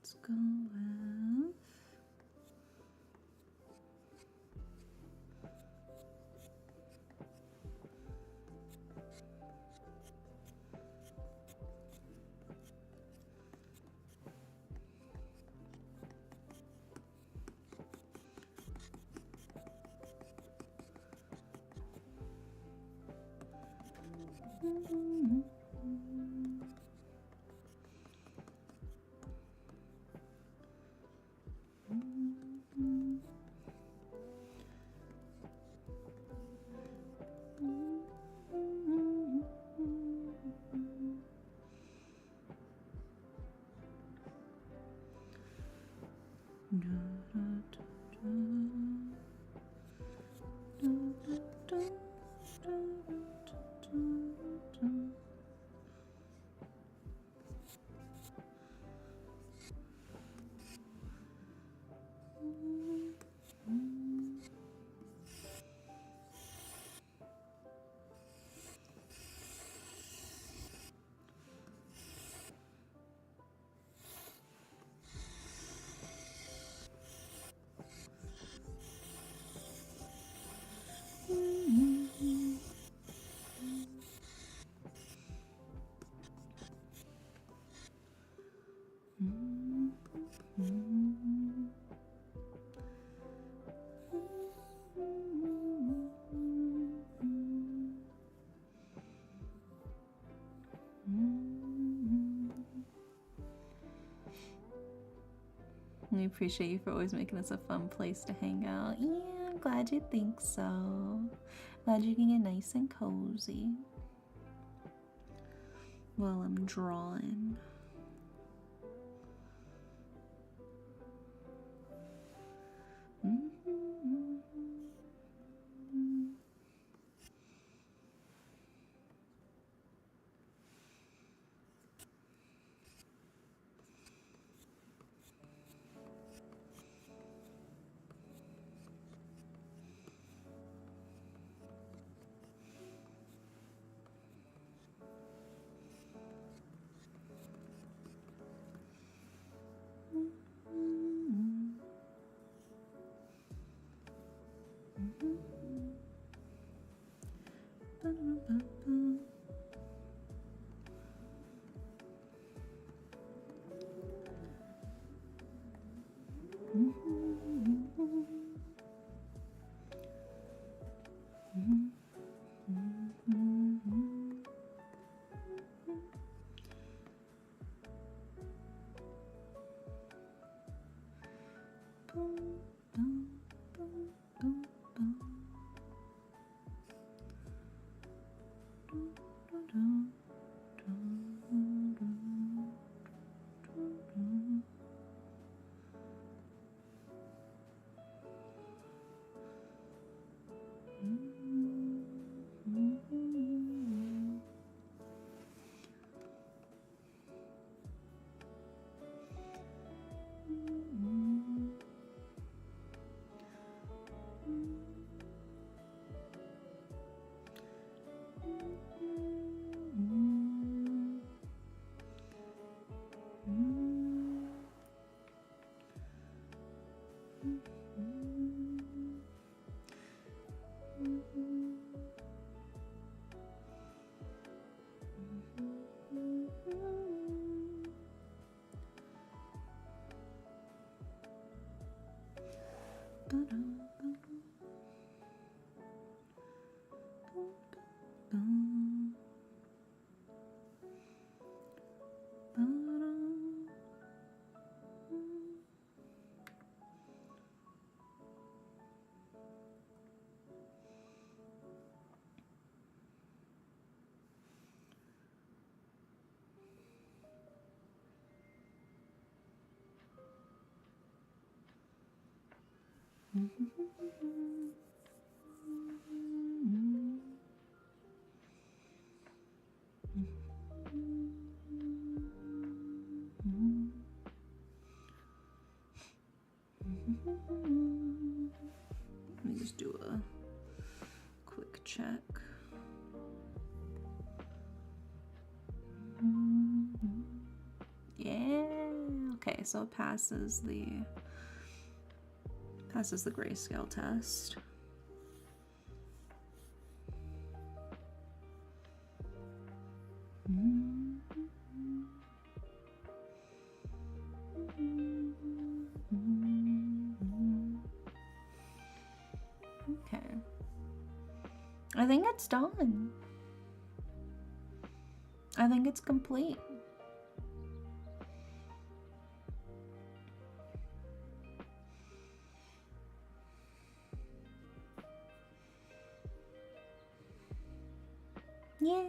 let's go with We appreciate you for always making us a fun place to hang out. Yeah, I'm glad you think so. Glad you can get nice and cozy while I'm drawing. Let me just do a quick check. Yeah. Okay, so it passes the grayscale test. Okay. I think it's done. I think it's complete. Yeah.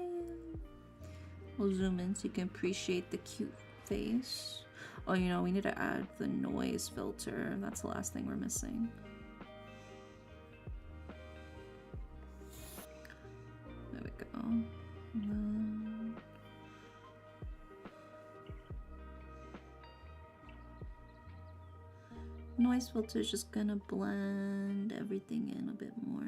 We'll zoom in so you can appreciate the cute face. Oh, you know, we need to add the noise filter. That's the last thing we're missing. There we go. Noise filter is just gonna blend everything in a bit more.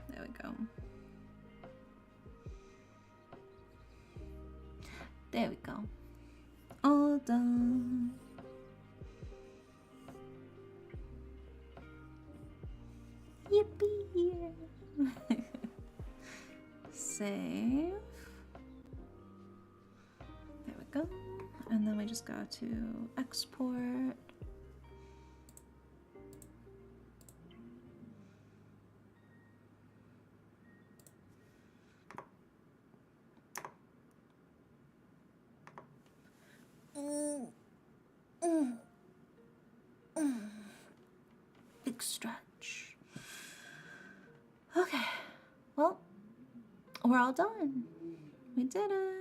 There we go. There we go. All done. Yippee! Save. go. And then we just go to export. Big stretch. Okay, well, we're all done. We did it.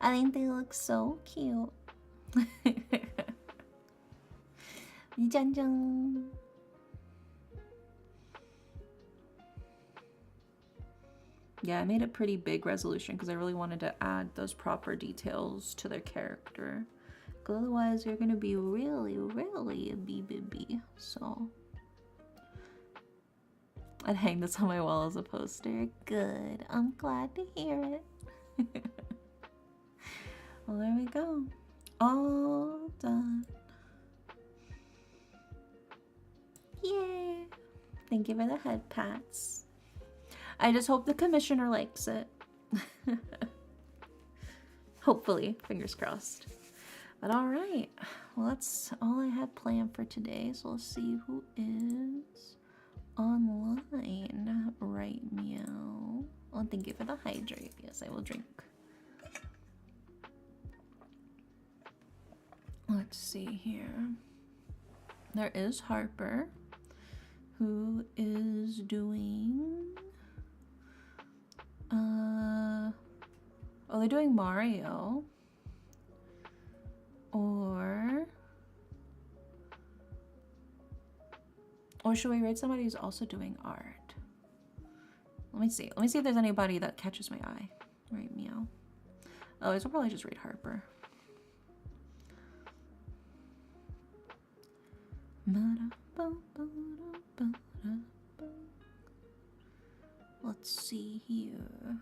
I think they look so cute. 짠짠. Yeah, I made a pretty big resolution because I really wanted to add those proper details to their character. Because otherwise, you're gonna be really, really a BBB. So I'd hang this on my wall as a poster. Good. I'm glad to hear it. Well, there we go. All done. Yay! Thank you for the head pats. I just hope the commissioner likes it. Hopefully, fingers crossed. But all right, well, that's all I had planned for today. So let's see who is online. Right, meow. Well, thank you for the hydrate. Yes, I will drink. Let's see here. There is Harper, who is doing oh, they're doing Mario. Or should we rate somebody who's also doing art? Let me see. Let me see if there's anybody that catches my eye. Right, meow. Oh, I should probably just rate Harper. Let's see here.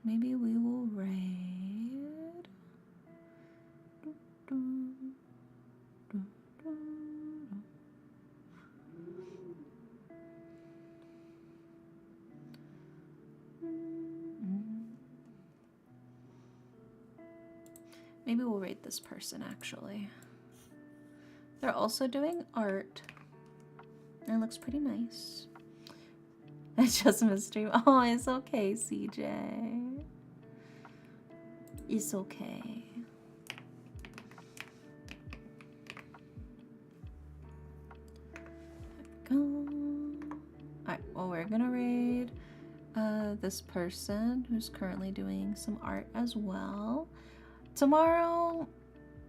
Maybe we will raid. Maybe we'll rate this person actually. They're also doing art. It looks pretty nice. It's just a mystery. Oh, it's okay, CJ. It's okay. Go. Alright, well, we're gonna raid this person who's currently doing some art as well. Tomorrow,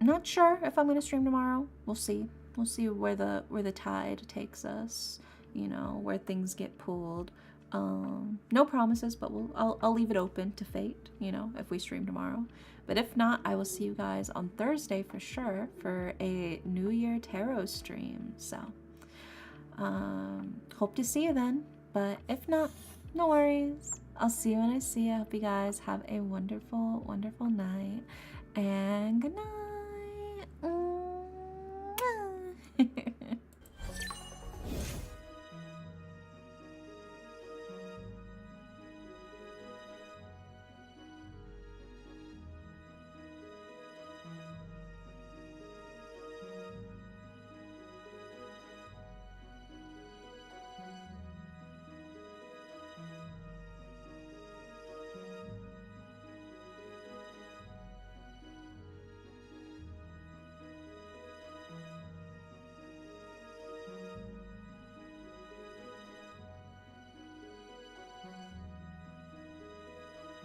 not sure if I'm gonna stream tomorrow. We'll see. We'll see where the tide takes us. You know, where things get pulled. No promises, but I'll leave it open to fate, you know, if we stream tomorrow. But if not, I will see you guys on Thursday for sure for a New Year tarot stream. So hope to see you then. But if not, no worries. I'll see you when I see you. I hope you guys have a wonderful, wonderful night. And good night.